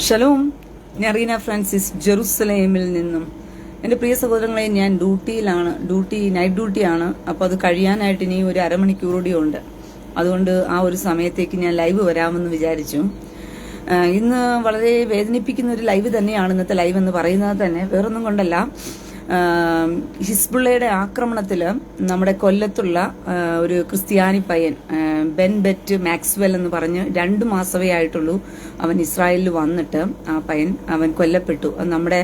Shalom, ഞാൻ Reena Francis ജെറുസലേമിൽ നിന്നും. എൻ്റെ പ്രിയ സഹോദരങ്ങളെ, ഞാൻ ഡ്യൂട്ടിയിലാണ്. നൈറ്റ് ഡ്യൂട്ടിയാണ്. അപ്പോൾ അത് കഴിയാനായിട്ട് ഇനി ഒരു അരമണിക്കൂർ കൂടി ഉണ്ട്. അതുകൊണ്ട് ആ ഒരു സമയത്തേക്ക് ഞാൻ ലൈവ് വരാമെന്ന് വിചാരിച്ചു. ഇന്ന് വളരെ വേദനിപ്പിക്കുന്ന ഒരു ലൈവ് തന്നെയാണ് ഇന്നത്തെ ലൈവ് എന്ന് പറയുന്നത് തന്നെ. വേറൊന്നും കൊണ്ടല്ല, ഹിസ്ബുള്ളയുടെ ആക്രമണത്തിൽ നമ്മുടെ കൊല്ലത്തുള്ള ഒരു ക്രിസ്ത്യാനി പയ്യൻ ബെറ്റ് മാക്സ്വെൽ എന്ന് പറഞ്ഞ് 2 മാസമേ ആയിട്ടുള്ളൂ അവൻ ഇസ്രായേലിൽ വന്നിട്ട്. ആ പയ്യൻ അവൻ കൊല്ലപ്പെട്ടു. നമ്മുടെ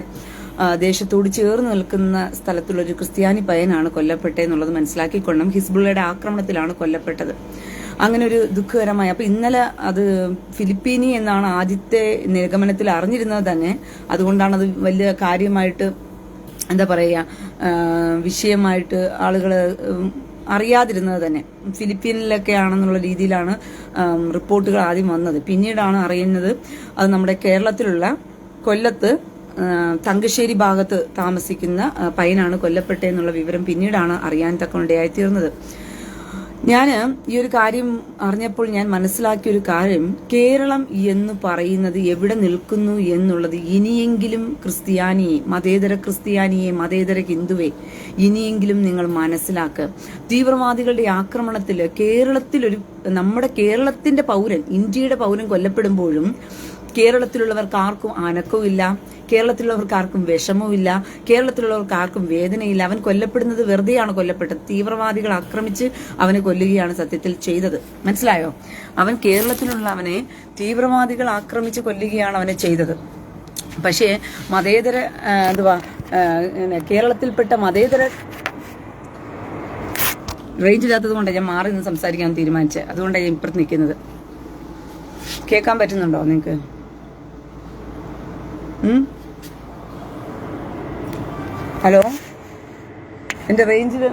ദേശത്തോട് ചേർന്ന് നിൽക്കുന്ന സ്ഥലത്തുള്ള ഒരു ക്രിസ്ത്യാനി പയ്യനാണ് കൊല്ലപ്പെട്ടതെന്നുള്ളത് മനസ്സിലാക്കിക്കൊണ്ടും ഹിസ്ബുള്ളയുടെ ആക്രമണത്തിലാണ് കൊല്ലപ്പെട്ടത്. അങ്ങനെ ഒരു ദുഃഖകരമായ, അപ്പൊ ഇന്നലെ അത് ഫിലിപ്പീനി എന്നാണ് ആദ്യത്തെ നിഗമനത്തിൽ അറിഞ്ഞിരുന്നത് തന്നെ. അതുകൊണ്ടാണ് അത് വലിയ കാര്യമായിട്ട്, എന്താ പറയുക, വിഷയമായിട്ട് ആളുകൾ അറിയാതിരുന്നത് തന്നെ. ഫിലിപ്പീനിലൊക്കെ ആണെന്നുള്ള രീതിയിലാണ് റിപ്പോർട്ടുകൾ ആദ്യം വന്നത്. പിന്നീടാണ് അറിയുന്നത് അത് നമ്മുടെ കേരളത്തിലുള്ള കൊല്ലത്ത് തങ്കശ്ശേരി ഭാഗത്ത് താമസിക്കുന്ന പയ്യനാണ് കൊല്ലപ്പെട്ടെന്നുള്ള വിവരം പിന്നീടാണ് അറിയാൻ തക്കൊണ്ടയായിത്തീർന്നത്. ഞാൻ ഈ ഒരു കാര്യം അറിഞ്ഞപ്പോൾ ഞാൻ മനസ്സിലാക്കിയ ഒരു കാര്യം, കേരളം എന്ന് പറയുന്നത് എവിടെ നിൽക്കുന്നു എന്നുള്ളത് ഇനിയെങ്കിലും ക്രിസ്ത്യാനിയെ, മതേതര ക്രിസ്ത്യാനിയെ, മതേതര ഹിന്ദുവെ, ഇനിയെങ്കിലും നിങ്ങൾ മനസ്സിലാക്കുക. തീവ്രവാദികളുടെ ആക്രമണത്തിൽ നമ്മുടെ കേരളത്തിന്റെ പൗരൻ, ഇന്ത്യയുടെ പൗരൻ കൊല്ലപ്പെടുമ്പോഴും കേരളത്തിലുള്ളവർക്ക് ആർക്കും അനക്കവുമില്ല, കേരളത്തിലുള്ളവർക്ക് ആർക്കും വിഷമവുമില്ല, കേരളത്തിലുള്ളവർക്ക് ആർക്കും വേദനയില്ല. അവൻ കൊല്ലപ്പെടുന്നത് വെറുതെയാണ് കൊല്ലപ്പെട്ടത്. തീവ്രവാദികൾ ആക്രമിച്ച് അവനെ കൊല്ലുകയാണ് സത്യത്തിൽ ചെയ്തത്. മനസ്സിലായോ? അവൻ കേരളത്തിലുള്ളവനെ തീവ്രവാദികൾ ആക്രമിച്ച് കൊല്ലുകയാണ് അവനെ ചെയ്തത്. പക്ഷേ മതേതര കേരളത്തിൽപ്പെട്ട മതേതര റേഞ്ച് ഇല്ലാത്തത് കൊണ്ടാണ് ഞാൻ മാറി നിന്ന് സംസാരിക്കാൻ തീരുമാനിച്ചത്. അതുകൊണ്ടാണ് ഞാൻ ഇപ്പുറത്ത് നിൽക്കുന്നത്. കേൾക്കാൻ പറ്റുന്നുണ്ടോ നിങ്ങൾക്ക്? ഹലോ, എന്റെ റേഞ്ചിൽ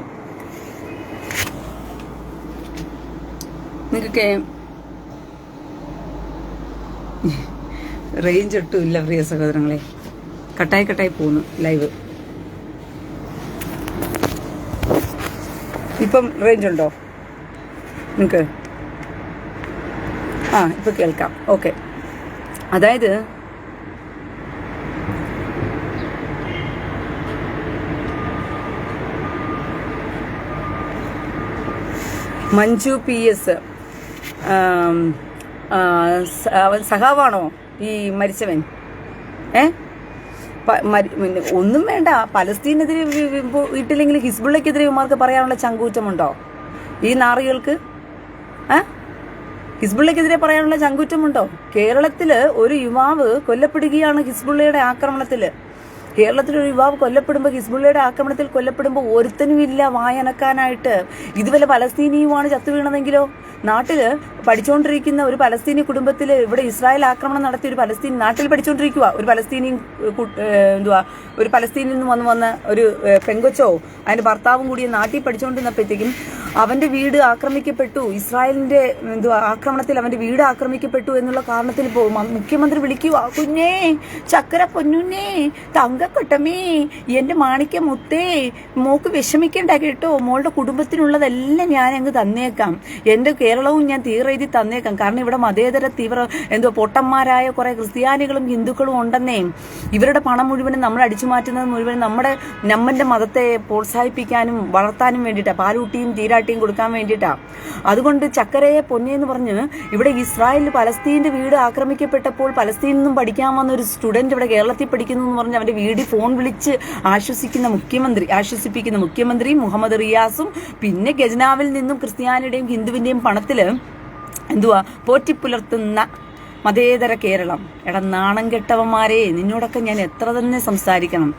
നിങ്ങൾക്ക് റേഞ്ച് ഒട്ടും ഇല്ല പ്രിയ സഹോദരങ്ങളെ. കട്ടായി പോകുന്നു ലൈവ്. ഇപ്പം റേഞ്ച് ഉണ്ടോ നിങ്ങൾക്ക്? ഇപ്പൊ കേൾക്കാം. ഓക്കെ. അതായത് മഞ്ജു PS സഖാവാണോ ഈ മരിച്ചവൻ? ഒന്നും വേണ്ട, പലസ്തീനെതിരെ വീട്ടിലെങ്കിൽ ഹിസ്ബുള്ളക്കെതിരെ ഇവന്മാർക്ക് പറയാനുള്ള ചങ്കൂറ്റമുണ്ടോ ഈ നാറികൾക്ക്? ഹിസ്ബുള്ളക്കെതിരെ പറയാനുള്ള ചങ്കൂറ്റമുണ്ടോ? കേരളത്തില് ഒരു യുവാവ് കൊല്ലപ്പെടുകയാണ് ഹിസ്ബുള്ളയുടെ ആക്രമണത്തില്. കേരളത്തിലൊരു യുവാവ് കൊല്ലപ്പെടുമ്പോൾ, ഹിസ്ബുള്ളയുടെ ആക്രമണത്തിൽ കൊല്ലപ്പെടുമ്പോൾ ഒരുത്തനുമില്ല വായനക്കാനായിട്ട്. ഇതുവരെ പലസ്തീനിയുമാണ് ചത്തു വീണതെങ്കിലോ? നാട്ടില് പഠിച്ചുകൊണ്ടിരിക്കുന്ന ഒരു പലസ്തീനി കുടുംബത്തിൽ ഇവിടെ ഇസ്രായേൽ ആക്രമണം നടത്തി ഒരു പലസ്തീനി നാട്ടിൽ പഠിച്ചുകൊണ്ടിരിക്കുക. ഒരു പലസ്തീനിൽ നിന്ന് വന്ന ഒരു പെങ്കൊച്ചോ അതിന്റെ ഭർത്താവും കൂടി നാട്ടിൽ പഠിച്ചുകൊണ്ടിരുന്നപ്പോഴത്തേക്കും അവന്റെ വീട് ആക്രമിക്കപ്പെട്ടു. ഇസ്രായേലിന്റെ ആക്രമണത്തിൽ അവന്റെ വീട് ആക്രമിക്കപ്പെട്ടു എന്നുള്ള കാരണത്തിൽ മുഖ്യമന്ത്രി വിളിക്കുക, കുഞ്ഞേ, ചക്കര പൊന്നുന്നേ, തങ്കക്കൊട്ടമേ, എന്റെ മാണിക്യ മുത്തേ, മോക്ക് വിഷമിക്കണ്ട കേട്ടോ, മോളുടെ കുടുംബത്തിനുള്ളതെല്ലാം ഞാൻ അങ്ങ് തന്നേക്കാം, എന്റെ കേരളവും ഞാൻ തീരെഴുതി തന്നേക്കാം. കാരണം ഇവിടെ മതേതര പൊട്ടന്മാരായ കുറെ ക്രിസ്ത്യാനികളും ഹിന്ദുക്കളും ഉണ്ടെന്നേ. ഇവരുടെ പണം മുഴുവനും നമ്മൾ അടിച്ചു മാറ്റുന്നത് മുഴുവനും നമ്മന്റെ മതത്തെ പ്രോത്സാഹിപ്പിക്കാനും വളർത്താനും വേണ്ടിയിട്ടാണ്, പാലൂട്ടിയും തീരാട്ടിയും കൊടുക്കാൻ വേണ്ടിയിട്ടാ. അതുകൊണ്ട് ചക്കരയെ പൊന്നേന്ന് പറഞ്ഞ് ഇവിടെ ഇസ്രായേലിൽ പലസ്തീന്റെ വീട് ആക്രമിക്കപ്പെട്ടപ്പോൾ പലസ്തീനിൽ നിന്നും പഠിക്കാൻ വന്ന ഒരു സ്റ്റുഡന്റ് ഇവിടെ കേരളത്തിൽ പഠിക്കുന്നു എന്ന് പറഞ്ഞ് അവന്റെ വീട്ടിൽ ഫോൺ വിളിച്ച് ആശ്വസിപ്പിക്കുന്ന മുഖ്യമന്ത്രി മുഹമ്മദ് റിയാസും പിന്നെ ഖജനാവിൽ നിന്നും ക്രിസ്ത്യാനിയുടെയും ഹിന്ദുവിന്റെയും പണത്തില് പോറ്റിപ്പുലർത്തുന്ന മതേതര കേരളം. നാണം കെട്ടവന്മാരെ, നിന്നോടൊക്കെ ഞാൻ എത്ര തന്നെ സംസാരിക്കണം?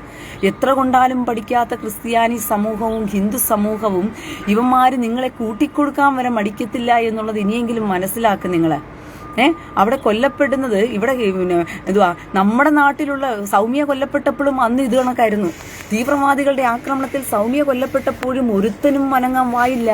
എത്ര കൊണ്ടാലും പഠിക്കാത്ത ക്രിസ്ത്യാനി സമൂഹവും ഹിന്ദു സമൂഹവും ഇവന്മാര് നിങ്ങളെ കൂട്ടിക്കൊടുക്കാൻ വരെ മടിക്കത്തില്ല എന്നുള്ളത് ഇനിയെങ്കിലും മനസ്സിലാക്കും നിങ്ങള്. അവിടെ കൊല്ലപ്പെടുന്നത് ഇവിടെ നമ്മുടെ നാട്ടിലുള്ള സൗമ്യ കൊല്ലപ്പെട്ടപ്പോഴും അന്ന് ഇത് കണക്കായിരുന്നു. തീവ്രവാദികളുടെ ആക്രമണത്തിൽ സൗമ്യ കൊല്ലപ്പെട്ടപ്പോഴും ഒരുത്തനും അനങ്ങാൻ വായില്ല.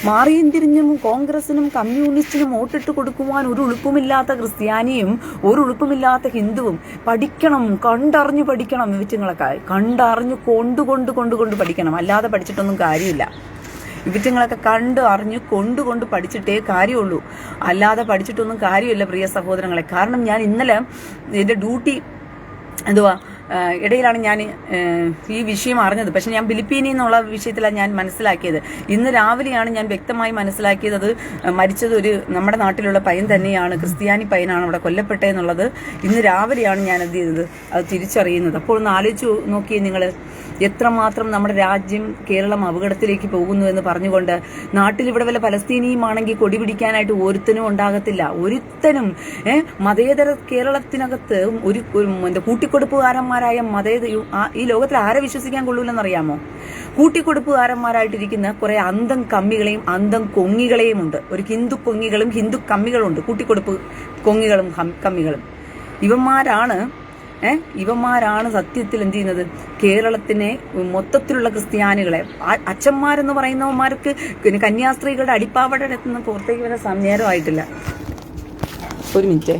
മാറിയും തിരിഞ്ഞും കോൺഗ്രസിനും കമ്മ്യൂണിസ്റ്റിനും വോട്ടിട്ട് കൊടുക്കുവാൻ ഒരു ഉളുപ്പുമില്ലാത്ത ക്രിസ്ത്യാനിയും ഒരു ഉളുപ്പുമില്ലാത്ത ഹിന്ദുവും പഠിക്കണം, കണ്ടറിഞ്ഞു പഠിക്കണം. വിവറ്റങ്ങളൊക്കെ കണ്ടറിഞ്ഞു കൊണ്ട് പഠിക്കണം, അല്ലാതെ പഠിച്ചിട്ടൊന്നും കാര്യമില്ല. ഇവറ്റങ്ങളൊക്കെ കണ്ട് അറിഞ്ഞ് കൊണ്ട് പഠിച്ചിട്ടേ കാര്യമുള്ളൂ. അല്ലാതെ പഠിച്ചിട്ടൊന്നും കാര്യമില്ല പ്രിയ സഹോദരങ്ങളെ. കാരണം ഞാൻ ഇന്നലെ എൻ്റെ ഡ്യൂട്ടി ഇടയിലാണ് ഞാൻ ഈ വിഷയം അറിഞ്ഞത്. പക്ഷെ ഞാൻ ഫിലിപ്പീനിൽ നിന്നുള്ള വിഷയത്തിലാണ് ഞാൻ മനസ്സിലാക്കിയത്. ഇന്ന് രാവിലെയാണ് ഞാൻ വ്യക്തമായി മനസ്സിലാക്കിയത് അത് മരിച്ചത് നമ്മുടെ നാട്ടിലുള്ള പയ്യൻ തന്നെയാണ്, ക്രിസ്ത്യാനി പയ്യനാണ് അവിടെ കൊല്ലപ്പെട്ടതെന്നുള്ളത്. ഇന്ന് രാവിലെയാണ് ഞാൻ എന്ത് ചെയ്തത് അത് തിരിച്ചറിയുന്നത്. അപ്പോൾ ഒന്ന് ആലോചിച്ച് നോക്കിയേ നിങ്ങൾ, എത്രമാത്രം നമ്മുടെ രാജ്യം കേരളം അപകടത്തിലേക്ക് പോകുന്നു എന്ന് പറഞ്ഞുകൊണ്ട് നാട്ടിൽ ഇവിടെ വല്ല പലസ്തീനിയുമാണെങ്കിൽ കൊടി പിടിക്കാനായിട്ട് ഒരുത്തനും ഉണ്ടാകത്തില്ല. ഒരുത്തനും മതേതര കേരളത്തിനകത്ത് ഒരു കൂട്ടിക്കൊടുപ്പുകാരന്മാരായ ഈ ലോകത്തിൽ ആരെ വിശ്വസിക്കാൻ കൊള്ളൂലെന്നറിയാമോ? കൂട്ടിക്കൊടുപ്പുകാരന്മാരായിട്ടിരിക്കുന്ന കുറെ അന്തം കമ്മികളെയും അന്തം കൊങ്ങികളെയും ഉണ്ട്. ഒരു ഹിന്ദു കൊങ്ങികളും ഹിന്ദു കമ്മികളുണ്ട്, കൂട്ടിക്കൊടുപ്പ് കൊങ്ങികളും കമ്മികളും. ഇവന്മാരാണ് സത്യത്തിൽ എന്ത് ചെയ്യുന്നത്, കേരളത്തിനെ മൊത്തത്തിലുള്ള ക്രിസ്ത്യാനികളെ, അച്ഛന്മാരെന്ന് പറയുന്നവന്മാർക്ക് കന്യാസ്ത്രീകളുടെ അടിപ്പാവട എത്തുന്ന പുറത്തേക്ക് വരാൻ നേരമായിട്ടില്ല. ഒരു minute.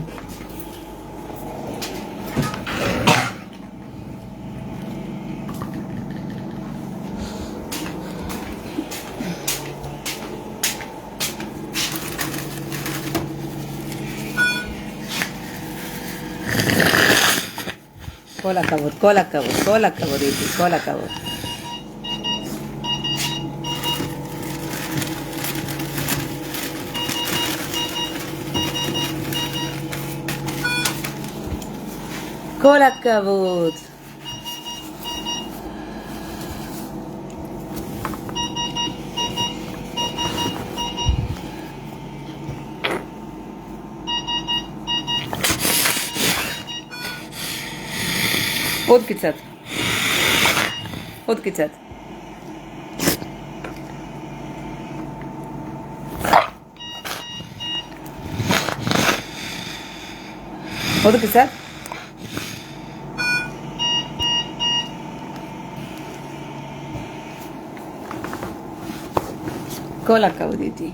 Cola acabó, Diti, cola acabó. Cola acabó. עוד קצת. עוד קצת. עוד קצת. כל הכבוד איתי.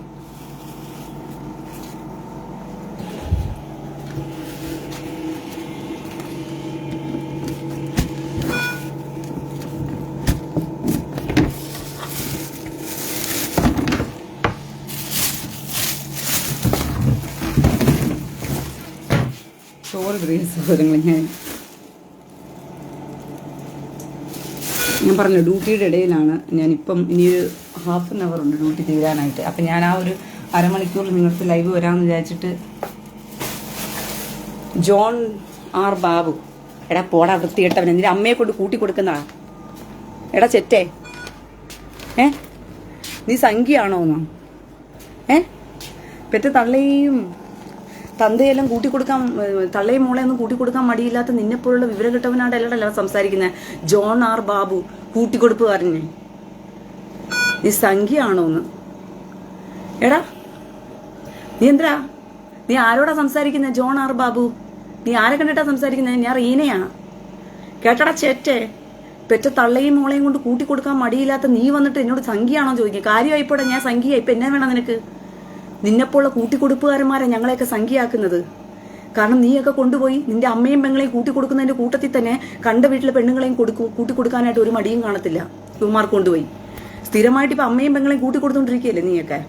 ചോറ് പ്രിയ സഹോദരങ്ങൾ, ഞാൻ പറഞ്ഞു ഡ്യൂട്ടിയുടെ ഇടയിലാണ്. ഞാനിപ്പം ഇനിയൊരു ഹാഫ് ആൻ അവർ ഉണ്ട് ഡ്യൂട്ടി തീരാനായിട്ട്. അപ്പം ഞാൻ ആ ഒരു അരമണിക്കൂറിൽ നിങ്ങൾക്ക് ലൈവ് വരാമെന്ന് വിചാരിച്ചിട്ട്. ജോൺ ആർ ബാബു, എടാ പോടാ വൃത്തികെട്ടവൻ, എന്തിനാ അമ്മയെ കൊണ്ട് കൂട്ടി കൊടുക്കുന്നതാ? എടാ ചെറ്റേ, നീ സംഖ്യയാണോ എന്നോ? പെറ്റ തള്ളയും തന്തയെല്ലാം കൂട്ടിക്കൊടുക്കാൻ, തള്ളയും മോളെയൊന്നും കൂട്ടിക്കൊടുക്കാൻ മടിയില്ലാത്ത നിന്നെപ്പോലുള്ള വിവരം കിട്ടവനാടല്ലല്ലോ സംസാരിക്കുന്നത്. ജോൺ ആർ ബാബു, കൂട്ടിക്കൊടുപ്പുകാരനെ. നീ സംഖ്യയാണോ എന്ന്? എടാ നീ ആരോടാ സംസാരിക്കുന്നത്? ജോൺ ആർ ബാബു, നീ ആരെ കണ്ടിട്ടാ സംസാരിക്കുന്നത്? ഞാൻ റീനയാണ്. കേട്ടടാ ചേറ്റേ, പെറ്റ തള്ളയും മോളെയും കൊണ്ട് കൂട്ടിക്കൊടുക്കാൻ മടിയില്ലാത്ത നീ വന്നിട്ട് എന്നോട് സംഖ്യയാണോ ചോദിക്കുക? കാര്യമായിപ്പോടെ ഞാൻ സംഖ്യ. ഇപ്പൊ എന്നാ വേണം നിനക്ക്? നിന്നെപ്പോലുള്ള കൂട്ടിക്കൊടുപ്പുകാരന്മാരെ ഞങ്ങളെയൊക്കെ സംഖ്യയാക്കുന്നത്. കാരണം നീയൊക്കെ കൊണ്ടുപോയി നിന്റെ അമ്മയും പെങ്ങളെയും കൂട്ടിക്കൊടുക്കുന്നതിന്റെ കൂട്ടത്തിൽ തന്നെ കണ്ട വീട്ടിലെ പെണ്ണുങ്ങളെയും കൂട്ടിക്കൊടുക്കാനായിട്ട് ഒരു മടിയും കാണത്തില്ല. ഇവന്മാർക്ക് കൊണ്ടുപോയി സ്ഥിരമായിട്ട് ഇപ്പൊ അമ്മയും പെങ്ങളെയും കൂട്ടിക്കൊടുത്തോണ്ടിരിക്കുകയല്ലേ നീയൊക്കെ?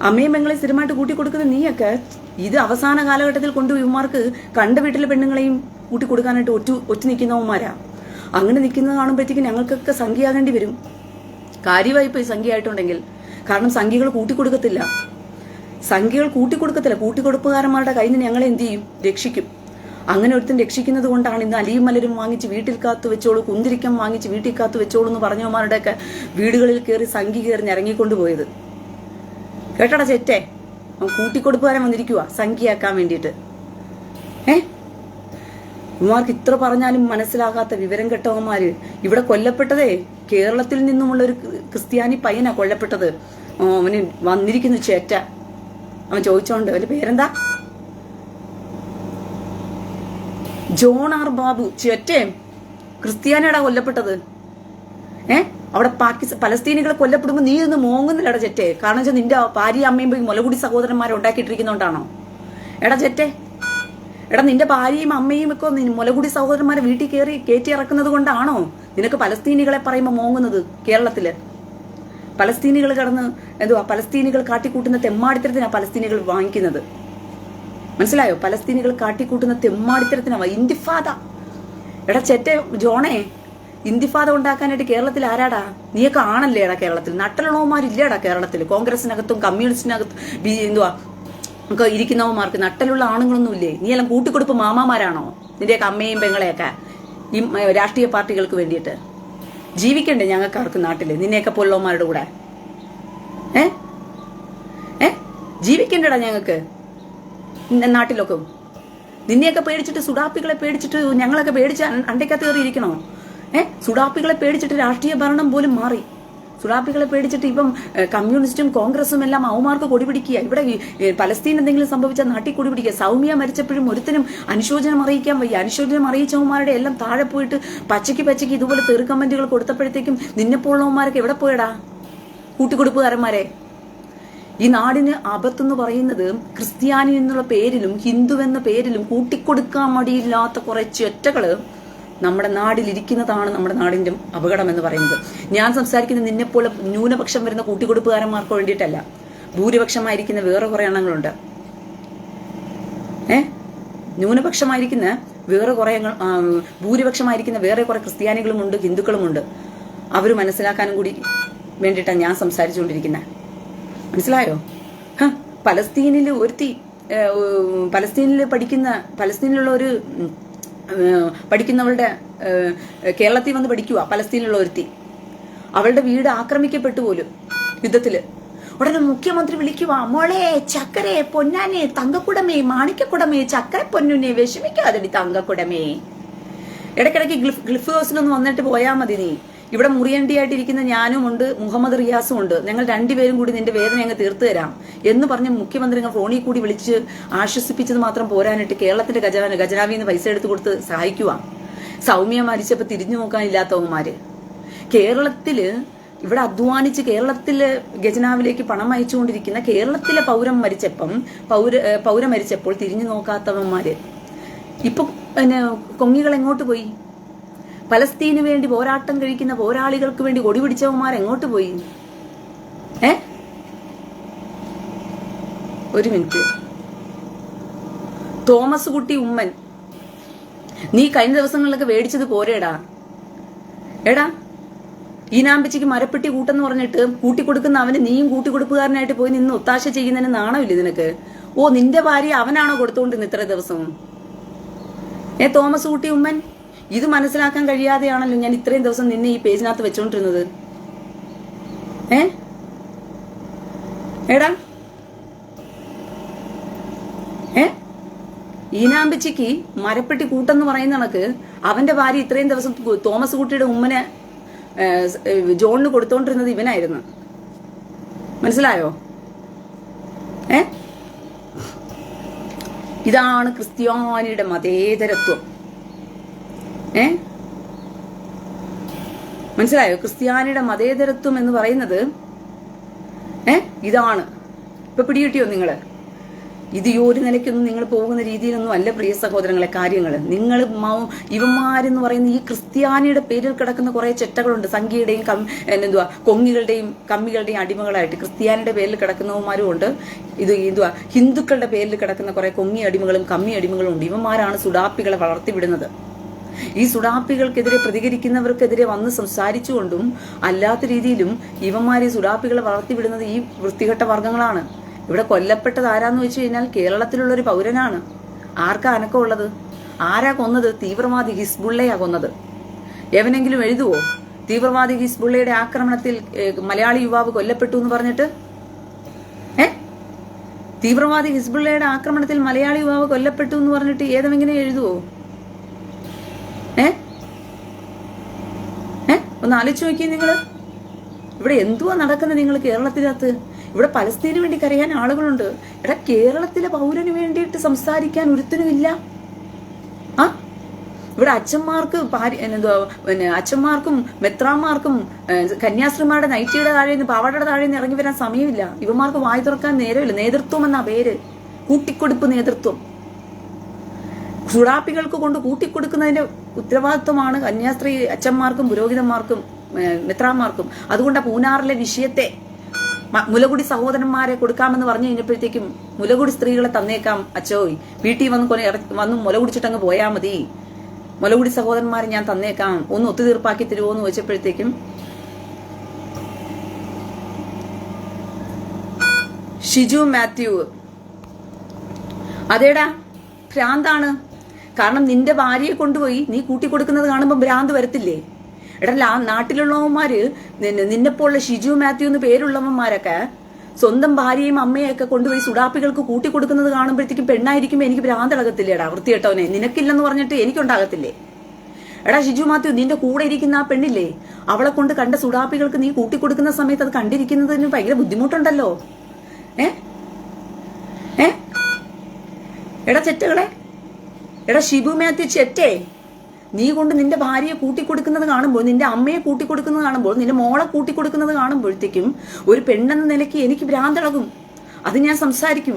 അമ്മയും പെങ്ങളെയും സ്ഥിരമായിട്ട് കൂട്ടിക്കൊടുക്കുന്ന നീയൊക്കെ ഇത് അവസാന കാലഘട്ടത്തിൽ കൊണ്ടുപോയി ഇവന്മാർക്ക് കണ്ട വീട്ടിലെ പെണ്ണുങ്ങളെയും കൂട്ടിക്കൊടുക്കാനായിട്ട് ഒറ്റ നിൽക്കുന്നവന്മാരാ. അങ്ങനെ നിൽക്കുന്നത് കാണുമ്പോഴത്തേക്കും ഞങ്ങൾക്കൊക്കെ സംഖ്യയാകേണ്ടി വരും. കാര്യമായിപ്പോയി സംഖ്യയായിട്ടുണ്ടെങ്കിൽ. കാരണം സംഖ്യകൾ കൂട്ടിക്കൊടുക്കത്തില്ല. കൂട്ടിക്കൊടുപ്പുകാരന്മാരുടെ കയ്യിൽ നിന്ന് ഞങ്ങളെ എന്ത് ചെയ്യും? രക്ഷിക്കും. അങ്ങനെ ഒരുത്തൻ രക്ഷിക്കുന്നത് കൊണ്ടാണ് ഇന്ന് അലിയും മലരും വാങ്ങിച്ച് വീട്ടിൽ കാത്തു വെച്ചോളൂ, കുന്തിരിക്കം വാങ്ങിച്ച് വീട്ടിൽ കാത്തു വെച്ചോളൂ എന്ന് പറഞ്ഞവന്മാരുടെയൊക്കെ വീടുകളിൽ കയറി സംഖ്യ കയറി ഇറങ്ങിക്കൊണ്ടു പോയത്. കേട്ടടാ ചെറ്റേ, അവൻ കൂട്ടിക്കൊടുപ്പുകാരൻ വന്നിരിക്കുക സംഖ്യയാക്കാൻ വേണ്ടിയിട്ട്. ഇവന്മാർക്ക് ഇത്ര പറഞ്ഞാലും മനസ്സിലാകാത്ത വിവരം കെട്ടവന്മാര്. ഇവിടെ കൊല്ലപ്പെട്ടതേ കേരളത്തിൽ നിന്നുമുള്ള ഒരു ക്രിസ്ത്യാനി പയ്യനാ കൊല്ലപ്പെട്ടത്. അവന് വന്നിരിക്കുന്നു ചേറ്റ. അവൻ ചോദിച്ചോണ്ട് അവന്റെ പേരെന്താ? John R Babu. ചേറ്റേ, ക്രിസ്ത്യാനിയാടാ കൊല്ലപ്പെട്ടത്. അവിടെ പലസ്തീനികളെ കൊല്ലപ്പെടുമ്പോ നീ ഒന്ന് മോങ്ങുന്നില്ലടാ ചെറ്റേ. കാരണം വെച്ചാൽ നിന്റെ ഭാര്യ അമ്മയും മുലകുടി സഹോദരന്മാരെ ഉണ്ടാക്കിയിട്ടിരിക്കുന്നോണ്ടാണോ? എടാ ചെറ്റേ, എടാ നിന്റെ ഭാര്യയും അമ്മയും ഒക്കെ മുലകുടി സഹോദരന്മാരെ വീട്ടിൽ കയറ്റി ഇറക്കുന്നത് കൊണ്ടാണോ നിനക്ക് പലസ്തീനികളെ പറയുമ്പോൾ മോങ്ങുന്നത് കേരളത്തില്? പലസ്തീനികൾ കടന്ന് പലസ്തീനികൾ കാട്ടിക്കൂട്ടുന്ന തെമ്മാടിത്തരത്തിനാണ് പലസ്തീനികൾ വാങ്ങിക്കുന്നത്. മനസ്സിലായോ? പലസ്തീനികൾ കാട്ടിക്കൂട്ടുന്ന തെമ്മാടിത്തരത്തിനാണ് ഇന്തിഫാദ. എടാ ചെറ്റെ ജോണേ, ഇന്തിഫാദ ഉണ്ടാക്കാനായിട്ട് കേരളത്തിൽ ആരാടാ? നീയൊക്കെ ആണല്ലേടാ കേരളത്തിൽ? നട്ടലുള്ളവന്മാരില്ലേടാ കേരളത്തിൽ? കോൺഗ്രസിനകത്തും കമ്മ്യൂണിസ്റ്റിനകത്തും ഒക്കെ ഇരിക്കുന്നവന്മാർക്ക് നട്ടലുള്ള ആണുങ്ങളൊന്നും ഇല്ലേ? നീ എല്ലാം കൂട്ടിക്കൊടുപ്പ് മാമാമാരാണോ? നിന്റെയൊക്കെ അമ്മയും പെങ്ങളെയൊക്കെ ഈ രാഷ്ട്രീയ പാർട്ടികൾക്ക് വേണ്ടിയിട്ട് ജീവിക്കണ്ടേ ഞങ്ങൾക്ക് ആർക്ക് നാട്ടില്? നിന്നെയൊക്കെ പോലുള്ളവന്മാരുടെ കൂടെ ജീവിക്കണ്ടടാ ഞങ്ങൾക്ക് നാട്ടിലൊക്കെ? നിന്നെയൊക്കെ പേടിച്ചിട്ട്, സുഡാപ്പികളെ പേടിച്ചിട്ട് ഞങ്ങളൊക്കെ പേടിച്ച് അണ്ടയ്ക്കകത്ത് കയറിയിരിക്കണോ? സുഡാപ്പികളെ പേടിച്ചിട്ട് രാഷ്ട്രീയ ഭരണം പോലും മാറി. സുഡാപ്പികളെ പേടിച്ചിട്ട് ഇപ്പം കമ്മ്യൂണിസ്റ്റും കോൺഗ്രസും എല്ലാം അവമാർക്ക് കൊടിപിടിക്കുക. ഇവിടെ പലസ്തീൻ എന്തെങ്കിലും സംഭവിച്ചാൽ നാട്ടിൽ കൊടിപിടിക്കുക. സൗമ്യ മരിച്ചപ്പോഴും ഒരുത്തിനും അനുശോചനം അറിയിക്കാൻ വയ്യ. അനുശോചനം അറിയിച്ചവന്മാരുടെ എല്ലാം താഴെ പോയിട്ട് പച്ചയ്ക്ക് ഇതുപോലെ തെറി കമന്റുകൾ കൊടുത്തപ്പോഴത്തേക്കും നിന്നെപ്പോലുള്ളവന്മാരൊക്കെ എവിടെ പോയടാ? കൂട്ടിക്കൊടുപ്പുകാരന്മാരെ. ഈ നാടിന് ആപത്തെന്ന് പറയുന്നത് ക്രിസ്ത്യാനി എന്നുള്ള പേരിലും ഹിന്ദു എന്ന പേരിലും കൂട്ടിക്കൊടുക്കാൻ മടിയില്ലാത്ത കുറെ ചെറ്റകള് നമ്മുടെ നാടിലിരിക്കുന്നതാണ് നമ്മുടെ നാടിന്റെ അപകടം എന്ന് പറയുന്നത്. ഞാൻ സംസാരിക്കുന്നത് നിന്നെപ്പോലെ ന്യൂനപക്ഷം വരുന്ന കൂട്ടിക്കൊടുപ്പുകാരന്മാർക്ക് വേണ്ടിയിട്ടല്ല. ഭൂരിപക്ഷമായിരിക്കുന്ന വേറെ കുറെ എണ്ണങ്ങളുണ്ട്. ന്യൂനപക്ഷമായിരിക്കുന്ന വേറെ കുറെ ഭൂരിപക്ഷമായിരിക്കുന്ന വേറെ കുറെ ക്രിസ്ത്യാനികളുമുണ്ട്, ഹിന്ദുക്കളുമുണ്ട്. അവർ മനസ്സിലാക്കാനും കൂടി വേണ്ടിയിട്ടാണ് ഞാൻ സംസാരിച്ചുകൊണ്ടിരിക്കുന്നത്. മനസ്സിലായോ? പലസ്തീനിൽ ഒരുത്തി പലസ്തീനിലുള്ള ഒരു പഠിക്കുന്നവളുടെ കേരളത്തിൽ വന്ന് പഠിക്കുക. പലസ്തീനിലുള്ള ഒരുത്തി, അവളുടെ വീട് ആക്രമിക്കപ്പെട്ടു പോലും യുദ്ധത്തില്. ഉടനെ മുഖ്യമന്ത്രി വിളിക്കുക, മോളെ ചക്കരെ പൊന്നാനെ തങ്കക്കുടമേ മാണിക്കക്കുടമേ ചക്കര പൊന്നുനെ വിഷമിക്കാതെടി തങ്കക്കുടമേ. ഇടയ്ക്കിടയ്ക്ക് ഗ്ലിഫ് ഹൗസിലൊന്ന് വന്നിട്ട് പോയാൽ മതി. നീ ഇവിടെ മുറിയണ്ടിയായിട്ടിരിക്കുന്ന ഞാനും ഉണ്ട്, മുഹമ്മദ് റിയാസും ഉണ്ട്. ഞങ്ങൾ രണ്ടുപേരും കൂടി നിന്റെ വേദന അങ്ങ് തീർത്തു തരാം എന്ന് പറഞ്ഞ് മുഖ്യമന്ത്രി ഫോണിൽ കൂടി വിളിച്ച് ആശ്വസിപ്പിച്ചത് മാത്രം പോരാനായിട്ട് കേരളത്തിന്റെ ഖജനാവിൽ നിന്ന് പൈസ എടുത്തു കൊടുത്ത് സഹായിക്കുക. സൗമ്യ മരിച്ചപ്പോ തിരിഞ്ഞു നോക്കാനില്ലാത്തവന്മാര് കേരളത്തില് ഇവിടെ അധ്വാനിച്ച് കേരളത്തിലെ ഖജനാവിലേക്ക് പണം അയച്ചുകൊണ്ടിരിക്കുന്ന കേരളത്തിലെ പൗര മരിച്ചപ്പോൾ തിരിഞ്ഞു നോക്കാത്തവന്മാര് ഇപ്പൊ കൊങ്ങികൾ എങ്ങോട്ട് പോയി? പലസ്തീന് വേണ്ടി പോരാട്ടം കഴിക്കുന്ന പോരാളികൾക്ക് വേണ്ടി കൊടിപിടിച്ചവന്മാർ എങ്ങോട്ട് പോയി? ഒരു മിനിറ്റ്. തോമസ് കുട്ടി ഉമ്മൻ, നീ കഴിഞ്ഞ ദിവസങ്ങളിലൊക്കെ മേടിച്ചത് പോരേടാ. എടാ ഈനാമ്പച്ചിക്ക് മരപ്പെട്ടി കൂട്ടെന്ന് പറഞ്ഞിട്ട് കൂട്ടിക്കൊടുക്കുന്ന അവന് നീയും കൂട്ടിക്കൊടുപ്പുകാരനായിട്ട് പോയി നിന്ന് ഒത്താശ ചെയ്യുന്നതിന് നാണമില്ല നിനക്ക്? ഓ, നിന്റെ ഭാര്യ അവനാണോ കൊടുത്തോണ്ടിരുന്നത് ഇത്ര ദിവസവും? തോമസ് കുട്ടി ഉമ്മൻ, ഇത് മനസ്സിലാക്കാൻ കഴിയാതെയാണല്ലോ ഞാൻ ഇത്രയും ദിവസം നിന്നെ ഈ പേജിനകത്ത് വെച്ചോണ്ടിരുന്നത്. എടാ ഈനാമ്പച്ചിക്ക് മരപ്പെട്ടി കൂട്ടെന്ന് പറയുന്ന കണക്ക് അവന്റെ ഭാര്യ ഇത്രയും ദിവസം തോമസ് കുട്ടിയുടെ ഉമ്മനെ ജോണിന് കൊടുത്തോണ്ടിരുന്നത് ഇവനായിരുന്നു. മനസ്സിലായോ? ഇതാണ് ക്രിസ്ത്യാനിയുടെ മതേതരത്വം. മനസ്സിലായോ? ക്രിസ്ത്യാനിയുടെ മതേതരത്വം എന്ന് പറയുന്നത് ഇതാണ്. ഇപ്പൊ പിടികിട്ടിയോ നിങ്ങള്? ഇത് ഈ ഒരു നിലയ്ക്കൊന്നും നിങ്ങൾ പോകുന്ന രീതിയിലൊന്നും അല്ല പ്രിയ സഹോദരങ്ങളെ കാര്യങ്ങൾ. നിങ്ങൾ ഇവന്മാരെന്ന് പറയുന്ന ഈ ക്രിസ്ത്യാനിയുടെ പേരിൽ കിടക്കുന്ന കുറെ ചെറ്റകളുണ്ട്. സംഖ്യയുടെയും കൊങ്ങികളുടെയും കമ്മികളുടെയും അടിമകളായിട്ട് ക്രിസ്ത്യാനിയുടെ പേരിൽ കിടക്കുന്നവന്മാരും ഉണ്ട്. ഹിന്ദുക്കളുടെ പേരിൽ കിടക്കുന്ന കുറെ കൊങ്ങി അടിമകളും കമ്മി അടിമകളും ഉണ്ട്. ഇവന്മാരാണ് സുഡാപ്പികളെ വളർത്തിവിടുന്നത്. ഈ സുഡാപ്പികൾക്കെതിരെ പ്രതികരിക്കുന്നവർക്കെതിരെ വന്ന് സംസാരിച്ചുകൊണ്ടും അല്ലാത്ത രീതിയിലും ഇവന്മാരെ സുഡാപ്പികളെ വളർത്തിവിടുന്നത് ഈ വൃത്തികെട്ട വർഗങ്ങളാണ്. ഇവിടെ കൊല്ലപ്പെട്ടത് ആരാന്ന് വെച്ച് കഴിഞ്ഞാൽ കേരളത്തിലുള്ള ഒരു പൗരനാണ്. ആർക്കാ അനക്കമുള്ളത്? ആരാ കൊന്നത്? തീവ്രവാദി ഹിസ്ബുള്ളയാ കൊന്നത്. എവനെങ്കിലും എഴുതുവോ തീവ്രവാദി ഹിസ്ബുള്ളയുടെ ആക്രമണത്തിൽ മലയാളി യുവാവ് കൊല്ലപ്പെട്ടു എന്ന് പറഞ്ഞിട്ട്? തീവ്രവാദി ഹിസ്ബുള്ളയുടെ ആക്രമണത്തിൽ മലയാളി യുവാവ് കൊല്ലപ്പെട്ടു എന്ന് പറഞ്ഞിട്ട് ഏതെങ്കിലും എഴുതുവോ? ഒന്ന് ആലോചിച്ച് നോക്കിയേ നിങ്ങള്. ഇവിടെ എന്തുവാ നടക്കുന്നത് നിങ്ങൾ കേരളത്തിനകത്ത്? ഇവിടെ പലസ്തീന് വേണ്ടി കരയാൻ ആളുകളുണ്ട്. ഇവിടെ കേരളത്തിലെ പൗരന് വേണ്ടിയിട്ട് സംസാരിക്കാൻ ഒരുത്തനുമില്ല. ഇവിടെ അച്ഛന്മാർക്കും മെത്രാന്മാർക്കും കന്യാസ്ത്രീമാരുടെ നൈറ്റിയുടെ താഴെന്ന് പാവാടയുടെ താഴെന്ന് ഇറങ്ങി വരാൻ സമയമില്ല. ഇവന്മാർക്ക് വായി തുറക്കാൻ നേരമില്ല. നേതൃത്വം എന്നാ പേര്, കൂട്ടിക്കൊടുപ്പ് നേതൃത്വം. സുഡാപ്പികൾക്ക് കൊണ്ട് കൂട്ടിക്കൊടുക്കുന്നതിന്റെ ഉത്തരവാദിത്വമാണ് കന്യാസ്ത്രീ അച്ഛന്മാർക്കും പുരോഹിതന്മാർക്കും മെത്രാന്മാർക്കും. അതുകൊണ്ടാണ് പൂനാറിലെ വിഷയത്തെ മുലകുടി സഹോദരന്മാരെ കൊടുക്കാമെന്ന് പറഞ്ഞു കഴിഞ്ഞപ്പോഴത്തേക്കും മുലകുടി സ്ത്രീകളെ തന്നേക്കാം അച്ചോയ്, വീട്ടിൽ വന്ന് മുല കുടിച്ചിട്ടങ്ങ് പോയാൽ മതി, മുലകുടി സഹോദരന്മാരെ ഞാൻ തന്നേക്കാം, ഒന്ന് ഒത്തുതീർപ്പാക്കി തരുമോ എന്ന് ചോദിച്ചപ്പോഴത്തേക്കും ഷിജു മാത്യു, അതേടാ ഭ്രാന്താണ്. കാരണം നിന്റെ ഭാര്യയെ കൊണ്ടുപോയി നീ കൂട്ടിക്കൊടുക്കുന്നത് കാണുമ്പോൾ ഭ്രാന്ത് വരത്തില്ലേ? എടാ നാട്ടിലുള്ളവന്മാര് നിന്നെപ്പോലുള്ള ഷിജു മാത്യു എന്ന് പേരുള്ളവന്മാരൊക്കെ സ്വന്തം ഭാര്യയും അമ്മയൊക്കെ കൊണ്ടുപോയി സുഡാപ്പികൾക്ക് കൂട്ടിക്കൊടുക്കുന്നത് കാണുമ്പോഴത്തേക്കും പെണ്ണായിരിക്കുമ്പോ എനിക്ക് ഭ്രാന്തളകത്തില്ലേടാ വൃത്തികെട്ടവനെ. നിനക്കില്ലെന്ന് പറഞ്ഞിട്ട് എനിക്കുണ്ടാകത്തില്ലേ? എടാ ഷിജു മാത്യു, നിന്റെ കൂടെ ഇരിക്കുന്ന ആ പെണ്ണില്ലേ, അവളെ കൊണ്ട് കണ്ട സുഡാപ്പികൾക്ക് നീ കൂട്ടിക്കൊടുക്കുന്ന സമയത്ത് അത് കണ്ടിരിക്കുന്നതിന് ഭയങ്കര ബുദ്ധിമുട്ടുണ്ടല്ലോ. എടാ ചെറ്റകളെ, എടാ ഷിബു മാത്യു ചെറ്റേ, നീ കൊണ്ട് നിന്റെ ഭാര്യയെ കൂട്ടിക്കൊടുക്കുന്നത് കാണുമ്പോൾ, നിന്റെ അമ്മയെ കൂട്ടിക്കൊടുക്കുന്നത് കാണുമ്പോൾ, നിന്റെ മോളെ കൂട്ടിക്കൊടുക്കുന്നത് കാണുമ്പോഴത്തേക്കും ഒരു പെണ്ണെന്ന നിലയ്ക്ക് എനിക്ക് ഭ്രാന്തളകും. അത് ഞാൻ സംസാരിക്കും.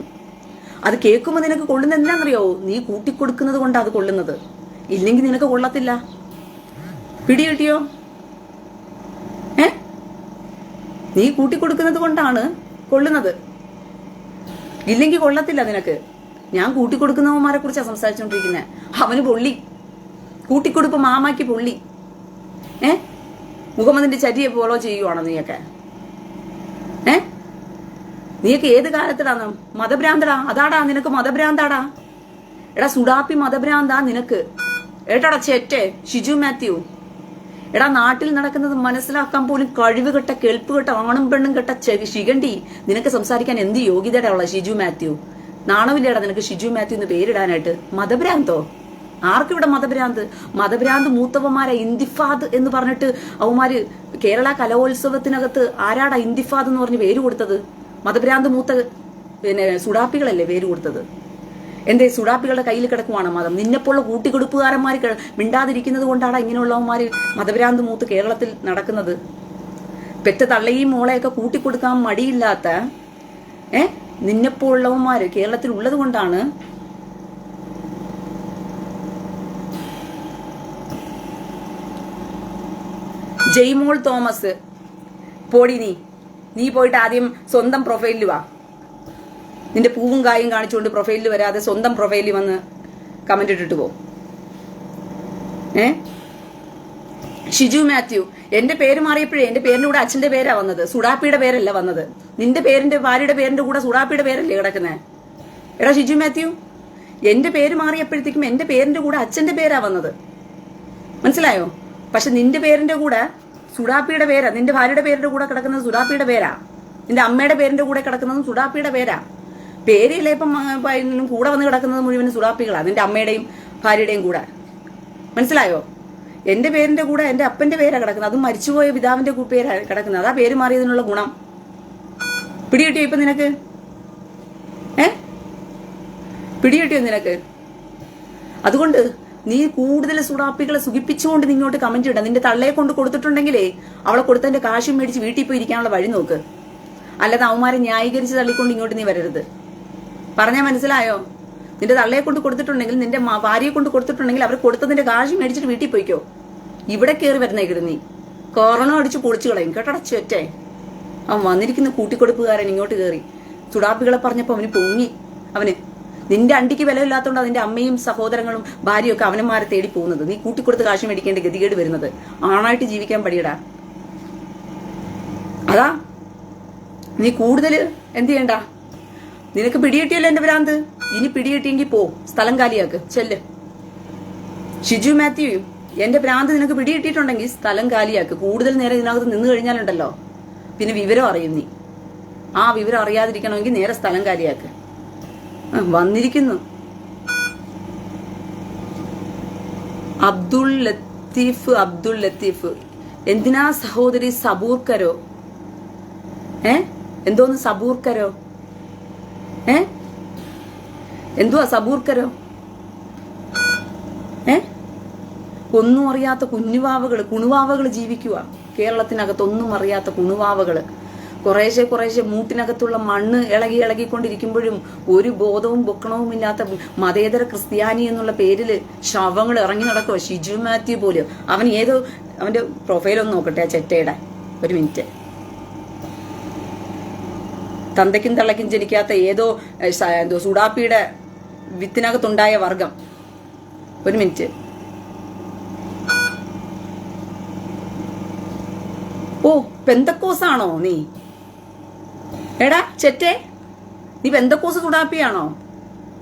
അത് കേൾക്കുമ്പോൾ നിനക്ക് കൊള്ളുന്നത് എന്താണെന്നറിയോ? നീ കൂട്ടിക്കൊടുക്കുന്നത് കൊണ്ടാണ് അത് കൊള്ളുന്നത്, ഇല്ലെങ്കിൽ നിനക്ക് കൊള്ളത്തില്ല. പിടി കിട്ടിയോ? നീ കൂട്ടിക്കൊടുക്കുന്നത് കൊണ്ടാണ് കൊള്ളുന്നത്, ഇല്ലെങ്കിൽ കൊള്ളത്തില്ല നിനക്ക്. ഞാൻ കൂട്ടിക്കൊടുക്കുന്നവന്മാരെ കുറിച്ചാണ് സംസാരിച്ചോണ്ടിരിക്കുന്നത്. അവന് പൊള്ളി, കൂട്ടിക്കൊടുപ്പ് മാമാക്ക് പൊള്ളി. മുഹമ്മദിന്റെ ചരിയെ ഫോളോ ചെയ്യുവാണോ നീയൊക്കെ? നീയൊക്കെ ഏത് കാലത്തിലാന്ന് മതഭ്രാന്തടാ? അതാടാ നിനക്ക് മതഭ്രാന്താടാ. എടാ സുഡാപ്പി മതഭ്രാന്താ നിനക്ക്. ഏട്ടാടാ ചേറ്റെ ഷിജു മാത്യു. എടാ നാട്ടിൽ നടക്കുന്നത് മനസ്സിലാക്കാൻ പോലും കഴിവ് കെട്ട കേൾപ്പ് കെട്ട ആണും പെണ്ണും കെട്ട ശിഖണ്ഡി നിനക്ക് സംസാരിക്കാൻ എന്ത് യോഗ്യതയുടെ ഉള്ള ഷിജു മാത്യു? നാണവില്ലേടാ നിനക്ക് ഷിജു മാത്യു എന്ന് പേരിടാനായിട്ട്? മതഭ്രാന്തോ? ആർക്കിവിടെ മതഭ്രാന്ത്? മതഭ്രാന്ത് മൂത്തവന്മാരെ ഇന്തിഫാദ് എന്ന് പറഞ്ഞിട്ട് അവന്മാര് കേരള കലോത്സവത്തിനകത്ത് ആരാടാ ഇന്തിഫാദ് എന്ന് പറഞ്ഞ് പേര് കൊടുത്തത്? മതഭ്രാന്ത് മൂത്ത സുഡാപ്പികളല്ലേ പേര് കൊടുത്തത്. എന്തേ സുഡാപ്പികളുടെ കയ്യിൽ കിടക്കുവാണ് മതം? നിന്നെപ്പോലുള്ള കൂട്ടിക്കൊടുപ്പുകാരന്മാർ മിണ്ടാതിരിക്കുന്നത് കൊണ്ടാണ് ഇങ്ങനെയുള്ളവന്മാര് മതഭ്രാന്ത് മൂത്ത് കേരളത്തിൽ നടക്കുന്നത്. പെറ്റ തള്ളയും മോളെയൊക്കെ കൂട്ടിക്കൊടുക്കാൻ മടിയില്ലാത്ത നിന്നെപ്പോലുള്ളവന്മാര് കേരളത്തിൽ ഉള്ളത് കൊണ്ടാണ് ജയ്മോൾ തോമസ്. പോടി നീ പോയിട്ട് ആദ്യം സ്വന്തം പ്രൊഫൈലിൽ വാ. നിന്റെ പൂവും കായും കാണിച്ചുകൊണ്ട് പ്രൊഫൈലിൽ വരാതെ സ്വന്തം പ്രൊഫൈലിൽ വന്ന് കമന്റ് ഇട്ടിട്ട് പോ. ഷിജു മാത്യു, എന്റെ പേര് മാറിയപ്പോഴേ എന്റെ പേരിന്റെ കൂടെ അച്ഛന്റെ പേരാ വന്നത്, സുഡാപ്പിയുടെ പേരല്ല വന്നത്. നിന്റെ പേരിന്റെ ഭാര്യയുടെ പേരിന്റെ കൂടെ സുഡാപ്പിയുടെ പേരല്ലേ കിടക്കുന്നത്? എടാ ഷിജു മാത്യു, എന്റെ പേര് മാറിയപ്പോഴത്തേക്കും എന്റെ പേരിന്റെ കൂടെ അച്ഛന്റെ പേരാ വന്നത്, മനസ്സിലായോ? പക്ഷെ നിന്റെ പേരിന്റെ കൂടെ സുഡാപ്പിയുടെ പേരാ, നിന്റെ ഭാര്യയുടെ പേരിന്റെ കൂടെ കിടക്കുന്നത് സുഡാപ്പിയുടെ പേരാ, നിന്റെ അമ്മയുടെ പേരിന്റെ കൂടെ കിടക്കുന്നതും സുഡാപ്പിയുടെ പേരാ. പേരില്ല ഇപ്പം കൂടെ വന്ന് കിടക്കുന്നത് മുഴുവൻ സുഡാപ്പികളാ, നിന്റെ അമ്മയുടെയും ഭാര്യയുടെയും കൂടെ, മനസ്സിലായോ? എന്റെ പേരിന്റെ കൂടെ എന്റെ അപ്പന്റെ പേരാ കിടക്കുന്നത്, അതും മരിച്ചുപോയ പിതാവിന്റെ പേരാ കിടക്കുന്നത്. അതാ പേര് മാറിയതിനുള്ള ഗുണം. പിടികിട്ടിയോ ഇപ്പൊ നിനക്ക്? പിടികിട്ടിയോ നിനക്ക്? അതുകൊണ്ട് നീ കൂടുതൽ സുഡാപ്പികളെ സുഖിപ്പിച്ചുകൊണ്ട് നിങ്ങോട്ട് കമന്റ് ഇടാം. നിന്റെ തള്ളയെ കൊണ്ട് കൊടുത്തിട്ടുണ്ടെങ്കിലേ അവളെ കൊടുത്തതിന്റെ കാശും മേടിച്ച് വീട്ടിൽ പോയി ഇരിക്കാനുള്ള വഴി നോക്ക്. അല്ലാതെ അവന്മാരെ ന്യായീകരിച്ച് തള്ളിക്കൊണ്ട് ഇങ്ങോട്ട് നീ വരരുത്. പറഞ്ഞാൽ മനസ്സിലായോ? നിന്റെ തള്ളയെ കൊണ്ട് കൊടുത്തിട്ടുണ്ടെങ്കിൽ, നിന്റെ ഭാര്യയെ കൊണ്ട് കൊടുത്തിട്ടുണ്ടെങ്കിൽ അവർ കൊടുത്തതിന്റെ കാശ് മേടിച്ചിട്ട് വീട്ടിൽ പോയിക്കോ. ഇവിടെ കയറി വരുന്നേക്കിട് നീ കൊറോണ അടിച്ച് പൊളിച്ചു കളയും കേട്ടടച്ചേ. അവൻ വന്നിരിക്കുന്ന കൂട്ടിക്കൊടുപ്പുകാരൻ ഇങ്ങോട്ട് കയറി സുഡാപ്പികളെ പറഞ്ഞപ്പോ അവന് പൊങ്ങി. അവന് നിന്റെ അണ്ടിക്ക് വിലയില്ലാത്തതുകൊണ്ട് അതിന്റെ അമ്മയും സഹോദരങ്ങളും ഭാര്യയൊക്കെ അവനന്മാരെ തേടി പോകുന്നത്. നീ കൂട്ടിക്കൊടുത്ത് കാശ് മേടിക്കേണ്ട ഗതികേട് വരുന്നത്. ആണായിട്ട് ജീവിക്കാൻ പഠിയടാ. അതാ നീ കൂടുതൽ എന്ത് ചെയ്യണ്ട. നിനക്ക് പിടികിട്ടിയല്ലോ എന്റെ ഭ്രാന്ത്. ഇനി പിടികിട്ടിയെങ്കിൽ പോ, സ്ഥലം കാലിയാക്ക്, ചെല്ല്. ഷിജു മാത്യു, എന്റെ ഭ്രാന്ത് നിനക്ക് പിടികിട്ടിയിട്ടുണ്ടെങ്കിൽ സ്ഥലം കാലിയാക്ക്. കൂടുതൽ നേരം ഇതിനകത്ത് നിന്ന് കഴിഞ്ഞാലുണ്ടല്ലോ പിന്നെ വിവരം അറിയും നീ. ആ വിവരം അറിയാതിരിക്കണമെങ്കിൽ നേരെ സ്ഥലം കാലിയാക്ക്. വന്നിരിക്കുന്നു അബ്ദുൾ ലത്തീഫ്. എന്തിനാ സഹോദരി സബൂർക്കരോ? എന്തോന്ന് സബൂർക്കരോ? എന്തുവാ സബൂർക്കരോ? ഒന്നും അറിയാത്ത കുണുവാവകള് ജീവിക്കുക കേരളത്തിനകത്ത്. ഒന്നും അറിയാത്ത കുണുവാവകള് കുറേശ്ശെ മൂട്ടിനകത്തുള്ള മണ്ണ് ഇളകിക്കൊണ്ടിരിക്കുമ്പോഴും ഒരു ബോധവും ബൊക്കണവും ഇല്ലാത്ത മതേതര ക്രിസ്ത്യാനി എന്നുള്ള പേരില് ശവങ്ങൾ ഇറങ്ങി നടക്കുക. ഷിജു മാത്യു പോലും അവൻ ഏതോ അവന്റെ പ്രൊഫൈലൊന്ന് നോക്കട്ടെ ആ ചെറ്റയുടെ. ഒരു മിനിറ്റ്. തന്തയ്ക്കും തള്ളയ്ക്കും ജനിക്കാത്ത ഏതോ സുഡാപ്പിയുടെ വിത്തിനകത്തുണ്ടായ വർഗം. ഒരു മിനിറ്റ്. ഓ, പെന്തക്കോസാണോ നീ? എടാ ചെറ്റേ, നീ പെന്തക്കോസ് സുഡാപ്പിയാണോ?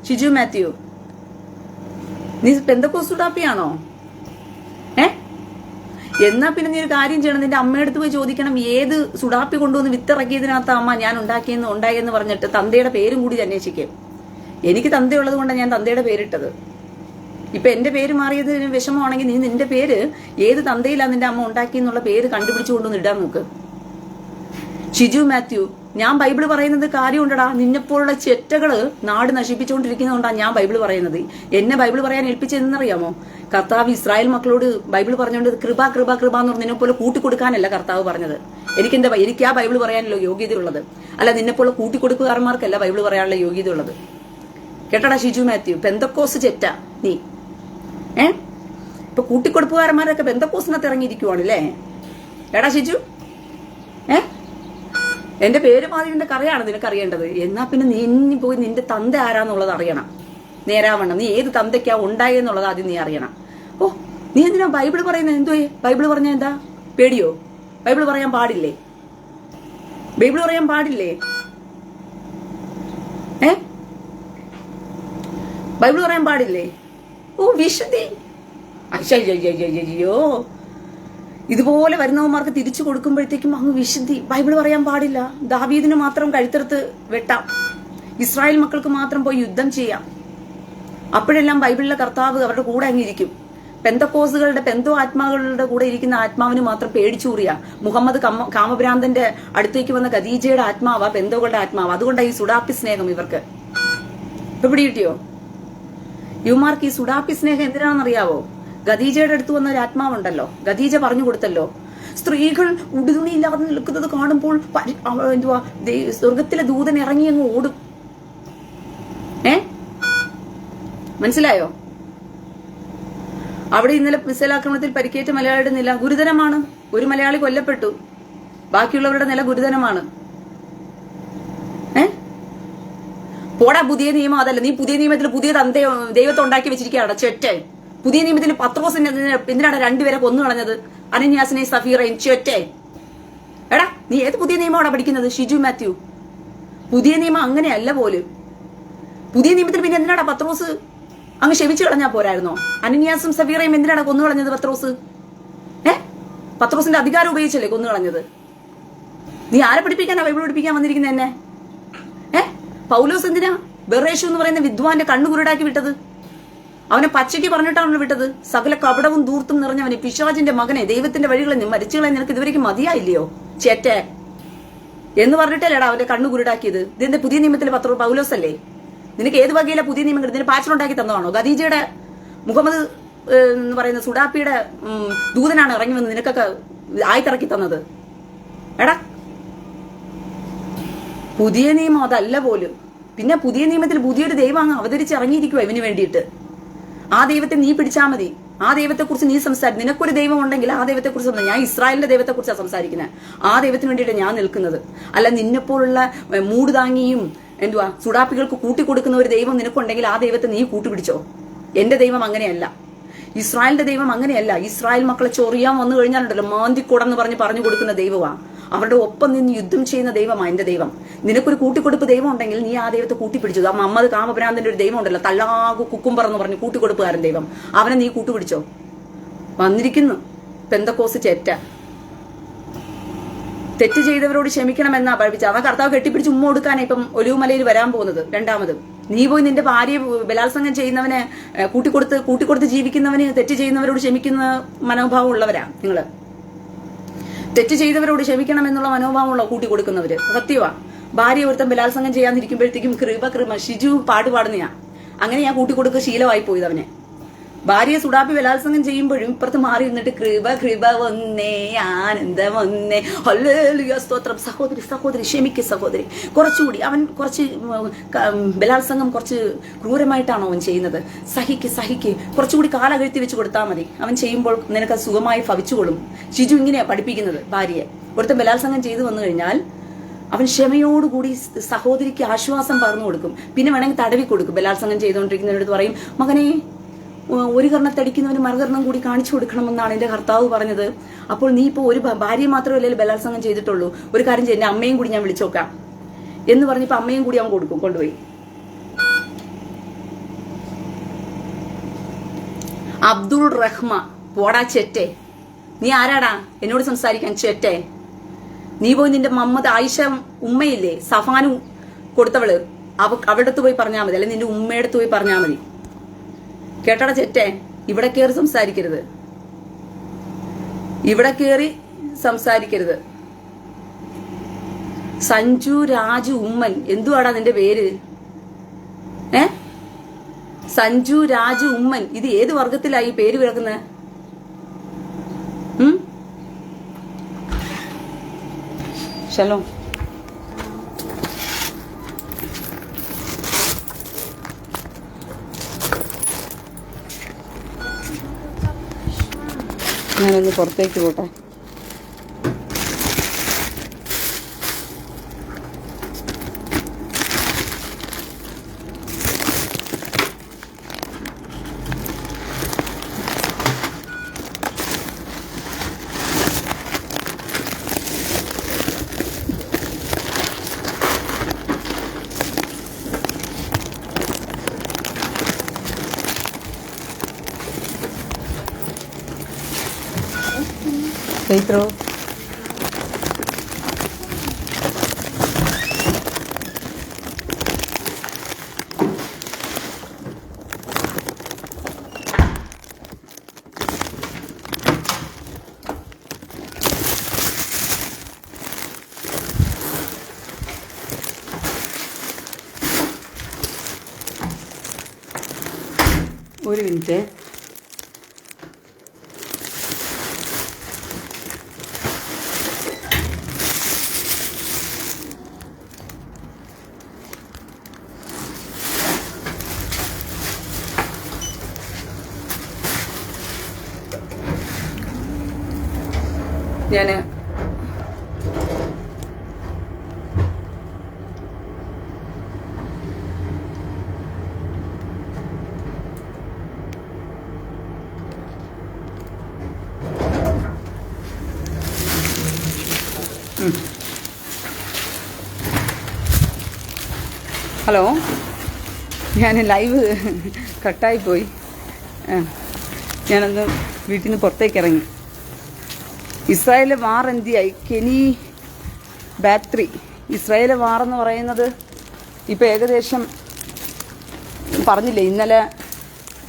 ഷിജു മാത്യു, നീ പെന്തക്കോസ് സുഡാപ്പിയാണോ? എന്നാ പിന്നെ നീ ഒരു കാര്യം ചെയ്യണം, നിന്റെ അമ്മയടുത്ത് പോയി ചോദിക്കണം, ഏത് സുഡാപ്പി കൊണ്ടുവന്ന് വിത്തിറക്കിയതിനകത്ത് അമ്മ ഞാൻ ഉണ്ടായെന്ന് പറഞ്ഞിട്ട് തന്തയുടെ പേരും കൂടി അന്വേഷിക്കും. എനിക്ക് തന്തയുള്ളത് കൊണ്ടാണ് ഞാൻ തന്തയുടെ പേരിട്ടത്. ഇപ്പൊ എന്റെ പേര് മാറിയതിന് വിഷമമാണെങ്കിൽ നീ നിന്റെ പേര് ഏത് തന്തയിലാണ് നിന്റെ അമ്മ ഉണ്ടാക്കിയെന്നുള്ള പേര് കണ്ടുപിടിച്ചുകൊണ്ടൊന്ന് ഇടാൻ നോക്ക്. ഷിജു മാത്യു, ഞാൻ ബൈബിള് പറയുന്നത് കാര്യമുണ്ടടാ. നിന്നെപ്പോലുള്ള ചെറ്റകള് നാട് നശിപ്പിച്ചുകൊണ്ടിരിക്കുന്നതുകൊണ്ടാണ് ഞാൻ ബൈബിള് പറയുന്നത്. എന്നെ ബൈബിള് പറയാൻ ഏൽപ്പിച്ചതെന്നറിയാമോ? കർത്താവ് ഇസ്രായേൽ മക്കളോട് ബൈബിൾ പറഞ്ഞുകൊണ്ട് കൃപ കൃപ കൃപ എന്ന് പറഞ്ഞ നിന്നെപ്പോലെ കൂട്ടിക്കൊടുക്കാനല്ല കർത്താവ് പറഞ്ഞത്. എനിക്ക് ആ ബൈബിള് പറയാനല്ലോ യോഗ്യതയുള്ളത്. അല്ല, നിന്നെപ്പോലെ കൂട്ടിക്കൊടുക്കുകാരന്മാർക്കല്ല ബൈബിള് പറയാനുള്ള യോഗ്യതയുള്ളത്. കേട്ടടാ ഷിജു മാത്യു, പെന്തക്കോസ് ചെറ്റ നീ. ഇപ്പൊ കൂട്ടിക്കൊടുപ്പുകാരന്മാരൊക്കെ പെന്തക്കോസിനകത്ത് ഇറങ്ങിയിരിക്കുവാണല്ലേ. എടാ ഷിജു, എന്റെ പേര് മാതിരിന്റെ കറിയാണ് നിനക്ക് അറിയേണ്ടത്. എന്നാ പിന്നെ നീ പോയി നിന്റെ തന്ത ആരാന്നുള്ളത് അറിയണം. നേരാവണ്ണം നീ ഏത് തന്തയ്ക്കാ ഉണ്ടായെന്നുള്ളത് ആദ്യം നീ അറിയണം. ഓ, നീ എന്തിനാ ബൈബിള് പറയുന്നത്? എന്തോ ബൈബിള് പറഞ്ഞ എന്താ പേടിയോ? ബൈബിള് പറയാൻ പാടില്ലേ? ബൈബിള് പറയാൻ പാടില്ലേ? ബൈബിള് പറയാൻ പാടില്ലേ? ഓ, വിശുദ്ധി. അയ്യോ, ഇതുപോലെ വരുന്നവന്മാർക്ക് തിരിച്ചു കൊടുക്കുമ്പോഴത്തേക്കും അങ്ങ് വിശുദ്ധി. ബൈബിള് പറയാൻ പാടില്ല. ദാവീദിന് മാത്രം കഴുത്തെടുത്ത് വെട്ടാം, ഇസ്രായേൽ മക്കൾക്ക് മാത്രം പോയി യുദ്ധം ചെയ്യാം. അപ്പോഴെല്ലാം ബൈബിളിലെ കർത്താവ് അവരുടെ കൂടെ അങ്ങിരിക്കും. പെന്തക്കോസുകളുടെ ആത്മാക്കളുടെ കൂടെ ഇരിക്കുന്ന ആത്മാവിന് മാത്രം പേടിച്ചൂറിയ മുഹമ്മദ് കാമഭ്രാന്തന്റെ അടുത്തേക്ക് വന്ന ഖദീജയുടെ ആത്മാവാ പെന്തോകളുടെ ആത്മാവ്. അതുകൊണ്ടാണ് ഈ സുഡാപ്പി സ്നേഹം ഇവർക്ക്. ഇപ്പൊ പിടികിട്ടിയോ? യുമാർക്ക് ഈ സുഡാപ്പി സ്നേഹം എന്തിനാണെന്നറിയാവോ? ഖദീജയുടെ അടുത്ത് വന്ന ഒരു ആത്മാവുണ്ടല്ലോ, ഖദീജ പറഞ്ഞു കൊടുത്തല്ലോ, സ്ത്രീകൾ ഉടുതുണിയില്ലാതെ നിൽക്കുന്നത് കാണുമ്പോൾ എന്തുവാ സ്വർഗത്തിലെ ദൂതൻ ഇറങ്ങി അങ്ങ് ഓടും. മനസ്സിലായോ? അവിടെ ഇന്നലെ മിസൈലാക്രമണത്തിൽ പരിക്കേറ്റ മലയാളിയുടെ നില ഗുരുതരമാണ്. ഒരു മലയാളി കൊല്ലപ്പെട്ടു, ബാക്കിയുള്ളവരുടെ നില ഗുരുതരമാണ്. പോടാ, പുതിയ നിയമം അതല്ല. നീ പുതിയ നിയമത്തിൽ പുതിയ ദൈവത്തെ ഉണ്ടാക്കി വെച്ചിരിക്കുകയാണ് ചെറ്റെ. പുതിയ നിയമത്തിൽ പത്രോസിനെ എന്തിനാണ് രണ്ടുപേരെ കൊന്നു കളഞ്ഞത്? അനന്യാസിനെ സഫീറയും ചെറ്റെ. എടാ, നീ ഏത് പുതിയ നിയമമാണ് പഠിക്കുന്നത് ഷിജു മാത്യു? പുതിയ നിയമം അങ്ങനെയല്ല പോലും. പുതിയ നിയമത്തിൽ പിന്നെ എന്തിനാടാ പത്രോസ് അങ്ങ് ക്ഷമിച്ചു കളഞ്ഞാ പോരായിരുന്നോ? അനന്യാസും സഫീറയും എന്തിനാണ് കൊന്നു കളഞ്ഞത് പത്രോസ്? പത്രോസിന്റെ അധികാരം ഉപയോഗിച്ചല്ലേ കൊന്നു കളഞ്ഞത്? നീ ആരെ പഠിപ്പിക്കാനാ ബൈബിൾ പഠിപ്പിക്കാൻ വന്നിരിക്കുന്നത് എന്നെ? പൗലോസ് എന്തിനാ ബെറേഷു എന്ന് പറയുന്ന വിദ്വാന്റെ കണ്ണു കുരുടാക്കി വിട്ടത്? അവനെ പച്ചയ്ക്ക് പറഞ്ഞിട്ടാണ് വിട്ടത്. സകല കപടവും ദൂർത്തും നിറഞ്ഞവനെ, പിശാചിന്റെ മകനെ, ദൈവത്തിന്റെ വഴികളെ മരിച്ചുകളെ നിനക്ക് ഇതുവരെയ്ക്ക് മതിയായില്ലയോ ചേറ്റെ എന്ന് പറഞ്ഞിട്ടല്ലേടാ അവന്റെ കണ്ണു കുരുടാക്കിയത്? ഇതിന്റെ പുതിയ നിയമത്തിലെ പൗലോസ് അല്ലേ? നിനക്ക് ഏത് വകയിലെ പുതിയ നിയമങ്ങൾ ഇതിന് പാച്ചലുണ്ടാക്കി തന്നതാണോ? ഖദീജയുടെ മുഹമ്മദ് എന്ന് പറയുന്ന സുഡാപ്പിയുടെ ദൂതനാണ് ഇറങ്ങി വന്ന് നിനക്കൊക്കെ ആയിത്തിറക്കി തന്നത്. എടാ, പുതിയ നിയമം അതല്ല പോലും. പിന്നെ പുതിയ നിയമത്തിൽ പുതിയൊരു ദൈവം അങ്ങ് അവതരിച്ചിറങ്ങിയിരിക്കുക ഇവന് വേണ്ടിയിട്ട്. ആ ദൈവത്തെ നീ പിടിച്ചാൽ മതി. ആ ദൈവത്തെക്കുറിച്ച് നീ സംസാരിക്കും. നിനക്കൊരു ദൈവം ഉണ്ടെങ്കിൽ ആ ദൈവത്തെക്കുറിച്ച് ഞാൻ ഇസ്രായേലിന്റെ ദൈവത്തെക്കുറിച്ചാണ് സംസാരിക്കുന്നത്. ആ ദൈവത്തിന് വേണ്ടിയിട്ട് ഞാൻ നിൽക്കുന്നത്. അല്ല, നിന്നെപ്പോലുള്ള മൂട് താങ്ങിയും സുഡാപ്പികൾക്ക് കൂട്ടിക്കൊടുക്കുന്ന ഒരു ദൈവം നിനക്കുണ്ടെങ്കിൽ ആ ദൈവത്തെ നീ കൂട്ടുപിടിച്ചോ. എന്റെ ദൈവം അങ്ങനെയല്ല, ഇസ്രായേലിന്റെ ദൈവം അങ്ങനെയല്ല. ഇസ്രായേൽ മക്കളെ ചൊറിയാൻ വന്നു കഴിഞ്ഞാലുണ്ടല്ലോ മാന്തിക്കൂടെന്ന് പറഞ്ഞു കൊടുക്കുന്ന ദൈവമാണ്. അവരുടെ ഒപ്പം നിന്ന് യുദ്ധം ചെയ്യുന്ന ദൈവമാണ് എന്റെ ദൈവം. നിനക്കൊരു കൂട്ടിക്കൊടുപ്പ് ദൈവം ഉണ്ടെങ്കിൽ നീ ആ ദൈവത്തെ കൂട്ടിപ്പിടിച്ചു. ആ മുഹമ്മദ് കാമഭ്രാന്തന്റെ ഒരു ദൈവം ഉണ്ടല്ലോ, തള്ളാകു കുക്കുംബർ എന്ന് പറഞ്ഞ് കൂട്ടിക്കൊടുപ്പുകാരൻ ദൈവം, അവനെ നീ കൂട്ടുപിടിച്ചോ. വന്നിരിക്കുന്നു പെന്തക്കോസ് ചെറ്റ. തെറ്റ് ചെയ്തവരോട് ക്ഷമിക്കണമെന്നാ പഠിപ്പിച്ചത്. അതാ കർത്താവ് കെട്ടിപ്പിടിച്ച് ഉമ്മ കൊടുക്കാനാ ഇപ്പം ഒലിവുമലയിൽ വരാൻ പോകുന്നത്. രണ്ടാമത് നീ പോയി നിന്റെ ഭാര്യയെ ബലാത്സംഗം ചെയ്യുന്നവനെ കൂട്ടിക്കൊടുത്ത് ജീവിക്കുന്നവന്, തെറ്റ് ചെയ്യുന്നവരോട് ക്ഷമിക്കുന്ന മനോഭാവം ഉള്ളവരാ നിങ്ങള്. തെറ്റ് ചെയ്തവരോട് ക്ഷമിക്കണം എന്നുള്ള മനോഭാവമുള്ള കൂട്ടിക്കൊടുക്കുന്നവര്. സത്യവാ. ഭാര്യ ഒരുത്തം ബലാത്സംഗം ചെയ്യാതിരിക്കുമ്പോഴത്തേക്കും കൃപ ഷിജു പാടുപാടുന്നയാ. അങ്ങനെ ഞാൻ കൂട്ടിക്കൊടുക്കുക ശീലമായി പോയത് അവനെ. ഭാര്യയെ സുഡാപ്പി ബലാത്സംഗം ചെയ്യുമ്പോഴും ഇപ്പുറത്ത് മാറി നിന്നിട്ട് കൃപ കൃപ ഒന്നേ ആനന്ദം ഒന്നേ ഹല്ലേലൂയ സ്തോത്രം. സഹോദരി സഹോദരി ക്ഷമിക്ക് സഹോദരി. കുറച്ചുകൂടി അവൻ കുറച്ച് ബലാത്സംഗം കുറച്ച് ക്രൂരമായിട്ടാണോ അവൻ ചെയ്യുന്നത്? സഹിക്ക് കുറച്ചുകൂടി കാലകഴുത്തി വെച്ച് കൊടുത്താൽ മതി. അവൻ ചെയ്യുമ്പോൾ നിനക്ക് സുഖമായി ഭവിച്ചുകൊള്ളും. ഷിജു ഇങ്ങനെയാ പഠിപ്പിക്കുന്നത് ഭാര്യയെ. ഒരുത്തൻ ബലാത്സംഗം ചെയ്തു വന്നു കഴിഞ്ഞാൽ അവൻ ക്ഷമയോടുകൂടി സഹോദരിക്ക് ആശ്വാസം പറഞ്ഞു കൊടുക്കും. പിന്നെ വേണമെങ്കിൽ തടവി കൊടുക്കും. ബലാത്സംഗം ചെയ്തുകൊണ്ടിരിക്കുന്നവരടുത്ത് പറയും, മകനെ ഒരു കർണത്തടിക്കുന്നവന് മറുകർണം കൂടി കാണിച്ചു കൊടുക്കണമെന്നാണ് എന്റെ കർത്താവ് പറഞ്ഞത്. അപ്പോൾ നീ ഇപ്പോൾ ഒരു ഭാര്യയെ മാത്രമല്ലേ ബലാത്സംഗം ചെയ്തിട്ടുള്ളൂ, ഒരു കാര്യം ചെയ്യ, അമ്മയും കൂടി ഞാൻ വിളിച്ചോക്കാം എന്ന് പറഞ്ഞപ്പോ അമ്മയും കൂടി അവൻ കൊടുക്കും, കൊണ്ടുപോയി. അബ്ദുൾ റഹ്മ, പോടാ ചെറ്റെ, നീ ആരാടാ എന്നോട് സംസാരിക്കാൻ ചെറ്റെ? നീ പോയി നിന്റെ മമ്മദ് ആയിഷ ഉമ്മയില്ലേ സഫാനു കൊടുത്തവള്, അവളുടെ അടുത്ത് പോയി പറഞ്ഞാൽ മതി, അല്ലെങ്കിൽ നിന്റെ ഉമ്മയുടെ അടുത്ത് പോയി പറഞ്ഞാൽ മതി. കേട്ടട ചെറ്റെ, ഇവിടെ കയറി സംസാരിക്കരുത്, ഇവിടെ കയറി സംസാരിക്കരുത്. സഞ്ജു രാജു ഉമ്മൻ, എന്തുവാടാ നിന്റെ പേര്? സഞ്ജു രാജു ഉമ്മൻ, ഇത് ഏത് വർഗത്തിലായി പേര് കിടക്കുന്നത്? ഷലോം. ഞാനൊന്ന് പുറത്തേക്ക് പോട്ടെ. Pedro. ഒരു മിനിറ്റ്. ഞാന് ഹലോ, ഞാൻ ലൈവ് കട്ടായിപ്പോയി. ഞാനൊന്ന് വീട്ടിൽ നിന്ന് പുറത്തേക്ക് ഇറങ്ങി. ഇസ്രായേലിലെ വാർ എന്തിയായി? കെനി ബാത്രി. ഇസ്രായേലിലെ വാറെന്ന് പറയുന്നത് ഇപ്പോൾ ഏകദേശം പറഞ്ഞില്ലേ, ഇന്നലെ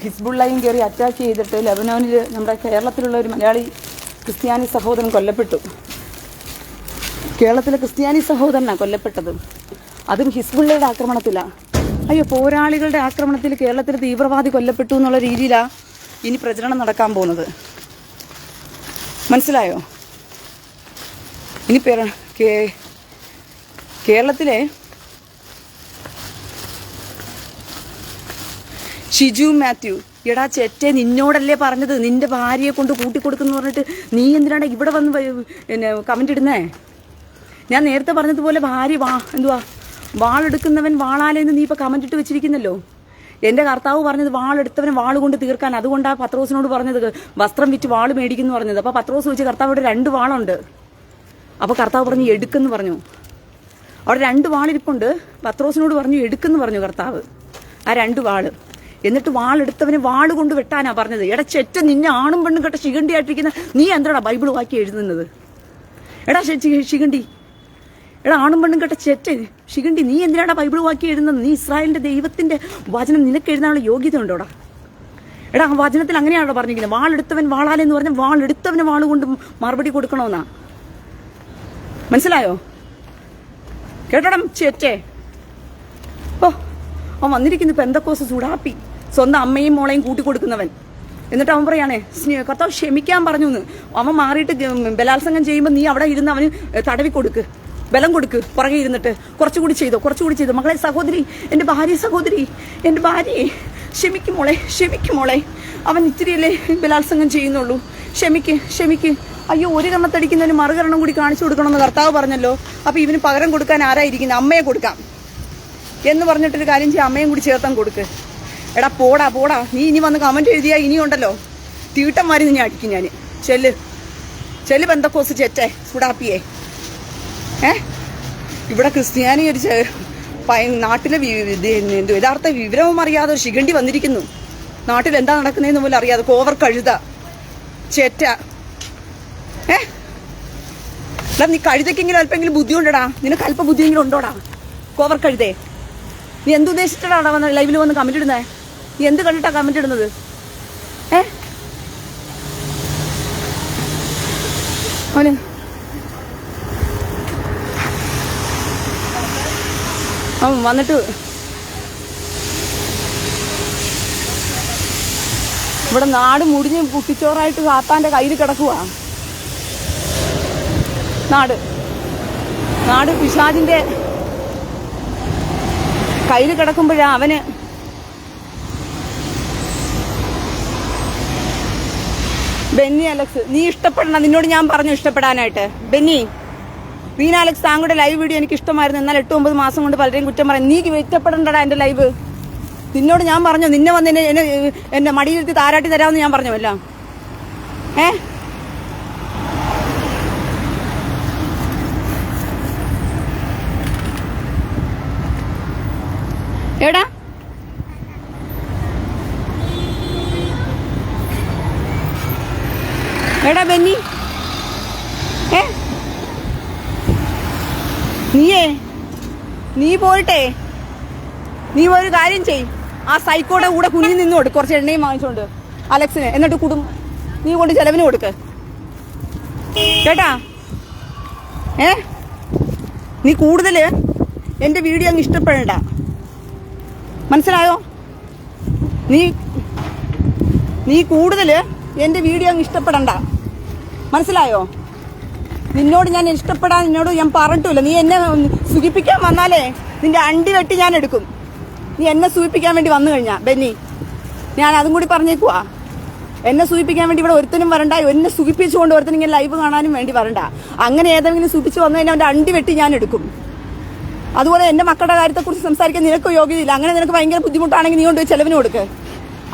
ഹിസ്ബുള്ളയും കയറി അറ്റാക്ക് ചെയ്തിട്ട് ലെബനോനിൽ നമ്മുടെ കേരളത്തിലുള്ള ഒരു മലയാളി ക്രിസ്ത്യാനി സഹോദരൻ കൊല്ലപ്പെട്ടു. കേരളത്തിലെ ക്രിസ്ത്യാനി സഹോദരനാണ് കൊല്ലപ്പെട്ടത്, അതും ഹിസ്ബുള്ളയുടെ ആക്രമണത്തിലാണ്. അയ്യോ, പോരാളികളുടെ ആക്രമണത്തിൽ കേരളത്തിൽ തീവ്രവാദി കൊല്ലപ്പെട്ടു എന്നുള്ള രീതിയിലാണ് ഇനി പ്രചരണം നടക്കാൻ പോകുന്നത്. മനസ്സിലായോ? ഇനി കേരളത്തിലെ ഷിജു മാത്യു, എടാ ചെറ്റെ, നിന്നോടല്ലേ പറഞ്ഞത് നിന്റെ ഭാര്യയെ കൊണ്ട് കൂട്ടിക്കൊടുക്കുന്നു പറഞ്ഞിട്ട് നീ എന്തിനാണ് ഇവിടെ വന്ന് പിന്നെ കമന്റ് ഇടുന്നേ? ഞാൻ നേരത്തെ പറഞ്ഞതുപോലെ ഭാര്യ വാളെടുക്കുന്നവൻ വാളാലെന്ന് നീ ഇപ്പൊ കമന്റ് ഇട്ട് വെച്ചിരിക്കുന്നല്ലോ. എന്റെ കർത്താവ് പറഞ്ഞത് വാളെടുത്തവന് വാൾ കൊണ്ട് തീർക്കാൻ. അതുകൊണ്ടാണ് പത്രോസിനോട് പറഞ്ഞത് വസ്ത്രം വിറ്റ് വാള് മേടിക്കുന്നു പറഞ്ഞത്. അപ്പൊ പത്രോസ് വെച്ച് കർത്താവ് 2 വാളുണ്ട്. അപ്പൊ കർത്താവ് പറഞ്ഞു എടുക്കെന്ന് പറഞ്ഞു. അവിടെ 2 വാളിരിപ്പുണ്ട്. പത്രോസിനോട് പറഞ്ഞു എടുക്കെന്ന് പറഞ്ഞു കർത്താവ് ആ 2 വാള്. എന്നിട്ട് വാളെടുത്തവന് വാള് കൊണ്ട് വെട്ടാനാ പറഞ്ഞത്. എടാ ചെറ്റ, നിന്നെ ആണും പെണ്ണും കേട്ട ശിഖണ്ഡിയായിട്ടിരിക്കുന്ന നീ എന്തിനാടാ ബൈബിൾ വാക്കി എഴുതുന്നത്? എടാ ശിഖണ്ഡി, എടാ ആണും പെണ്ണും കേട്ട ചെറ്റ ശിഖണ്ഡി, നീ എന്തിനാടാ ബൈബിൾ വാക്കി എഴുതുന്നത്? നീ ഇസ്രായേലിന്റെ ദൈവത്തിന്റെ വചനം നിനക്ക് എഴുതാനുള്ള യോഗ്യത ഉണ്ടോടാ? എടാ ആ വചനത്തിൽ അങ്ങനെയാണോ പറഞ്ഞിരിക്കുന്നത്? വാളെടുത്തവൻ വാളാലെന്ന് പറഞ്ഞാൽ വാളെടുത്തവന് വാള് കൊണ്ട് മറുപടി കൊടുക്കണമെന്നാ. മനസ്സിലായോ? കേട്ടോടാ ചെറ്റേ. ഓ, അവൻ വന്നിരിക്കുന്നു പെന്തക്കോസ് ചൂടാപ്പി, സ്വന്തം അമ്മയും മോളെയും കൂട്ടിക്കൊടുക്കുന്നവൻ. എന്നിട്ട് അവൻ പറയാണേ കർത്താവ് ക്ഷമിക്കാൻ പറഞ്ഞു എന്ന്. അവൻ മാറിയിട്ട് ബലാത്സംഗം ചെയ്യുമ്പോൾ നീ അവിടെ ഇരുന്ന് അവന് തടവി കൊടുക്ക്, ബലം കൊടുക്ക്, പുറകെ ഇരുന്നിട്ട് കുറച്ചുകൂടി ചെയ്തോ. മകളെ സഹോദരി, എൻ്റെ ഭാര്യ സഹോദരി, എൻ്റെ ഭാര്യയെ ക്ഷമിക്കുമോളെ, അവൻ ഇത്തിരിയല്ലേ ബലാത്സംഗം ചെയ്യുന്നുള്ളൂ, ക്ഷമിക്ക്. അയ്യോ, ഒരു കണ്ണത്തടിക്കുന്നതിന് മറുകരണം കൂടി കാണിച്ചു കൊടുക്കണമെന്ന് കർത്താവ് പറഞ്ഞല്ലോ. അപ്പം ഇവന് പകരം കൊടുക്കാൻ ആരായിരിക്കുന്നത്? അമ്മയെ കൊടുക്കാം എന്ന് പറഞ്ഞിട്ടൊരു കാര്യം ചെയ്യാം, അമ്മയും കൂടി ചേർത്താൻ കൊടുക്ക്. എടാ പോടാ, നീ ഇനി വന്ന് കമൻറ്റ് എഴുതിയാൽ ഇനിയുണ്ടല്ലോ തീട്ടന്മാരി നിന്നെ അടിക്കും ഞാൻ. ചെല്ല് പെന്തക്കോസ് ചെറ്റേ സുടാപ്പിയെ. ഇവിടെ ക്രിസ്ത്യാനി ഒരു നാട്ടിലെ യഥാർത്ഥ വിവരവും അറിയാതെ ഒരു ശിഖണ്ഡി വന്നിരിക്കുന്നു. നാട്ടിൽ എന്താ നടക്കുന്നതെന്ന് പോലും അറിയാതെ കോവർ കഴുത ചെറ്റ. എടാ നീ കഴുതയ്ക്കെങ്കിലും അല്പെങ്കിലും ബുദ്ധിയുണ്ടടാ, നിനക്ക് അല്പ ബുദ്ധിയെങ്കിലും ഉണ്ടോടാ കോവർ കഴുതേ? നീ എന്തുദ്ദേശിച്ചിട്ടാടാ വന്ന് ലൈവിൽ വന്ന് കമന്റ് ഇടുന്നേ? നീ എന്ത് കണ്ടിട്ടാ കമന്റ് ഇടുന്നത്? അവന് അവൻ വന്നിട്ട് ഇവിടെ നാട് മുടിഞ്ഞ് കുട്ടിച്ചോറായിട്ട് കാത്താൻ്റെ കയ്യിൽ കിടക്കുവാ. നാട് പിശാചിന്റെ കയ്യിൽ കിടക്കുമ്പോഴാ അവന് ബെന്നി അലക്സ്, നീ ഇഷ്ടപ്പെടണം. നിന്നോട് ഞാൻ പറഞ്ഞു ഇഷ്ടപ്പെടാനായിട്ട്. ബെന്നി, റീന അലക്സ്, താങ്കളുടെ ലൈവ് വീഡിയോ എനിക്ക് ഇഷ്ടമായിരുന്നു. എന്നാൽ 8-9 മാസം കൊണ്ട് പലരെയും കുറ്റം പറയും. നീ ഇഷ്ടപ്പെടണ്ടടാ എൻ്റെ ലൈവ്. നിന്നോട് ഞാൻ പറഞ്ഞു, നിന്നെ വന്ന് എന്നെ മടിയിരുത്തി താരാട്ടി തരാമെന്ന് ഞാൻ പറഞ്ഞല്ലോ. എടാ ബെന്നി, നീ പോയിട്ടെ നീ ഒരു കാര്യം ചെയ്. ആ സൈക്കോടെ കൂടെ കുഞ്ഞിൽ നിന്ന് കൊടുക്കും കുറച്ച് എണ്ണയും വാങ്ങിച്ചോണ്ട് അലക്സിന്. എന്നിട്ട് നീ കൊണ്ട് ചെലവിന് കൊടുക്ക് കേട്ടാ. നീ കൂടുതൽ എൻ്റെ വീഡിയോ അങ്ങ് ഇഷ്ടപ്പെടണ്ട, മനസ്സിലായോ? നീ കൂടുതൽ എൻ്റെ വീഡിയോ അങ്ങ് ഇഷ്ടപ്പെടണ്ട, മനസ്സിലായോ? നിന്നോട് ഞാൻ ഇഷ്ടപ്പെടാൻ നിന്നോട് ഞാൻ പറഞ്ഞിട്ടില്ല. നീ എന്നെ സുഖിപ്പിക്കാൻ വന്നാലേ നിന്റെ അണ്ടി വെട്ടി ഞാൻ എടുക്കും. നീ എന്നെ സൂചിപ്പിക്കാൻ വേണ്ടി വന്നു കഴിഞ്ഞാ ബെന്നി, ഞാൻ അതും കൂടി പറഞ്ഞേക്കുവാ. എന്നെ സൂചിപ്പിക്കാൻ വേണ്ടി ഇവിടെ ഒരുത്തനും വരണ്ട. എന്നെ സുഖിപ്പിച്ചുകൊണ്ട് ഒരുത്തനും ഇങ്ങനെ ലൈവ് കാണാനും വേണ്ടി വരണ്ട. അങ്ങനെ ഏതെങ്കിലും സൂചിപ്പിച്ച് വന്നു കഴിഞ്ഞാൽ അവൻ്റെ അണ്ടി വെട്ടി ഞാൻ എടുക്കും. അതുപോലെ എൻ്റെ മക്കളുടെ കാര്യത്തെക്കുറിച്ച് സംസാരിക്കാൻ നിനക്ക് യോഗ്യതയില്ല. അങ്ങനെ നിനക്ക് ഭയങ്കര ബുദ്ധിമുട്ടാണെങ്കിൽ നീ കൊണ്ടുപോയി ചെലവിന് കൊടുക്ക്.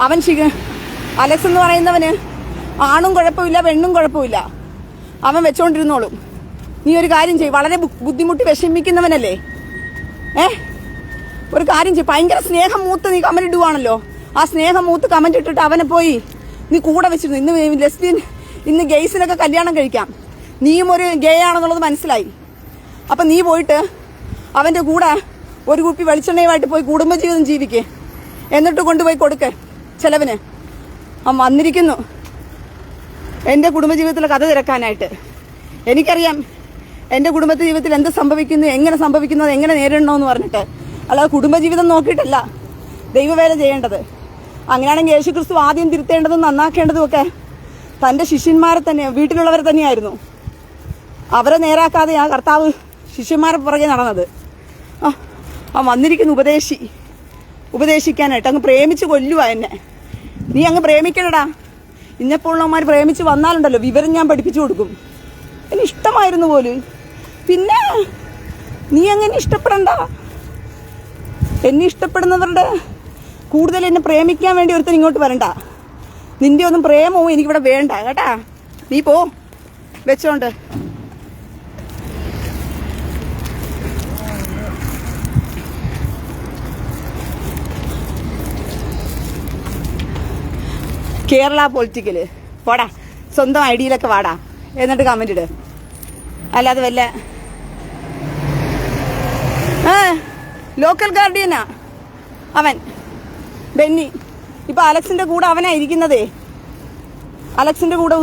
അവൻ അലക്സ് എന്ന് പറയുന്നവന് ആണും കുഴപ്പമില്ല പെണ്ണും കുഴപ്പമില്ല, അവൻ വെച്ചോണ്ടിരുന്നോളും. നീ ഒരു കാര്യം ചെയ്യും, വളരെ ബുദ്ധിമുട്ടി വിഷമിക്കുന്നവനല്ലേ, ഒരു കാര്യം ചെയ്യും. ഭയങ്കര സ്നേഹം മൂത്ത് നീ കമന്റ് ഇടുവാണല്ലോ. ആ സ്നേഹം മൂത്ത് കമന്റ് ഇട്ടിട്ട് അവനെ പോയി നീ കൂടെ വെച്ചിരുന്നു. ഇന്ന് ലെസ്ബിയൻ, ഇന്ന് ഗെയ്സിനൊക്കെ കല്യാണം കഴിക്കാം. നീയും ഒരു ഗേ ആണെന്നുള്ളത് മനസ്സിലായി. അപ്പം നീ പോയിട്ട് അവൻ്റെ കൂടെ ഒരു കുപ്പി വെളിച്ചെണ്ണയുമായിട്ട് പോയി കുടുംബജീവിതം ജീവിക്കേ. എന്നിട്ട് കൊണ്ടുപോയി കൊടുക്ക് ചെലവിന്. അവൻ വന്നിരിക്കുന്നു എൻ്റെ കുടുംബജീവിതത്തിലെ കഥ തിരക്കാനായിട്ട്. എനിക്കറിയാം എൻ്റെ കുടുംബ ജീവിതത്തിൽ എന്ത് സംഭവിക്കുന്നു, എങ്ങനെ സംഭവിക്കുന്നു, അത് എങ്ങനെ നേരിടണമെന്ന് പറഞ്ഞിട്ട്. അല്ലാതെ കുടുംബജീവിതം നോക്കിയിട്ടല്ല ദൈവവേല ചെയ്യേണ്ടത്. അങ്ങനെയാണെങ്കിൽ യേശുക്രിസ്തു ആദ്യം തിരുത്തേണ്ടതും നന്നാക്കേണ്ടതും ഒക്കെ തൻ്റെ ശിഷ്യന്മാരെ തന്നെ, വീട്ടിലുള്ളവരെ തന്നെയായിരുന്നു. അവരെ നേരാക്കാതെ ആ കർത്താവ് ശിഷ്യന്മാരെ പുറകെ നടന്നത്. ആ വന്നിരിക്കുന്നു ഉപദേശിക്കാനായിട്ട്. അങ്ങ് പ്രേമിച്ച് കൊല്ലുക എന്നെ. നീ അങ്ങ് പ്രേമിക്കണടാ. ഇന്നെപ്പോഴുള്ളവന്മാർ പ്രേമിച്ച് വന്നാലുണ്ടല്ലോ വിവരം ഞാൻ പഠിപ്പിച്ചു കൊടുക്കും. എന്നെ ഇഷ്ടമായിരുന്നു പോലും. പിന്നെ നീ അങ്ങനെ ഇഷ്ടപ്പെടണ്ട. എന്നെ ഇഷ്ടപ്പെടുന്നവരുടെ കൂടുതൽ എന്നെ പ്രേമിക്കാൻ വേണ്ടി ഒരുത്തൻ ഇങ്ങോട്ട് വരണ്ട. നിന്റെ ഒന്നും പ്രേമവും എനിക്കിവിടെ വേണ്ട കേട്ടാ. നീ പോ വെച്ചോണ്ട്. കേരള പൊളിറ്റിക്കല് പോടാ, സ്വന്തം ഐഡിയയിലൊക്കെ വാടാ, എന്നിട്ട് കമന്റ് ഇട്. അല്ലാതെ വല്ല ലോക്കൽ ഗാർഡിയനാ അവൻ ബെന്നി. ഇപ്പൊ അലക്സിന്റെ കൂടെ അവനാ ഇരിക്കുന്നതേ. അലക്സിന്റെ കൂടെ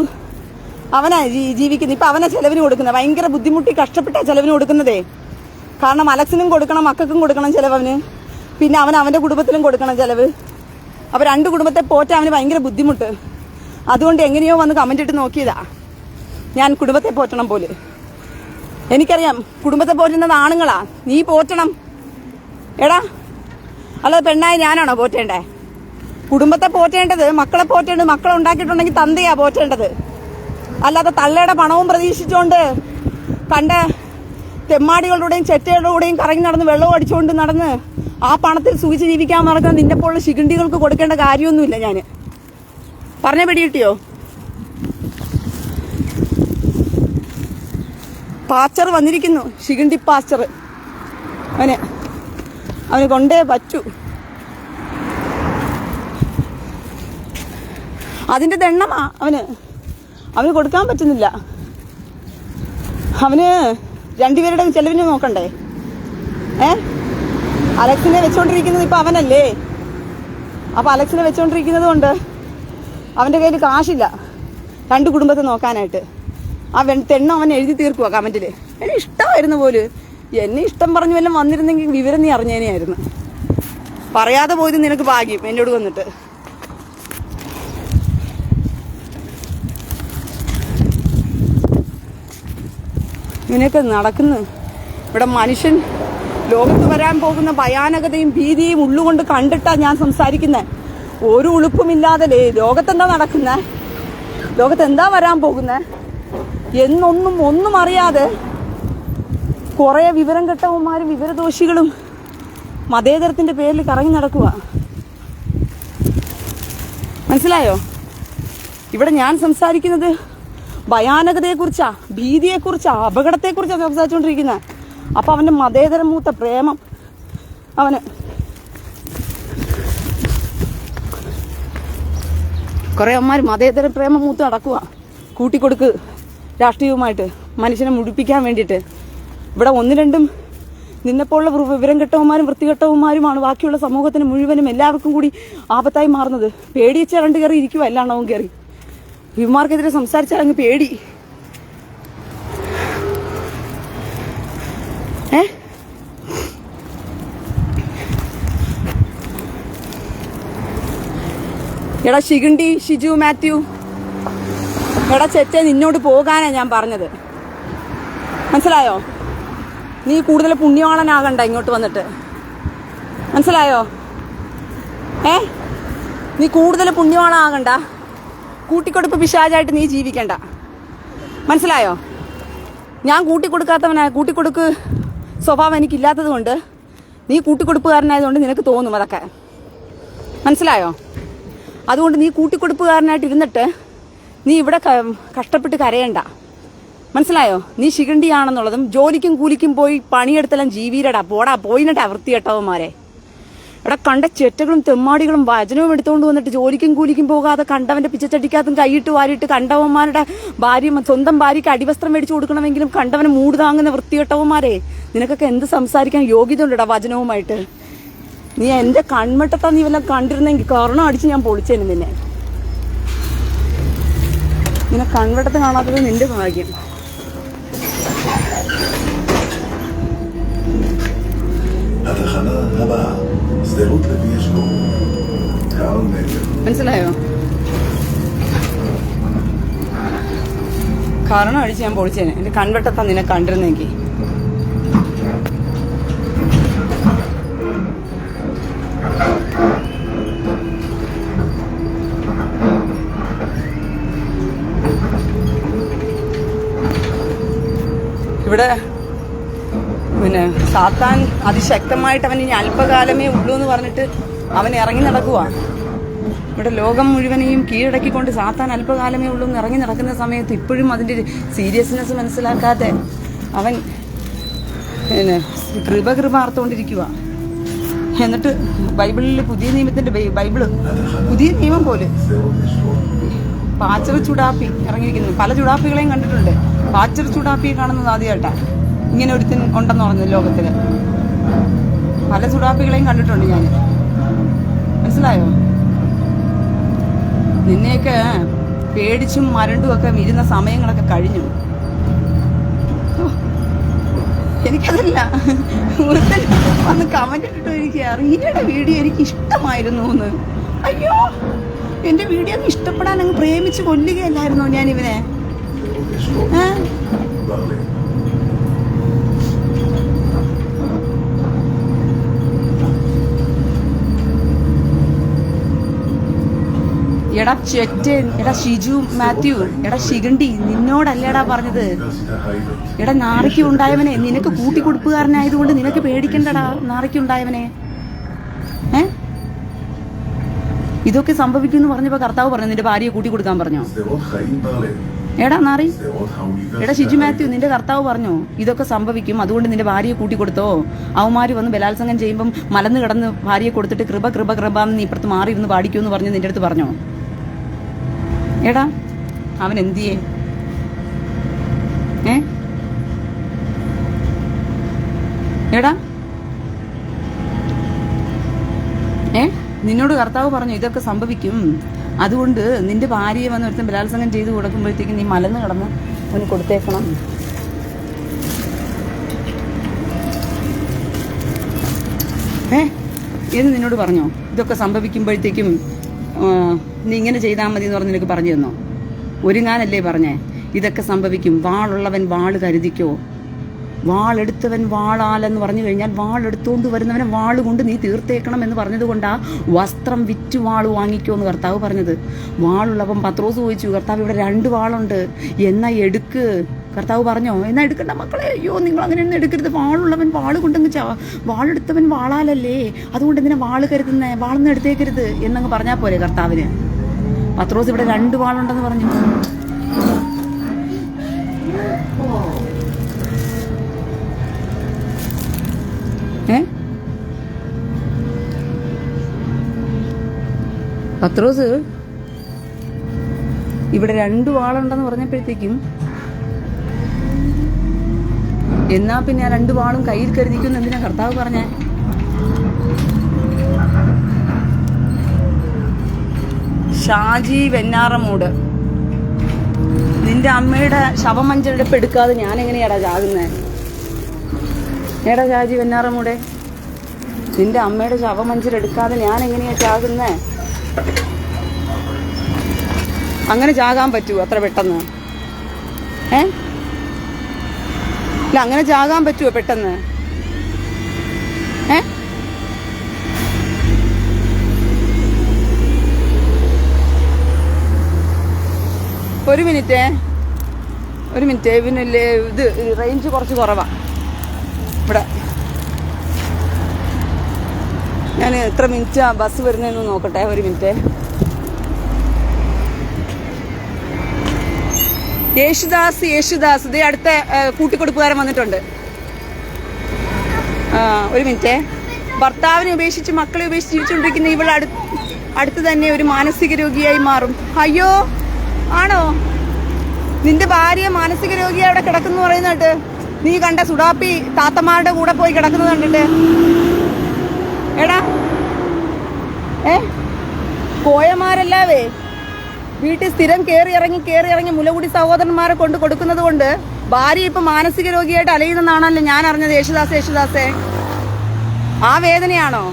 അവനാ ജീവിക്കുന്നത്. ഇപ്പൊ അവനാ ചെലവിന് കൊടുക്കുന്നത്. ഭയങ്കര ബുദ്ധിമുട്ടി കഷ്ടപ്പെട്ടാ ചെലവിന് കൊടുക്കുന്നതേ. കാരണം അലക്സിനും കൊടുക്കണം, മക്കൾക്കും കൊടുക്കണം ചെലവന്. പിന്നെ അവൻ അവന്റെ കുടുംബത്തിലും കൊടുക്കണം ചെലവ്. അപ്പൊ 2 കുടുംബത്തെ പോറ്റാൻ അവന് ഭയങ്കര ബുദ്ധിമുട്ട്. അതുകൊണ്ട് എങ്ങനെയോ വന്ന് കമന്റ് ഇട്ട് നോക്കിയതാ. ഞാൻ കുടുംബത്തെ പോറ്റണം പോലെ. എനിക്കറിയാം കുടുംബത്തെ പോറ്റുന്നത് ആണുങ്ങളാ. നീ പോറ്റണം എടാ, അല്ലാതെ പെണ്ണായി ഞാനാണോ പോറ്റേണ്ടേ? കുടുംബത്തെ പോറ്റേണ്ടത്, മക്കളെ പോറ്റേണ്ടത്, മക്കളെ ഉണ്ടാക്കിയിട്ടുണ്ടെങ്കിൽ തന്തയാ പോറ്റേണ്ടത്. അല്ലാതെ തള്ളയുടെ പണവും പ്രതീക്ഷിച്ചുകൊണ്ട് കണ്ട തെമ്മാടികളുടെയും ചെറ്റകളുടെയും കറങ്ങി നടന്ന് വെള്ളവും അടിച്ചുകൊണ്ട് നടന്ന് ആ പണത്തിൽ സൂചിച്ച് ജീവിക്കാൻ നടക്കുന്ന നിന്റെ പോലുള്ള ശിഖണ്ഡികൾക്ക് കൊടുക്കേണ്ട കാര്യമൊന്നുമില്ല. ഞാൻ പറഞ്ഞ പിടികിട്ടിയോ? പാച്ചർ വന്നിരിക്കുന്നു, ശിഖണ്ഡി പാച്ചർ. അവന് കൊണ്ടേ പറ്റൂ. അതിന്റെ ദണ്ണമാ അവന് കൊടുക്കാൻ പറ്റുന്നില്ല. അവന് രണ്ടുപേരുടെ ചെലവിന് നോക്കണ്ടേ? അലക്സിനെ വെച്ചോണ്ടിരിക്കുന്നത് ഇപ്പൊ അവനല്ലേ. അപ്പൊ അലക്സിനെ വെച്ചോണ്ടിരിക്കുന്നത് കൊണ്ട് അവന്റെ കയ്യിൽ കാശില്ല രണ്ട് കുടുംബത്തെ നോക്കാനായിട്ട്. ആ തെണ്ണ അവൻ എഴുതി തീർക്കുക കമന്റില്. എന്നെ ഇഷ്ടമായിരുന്നു പോലും. എന്നെ ഇഷ്ടം പറഞ്ഞു വല്ലതും വന്നിരുന്നെങ്കിൽ വിവരം നീ അറിഞ്ഞേനെയായിരുന്നു. പറയാതെ പോയത് നിനക്ക് ഭാഗ്യം എന്നോട് വന്നിട്ട്. ഇങ്ങനെയൊക്കെ നടക്കുന്നു ഇവിടെ. മനുഷ്യൻ ലോകത്ത് വരാൻ പോകുന്ന ഭയാനകതയും ഭീതിയും ഉള്ളുകൊണ്ട് കണ്ടിട്ടാ ഞാൻ സംസാരിക്കുന്നത്. ഒരു ഉളുപ്പുമില്ലാതെ ലോകത്തെന്താ നടക്കുന്നത്, ലോകത്തെന്താ വരാൻ പോകുന്നത് ഒന്നും അറിയാതെ കുറെ വിവരം കെട്ടവന്മാരും വിവരദോഷികളും മതേതരത്തിന്റെ പേരിൽ കറങ്ങി നടക്കുക. മനസ്സിലായോ? ഇവിടെ ഞാൻ സംസാരിക്കുന്നത് ഭയാനകതയെക്കുറിച്ചാ, ഭീതിയെക്കുറിച്ചാ, അപകടത്തെക്കുറിച്ചാണ് സംസാരിച്ചുകൊണ്ടിരിക്കുന്നത്. അപ്പൊ അവന്റെ മതേതരം മൂത്ത പ്രേമം അവന് കുറെ അമ്മമാർ മതേതര പ്രേമം മൂത്ത് നടക്കുക. കൂട്ടിക്കൊടുക്ക് രാഷ്ട്രീയവുമായിട്ട് മനുഷ്യനെ മുടിപ്പിക്കാൻ വേണ്ടിയിട്ട്. ഇവിടെ ഒന്ന് രണ്ടും നിന്നെപ്പോലുള്ള വിവരം കെട്ടവന്മാരും വൃത്തികെട്ടവന്മാരുമാണ് ബാക്കിയുള്ള സമൂഹത്തിന് മുഴുവനും എല്ലാവർക്കും കൂടി ആപത്തായി മാറുന്നത്. പേടിച്ച രണ്ട് കയറി ഇരിക്കുക, എല്ലാണവും കയറി ഇവന്മാർക്കെതിരെ സംസാരിച്ചാൽ അങ്ങ് പേടി. എടാ ശിഖണ്ഡി, ഷിജു മാത്യു, എടാ ചെറ്റേ, നിന്നോട് പോകാനാ ഞാൻ പറഞ്ഞത്. മനസ്സിലായോ? നീ കൂടുതൽ പുണ്യവാളനാകണ്ട ഇങ്ങോട്ട് വന്നിട്ട്. മനസ്സിലായോ? നീ കൂടുതൽ പുണ്യവാളനാകണ്ട. കൂട്ടിക്കൊടുപ്പ് പിശാചായിട്ട് നീ ജീവിക്കണ്ട. മനസ്സിലായോ? ഞാൻ കൂട്ടിക്കൊടുക്കാത്തവനായ, കൂട്ടിക്കൊടുക്ക് സ്വഭാവം എനിക്കില്ലാത്തത് കൊണ്ട്, നീ കൂട്ടിക്കൊടുപ്പുകാരനായതുകൊണ്ട് നിനക്ക് തോന്നും അതൊക്കെ. മനസ്സിലായോ? അതുകൊണ്ട് നീ കൂട്ടിക്കൊടുപ്പുകാരനായിട്ട് ഇരുന്നിട്ട് നീ ഇവിടെ കഷ്ടപ്പെട്ട് കരയണ്ട. മനസ്സിലായോ? നീ ശിഖണ്ഡിയാണെന്നുള്ളതും ജോലിക്കും കൂലിക്കും പോയി പണിയെടുത്തെല്ലാം ജീവിരടാ. പോയിനട്ടാ വൃത്തികെട്ടവന്മാരെ. എടാ കണ്ട ചെറ്റകളും തെമ്മാടികളും വചനവും എടുത്തുകൊണ്ട് വന്നിട്ട് ജോലിക്കും കൂലിക്കും പോകാതെ കണ്ടവന്റെ പിച്ചച്ചട്ടിക്കകത്തും കൈയിട്ട് വാരിയിട്ട് കണ്ടവന്മാരുടെ സ്വന്തം ഭാര്യയ്ക്ക് അടിവസ്ത്രം മേടിച്ചു കൊടുക്കണമെങ്കിലും കണ്ടവനെ മൂട് താങ്ങുന്ന വൃത്തികെട്ടവന്മാരെ. നിനക്കൊക്കെ എന്ത് സംസാരിക്കാൻ യോഗ്യത ഉണ്ടടാ വചനവുമായിട്ട്? നീ എന്റെ കൺമട്ടത്താ നീ വല്ലതും കണ്ടിരുന്നെങ്കിൽ കർണം അടിച്ച് ഞാൻ പൊളിച്ചേന് നിന്നെ. നിന്നെ കൺവട്ടത്ത് കാണാത്തത് നിന്റെ ഭാഗ്യം. മനസ്സിലായോ? കാരണം അടിച്ച് ഞാൻ പൊളിച്ചേനെ. എന്റെ കൺവട്ടത്താ നിന്നെ കണ്ടിരുന്നെങ്കിൽ. ഇവിടെ പിന്നെ സാത്താൻ അതിശക്തമായിട്ട് അവൻ ഇനി അല്പകാലമേ ഉള്ളൂ എന്ന് പറഞ്ഞിട്ട് അവൻ ഇറങ്ങി നടക്കുക. ഇവിടെ ലോകം മുഴുവനെയും കീഴടക്കിക്കൊണ്ട് സാത്താൻ അല്പകാലമേ ഉള്ളൂ എന്ന് ഇറങ്ങി നടക്കുന്ന സമയത്ത് ഇപ്പോഴും അതിന്റെ സീരിയസ്നെസ് മനസ്സിലാക്കാതെ അവൻ പിന്നെ കൃപ ആർത്തുകൊണ്ടിരിക്കുക. എന്നിട്ട് ബൈബിളിൽ പുതിയ നിയമത്തിന്റെ ബൈബിള് പുതിയ നിയമം പോലെ പാച്ചർ ചുടാപ്പി ഇറങ്ങിയിരിക്കുന്നു. പല ചുടാപ്പികളെയും കണ്ടിട്ടുണ്ട്. പാച്ചർ ചുടാപ്പിയെ കാണുന്നത് ആദ്യമായിട്ടാ. ഇങ്ങനെ ഒരുത്തൻ ഉണ്ടെന്ന് പറഞ്ഞത് ലോകത്തില്. പല ചുടാപ്പികളെയും കണ്ടിട്ടുണ്ട് ഞാൻ. മനസ്സിലായോ? നിന്നെയൊക്കെ പേടിച്ചും മരണ്ടും ഒക്കെ ഇരുന്ന സമയങ്ങളൊക്കെ കഴിഞ്ഞു. എനിക്കതല്ല, ഒരുത്തൻ വന്ന് കമന്റ് ഇട്ടിട്ട് എനിക്ക് റീനയുടെ വീഡിയോ എനിക്ക് ഇഷ്ടമായിരുന്നു എന്ന്. അയ്യോ, എന്റെ വീഡിയോ ഒന്ന് ഇഷ്ടപ്പെടാൻ അങ്ങ് പ്രേമിച്ച് കൊല്ലുകയല്ലായിരുന്നോ ഞാൻ ഇവനെ? എടാ ചെറ്റ്, എടാ ഷിജു മാത്യു, എടാ ശിഖണ്ഡി, നിന്നോടല്ലേടാ പറഞ്ഞത്? എടാ നാറിക്ക് ഉണ്ടായവനെ, നിനക്ക് കൂട്ടിക്കൊടുപ്പുകാരനായതുകൊണ്ട് നിനക്ക് പേടിക്കണ്ടടാ നാറിക്ക് ഉണ്ടായവനെ. ഇതൊക്കെ സംഭവിക്കും എന്ന് പറഞ്ഞപ്പോ കർത്താവ് പറഞ്ഞു നിന്റെ ഭാര്യയെ കൂട്ടിക്കൊടുക്കാൻ പറഞ്ഞോ? എടാ നാറി, എടാ ഷിജു മാത്യു, നിന്റെ കർത്താവ് പറഞ്ഞോ ഇതൊക്കെ സംഭവിക്കും, അതുകൊണ്ട് നിന്റെ ഭാര്യയെ കൂട്ടിക്കൊടുത്തോ? അവന്മാര് വന്ന് ബലാത്സംഗം ചെയ്യുമ്പം മലന്ന് കിടന്ന് ഭാര്യയെ കൊടുത്തിട്ട് കൃപ കൃപ കൃപ നീ ഇപ്പുറത്ത് മാറി ഇരുന്ന് പാടിക്കുമെന്ന് പറഞ്ഞ് നിന്റെ അടുത്ത് പറഞ്ഞോ? എടാ അവൻ എന്തിയേ? എടാ നിന്നോട് കർത്താവ് പറഞ്ഞു ഇതൊക്കെ സംഭവിക്കും, അതുകൊണ്ട് നിന്റെ ഭാര്യയെ വന്ന് ഒരുത്തൻ ബലാത്സംഗം ചെയ്ത് കൊടുക്കുമ്പോഴത്തേക്കും നീ മലന്ന് കിടന്ന് അവന് കൊടുത്തേക്കണം. എന്ന് നിന്നോട് പറഞ്ഞോ? ഇതൊക്കെ സംഭവിക്കുമ്പോഴത്തേക്കും നീ ഇങ്ങനെ ചെയ്താൽ മതി എന്ന് പറഞ്ഞ് നിനക്ക് പറഞ്ഞു തന്നോ? ഒരുങ്ങാനല്ലേ പറഞ്ഞേ? ഇതൊക്കെ സംഭവിക്കും, വാളുള്ളവൻ വാള് കരുതിക്കോ, വാളെടുത്തവൻ വാളാലെന്ന് പറഞ്ഞു കഴിഞ്ഞാൽ വാളെടുത്തോണ്ട് വരുന്നവനെ വാള് കൊണ്ട് നീ തീർത്തേക്കണം എന്ന് പറഞ്ഞത് കൊണ്ടാ വസ്ത്രം വിറ്റ് വാള് വാങ്ങിക്കോ എന്ന് കർത്താവ് പറഞ്ഞത്. വാളുള്ളപ്പം പത്രോസ് ചോദിച്ചു, കർത്താവ് ഇവിടെ 2 വാളുണ്ട്, എന്നാ എടുക്ക്. കർത്താവ് പറഞ്ഞോ എന്നാ എടുക്കണ്ട മക്കളെ, അയ്യോ നിങ്ങൾ അങ്ങനെയൊന്നും എടുക്കരുത്, വാളുള്ളവൻ വാള് കൊണ്ടങ്ങ് വാളെടുത്തവൻ വാളാലല്ലേ, അതുകൊണ്ട് എന്തിനാ വാള് കരുതുന്നേ, വാളൊന്നും എടുത്തേക്കരുത് എന്നങ്ങ് പറഞ്ഞാൽ പോരെ കർത്താവിന്? പത്രോസ് ഇവിടെ 2 വാളുണ്ടെന്ന് പറഞ്ഞു. പത്രോസ് ഇവിടെ 2 വാളുണ്ടെന്ന് പറഞ്ഞപ്പോഴത്തേക്കും എന്നാ പിന്നെ ആ 2 വാളും കയ്യിൽ കരുതിക്കുന്ന എന്തിനാ കർത്താവ് പറഞ്ഞേ? ഷാജി വെഞ്ഞാറമൂട്, നിന്റെ അമ്മയുടെ ശവമഞ്ചലെടുപ്പ് എടുക്കാതെ ഞാൻ എങ്ങനെയാടാ ചാകുന്നേ? ഏടാ ഷാജി വെഞ്ഞാറമൂടെ, നിന്റെ അമ്മയുടെ ശവമഞ്ചലെടുക്കാതെ ഞാൻ എങ്ങനെയാ ചാകുന്നേ? അങ്ങനെ ചാകാൻ പറ്റുമോ അത്ര പെട്ടെന്ന്? അല്ല അങ്ങനെ ചാകാൻ പറ്റുമോ പെട്ടെന്ന്? ഒരു മിനിറ്റ് ഇവനല്ലേ ഇത് റേഞ്ച് കുറച്ച് കുറവാ ഇവിടെ. ഞാൻ എത്ര മിനിറ്റാ ബസ് വരുന്നതെന്ന് നോക്കട്ടെ, ഒരു മിനിറ്റ്. യേശുദാസ് ഇതേ അടുത്ത കൂട്ടിക്കൊടുപ്പുകാരൻ വന്നിട്ടുണ്ട്. ഒരു മിനിറ്റ്. ഭർത്താവിനെ ഉപേക്ഷിച്ച് മക്കളെ ഉപേക്ഷിച്ച് ജീവിച്ചുകൊണ്ടിരിക്കുന്ന ഇവൾ അടുത്ത് തന്നെ ഒരു മാനസിക രോഗിയായി മാറും. അയ്യോ ആണോ? നിന്റെ ഭാര്യ മാനസിക രോഗിയായി അവിടെ കിടക്കുന്നു പറയുന്നിട്ട് നീ കണ്ട സുഡാപ്പി താത്തമാരുടെ കൂടെ പോയി കിടക്കുന്നത് കണ്ടിട്ട്? എടാ കോയമാരല്ലാവേ വീട്ടിൽ സ്ഥിരം കയറി ഇറങ്ങി മുലകുടി സഹോദരന്മാരെ കൊണ്ട് കൊടുക്കുന്നത് കൊണ്ട് ഭാര്യ ഇപ്പൊ മാനസിക രോഗിയായിട്ട് അലയുന്നതാണല്ലോ ഞാൻ അറിഞ്ഞത്. യേശുദാസേ ആ വേദനയാണോ?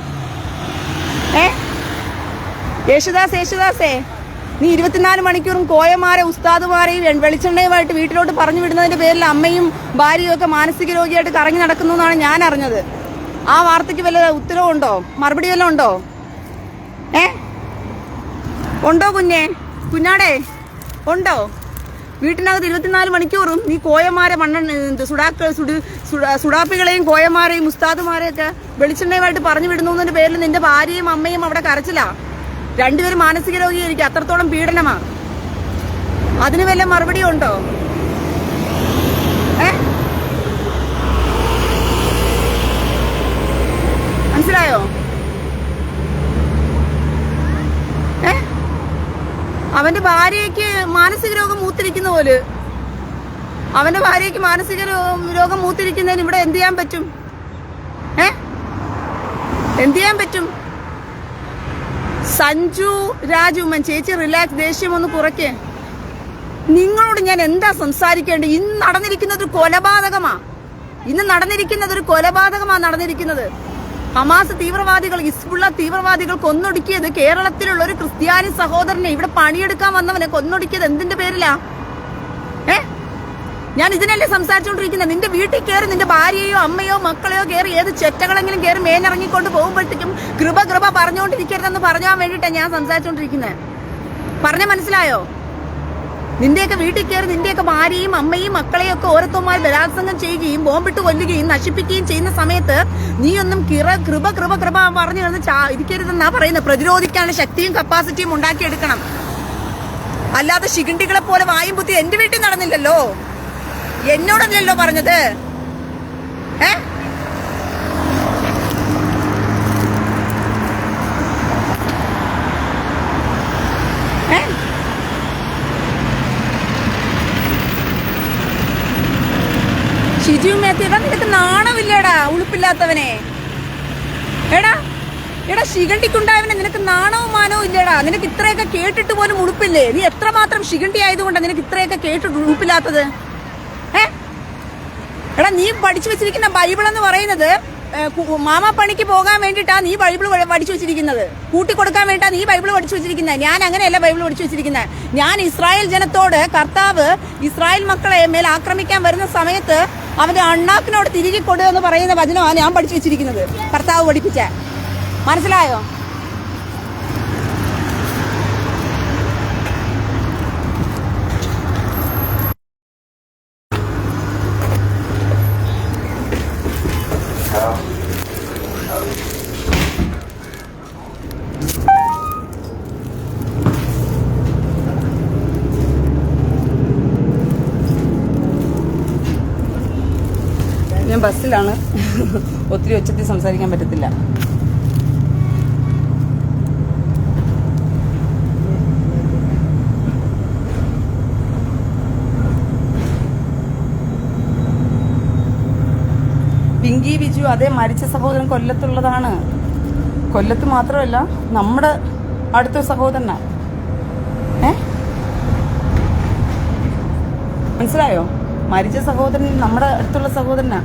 യേശുദാസേ നീ 24 മണിക്കൂറും കോയമാരെ ഉസ്താദുമാരെയും വെളിച്ചെണ്ണയുമായിട്ട് വീട്ടിലോട്ട് പറഞ്ഞു വിടുന്നതിന്റെ പേരിൽ അമ്മയും ഭാര്യയും ഒക്കെ മാനസിക രോഗിയായിട്ട് കറങ്ങി നടക്കുന്നു എന്നാണ് ഞാൻ അറിഞ്ഞത്. ആ വാർത്തയ്ക്ക് വല്ല ഉത്തരവുണ്ടോ? മറുപടി വല്ലതും ഉണ്ടോ? ഉണ്ടോ കുഞ്ഞാടേ ഉണ്ടോ? വീട്ടിനകത്ത് 24 മണിക്കൂറും നീ കോയമാരെ സുഡാപ്പികളെയും കോയമാരെയും ഉസ്താദുമാരെയൊക്കെ വെളിച്ചെണ്ണയുമായിട്ട് പറഞ്ഞു വിടുന്നതിന്റെ പേരിൽ നിന്റെ ഭാര്യയും അമ്മയും അവിടെ കരച്ചിലാ. 2 പേരും മാനസിക രോഗിയായിരിക്കും, അത്രത്തോളം പീഡനമാ. അതിന് വല്ല മറുപടി ഉണ്ടോ? മനസ്സിലായോ? അവന്റെ ഭാര്യയ്ക്ക് മാനസിക രോഗം മൂത്തിരിക്കുന്ന പോലെ, അവന്റെ ഭാര്യയ്ക്ക് മാനസിക രോഗം മൂത്തിരിക്കുന്നതിന് ഇവിടെ എന്ത് ചെയ്യാൻ പറ്റും? എന്ത് ചെയ്യാൻ പറ്റും? സഞ്ജു രാജുമ്മൻ ചേച്ചി റിലാക്സ്, ദേഷ്യം ഒന്ന് കുറയ്ക്കേ. നിങ്ങളോട് ഞാൻ എന്താ സംസാരിക്കേണ്ടത്? ഇന്ന് നടന്നിരിക്കുന്നത് ഒരു കൊലപാതകമാ നടന്നിരിക്കുന്നത്. ഹമാസ് തീവ്രവാദികൾ, ഹിസ്ബുള്ള തീവ്രവാദികൾ കൊന്നൊടുക്കിയത് കേരളത്തിലുള്ള ഒരു ക്രിസ്ത്യാനി സഹോദരനെ, ഇവിടെ പണിയെടുക്കാൻ വന്നവനെ കൊന്നൊടുക്കിയത് എന്തിന്റെ പേരിലാ? ഞാൻ ഇതിനല്ലേ സംസാരിച്ചുകൊണ്ടിരിക്കുന്നത്. നിന്റെ വീട്ടിൽ കയറി നിന്റെ ഭാര്യയോ അമ്മയോ മക്കളെയോ കയറി ഏത് ചെറ്റകളെങ്കിലും കയറി മേഞ്ഞിറങ്ങിക്കൊണ്ട് പോകുമ്പോഴത്തേക്കും കൃപ കൃപ പറഞ്ഞുകൊണ്ടിരിക്കരുതെന്ന് പറയാൻ വേണ്ടിയിട്ടാണ് ഞാൻ സംസാരിച്ചുകൊണ്ടിരിക്കുന്നത്. പറഞ്ഞ മനസ്സിലായോ? നിന്റെയൊക്കെ വീട്ടിൽ കയറി നിന്റെയൊക്കെ ഭാര്യയും അമ്മയും മക്കളെയും ഒക്കെ ഓരോരുത്തന്മാർ ബലാത്സംഗം ചെയ്യുകയും ബോംബിട്ട് കൊല്ലുകയും നശിപ്പിക്കുകയും ചെയ്യുന്ന സമയത്ത് നീയൊന്നും കൃപ കൃപ കൃപ പറഞ്ഞു കിടന്ന് ഇരിക്കരുതെന്നാ പറയുന്നത്. പ്രതിരോധിക്കാനുള്ള ശക്തിയും കപ്പാസിറ്റിയും ഉണ്ടാക്കിയെടുക്കണം. അല്ലാതെ ശിഖണ്ഡികളെ പോലെ വായും ബുദ്ധി എന്റെ വീട്ടിൽ നടന്നില്ലല്ലോ, എന്നോടല്ലല്ലോ പറഞ്ഞത്. ഷിജു മേത്തിടാ, നിനക്ക് നാണമില്ലേടാ ഉളുപ്പില്ലാത്തവനെ? എടാ ശിഖണ്ഡിക്കുണ്ടായവനെ നിനക്ക് നാണവും മാനവും ഇല്ലേടാ? നിനക്ക് ഇത്രയൊക്കെ കേട്ടിട്ട് പോലും ഉളുപ്പില്ലേ? നീ എത്രമാത്രം ശിഖണ്ഡി ആയതുകൊണ്ടാണ് നിനക്ക് ഇത്രയൊക്കെ കേട്ടിട്ട് ഉളുപ്പില്ലാത്തത്? എടാ, നീ പഠിച്ചു വെച്ചിരിക്കുന്ന ബൈബിൾ എന്ന് പറയുന്നത് മാമാ പണിക്ക് പോകാൻ വേണ്ടിയിട്ടാ നീ ബൈബിൾ പഠിച്ചു വെച്ചിരിക്കുന്നത്. കൂട്ടിക്കൊടുക്കാൻ വേണ്ടിട്ടാ നീ ബൈബിൾ പഠിച്ചു വെച്ചിരിക്കുന്നത്. ഞാൻ അങ്ങനെയല്ല ബൈബിൾ പഠിച്ചു വെച്ചിരിക്കുന്നത്. ഞാൻ ഇസ്രായേൽ ജനത്തോട് കർത്താവ് ഇസ്രായേൽ മക്കളെ മേൽ ആക്രമിക്കാൻ വരുന്ന സമയത്ത് അവന്റെ അണ്ണാക്കിനോട് തിരികെ കൊടുക്കുക എന്ന് പറയുന്ന വചനമാണ് ഞാൻ പഠിച്ചു വെച്ചിരിക്കുന്നത്. കർത്താവ് പഠിപ്പിച്ച, മനസ്സിലായോ? ഞാൻ ബസ്സിലാണ്, ഒത്തിരി ഉച്ചത്തിൽ സംസാരിക്കാൻ പറ്റത്തില്ല. പിങ്കി ബിജു, അതേ മരിച്ച സഹോദരൻ കൊല്ലത്തുള്ളതാണ്. കൊല്ലത്ത് മാത്രമല്ല, നമ്മുടെ അടുത്ത സഹോദരനാ. മനസ്സിലായോ? മരിച്ച സഹോദരൻ നമ്മുടെ അടുത്തുള്ള സഹോദരനാ.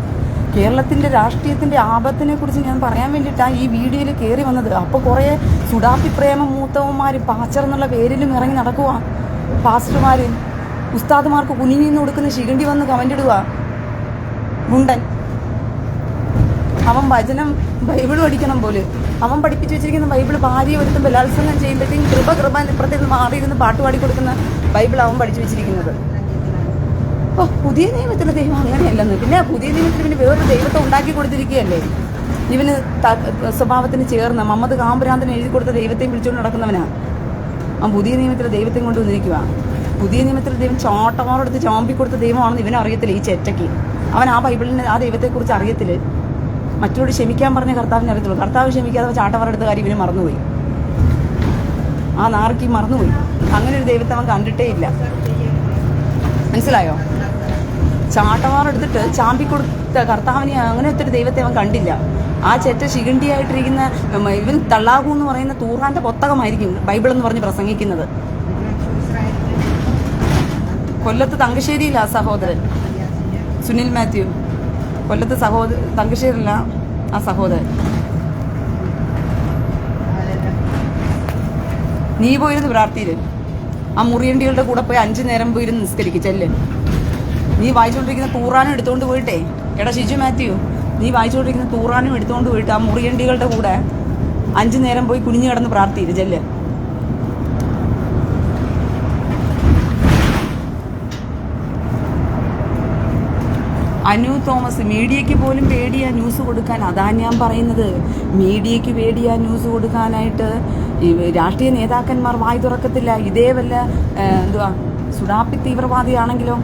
കേരളത്തിന്റെ രാഷ്ട്രീയത്തിന്റെ ആപത്തിനെ കുറിച്ച് ഞാൻ പറയാൻ വേണ്ടിയിട്ടാണ് ഈ വീഡിയോയിൽ കയറി വന്നത്. അപ്പോൾ കുറേ സുഡാപ്പി പ്രേമ മൂത്തവന്മാർ പാച്ചർ എന്നുള്ള പേരിലും ഇറങ്ങി നടക്കുക. പാസ്റ്റർമാര് ഉസ്താദുമാർക്ക് കുനിഞ്ഞിന്ന് കൊടുക്കുന്ന ശിഖണ്ഡി വന്ന് കമന്റ് ഇടുക. ഗുണ്ടൻ അവൻ വചനം ബൈബിൾ പഠിക്കണം പോലെ അവൻ പഠിപ്പിച്ചു വെച്ചിരിക്കുന്ന ബൈബിൾ ഭാര്യ ഒരുത്തും ബലാത്സംഗം ചെയ്യുമ്പോഴത്തേക്കും കൃപ കൃപ ഇപ്പുറത്തേക്ക് മാറിയിരുന്ന് പാട്ട് പാടി കൊടുക്കുന്ന ബൈബിൾ അവൻ പഠിച്ചു വെച്ചിരിക്കുന്നത്. ഓ, പുതിയ നിയമത്തിലെ ദൈവം അങ്ങനെയല്ലെന്ന്. പിന്നെ പുതിയ നിയമത്തിൽ പിന്നെ വേറൊരു ദൈവത്തെ ഉണ്ടാക്കി കൊടുത്തിരിക്കുകയല്ലേ. ഇവന് സ്വഭാവത്തിന് ചേർന്ന് മമ്മദ് കാമ്പുരാന്തന് എഴുതി കൊടുത്ത ദൈവത്തെയും വിളിച്ചുകൊണ്ട് നടക്കുന്നവനാ. അവൻ പുതിയ നിയമത്തിലെ ദൈവത്തെയും കൊണ്ട് വന്നിരിക്കുക. പുതിയ നിയമത്തിലെ ദൈവം ചോട്ടമാറെടുത്ത് ചോമ്പി കൊടുത്ത ദൈവമാണെന്ന് ഇവനെ അറിയത്തില്ല. ഈ ചെറ്റയ്ക്ക് അവൻ ആ ബൈബിളിന് ആ ദൈവത്തെക്കുറിച്ച് അറിയത്തില്ല. മറ്റോട് ക്ഷമിക്കാൻ പറഞ്ഞ കർത്താവിനെ അറിയത്തുള്ളൂ. കർത്താവ് ക്ഷമിക്കാതെ ചാട്ടവാറെടുത്ത കാര്യം ഇവന് മറന്നുപോയി. ആ നാർക്കി മറന്നുപോയി. അങ്ങനെ ഒരു ദൈവത്തെ അവൻ കണ്ടിട്ടേ ഇല്ല. മനസ്സിലായോ? ചാട്ടവാറെടുത്തിട്ട് ചാമ്പി കൊടുത്ത കർത്താവിനെ അങ്ങനെ ഒത്തിരി ദൈവത്തെ അവൻ കണ്ടില്ല. ആ ചെറ്റ ശിഖണ്ഡിയായിട്ടിരിക്കുന്ന ഇവൻ തള്ളാഹു എന്ന് പറയുന്ന തൂറാന്റെ പുസ്തകമായിരിക്കും ബൈബിൾ എന്ന് പറഞ്ഞ് പ്രസംഗിക്കുന്നത്. കൊല്ലത്ത് തങ്കശ്ശേരിയില്ല സഹോദരൻ സുനിൽ മാത്യു. കൊല്ലത്ത് തങ്കശ്ശേരിയില്ല ആ സഹോദരൻ. നീ പോയിരുന്ന് പ്രാർത്ഥിയില്. ആ മുറിയണ്ടികളുടെ കൂടെ പോയി 5 നേരം പോയിരുന്ന് നിസ്കരിക്കും. ചെല്ല്. നീ വായിച്ചുകൊണ്ടിരിക്കുന്ന തൂറാനും എടുത്തുകൊണ്ട് പോയിട്ടേ, എടാ ഷിജു മാത്യു, നീ വായിച്ചുകൊണ്ടിരിക്കുന്ന തൂറാനും എടുത്തുകൊണ്ട് പോയിട്ട് ആ മുറിയണ്ടികളുടെ കൂടെ 5 നേരം പോയി കുനിഞ്ഞു കിടന്ന് പ്രാർത്ഥിയില്ല. ചെല്ല്. അനു തോമസ്, മീഡിയയ്ക്ക് പോലും പേടിയാ ന്യൂസ് കൊടുക്കാൻ. അതാ ഞാൻ പറയുന്നത്, മീഡിയയ്ക്ക് പേടിയാ ന്യൂസ് കൊടുക്കാനായിട്ട്. രാഷ്ട്രീയ നേതാക്കന്മാർ വായി തുറക്കത്തില്ല. ഇതേ വല്ല സുഡാപ്പി തീവ്രവാദിയാണെങ്കിലോ,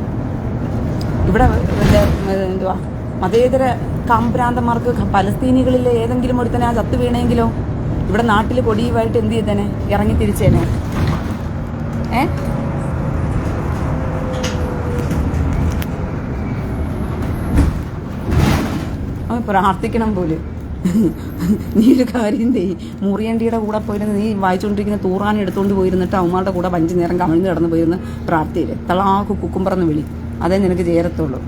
ഇവിടെ മതേതര കാംഭ്രാന്തന്മാർക്ക് പലസ്തീനികളിലെ ഏതെങ്കിലും ഒരുത്തനെ ആ ചത്തു വീണെങ്കിലോ, ഇവിടെ നാട്ടിൽ കൊടിയുമായിട്ട് എന്ത് ചെയ്തേനെ? ഇറങ്ങി തിരിച്ചേനെ. പ്രാർത്ഥിക്കണം പോലും. നീ ഒരു കാര്യം മുറിയണ്ടിയുടെ കൂടെ പോയിരുന്ന് നീ വായിച്ചുകൊണ്ടിരിക്കുന്ന തൂറാൻ എടുത്തുകൊണ്ട് പോയിരുന്നിട്ട് അവന്മാരുടെ കൂടെ 5 നേരം കമിഴ്ന്ന് കിടന്ന് പോയിരുന്ന് പ്രാർത്ഥിയില്ലേ. തളാക്ക് കുക്കുംപറന്ന് വിളി. അതേ നിനക്ക് ചേരത്തുള്ളൂ.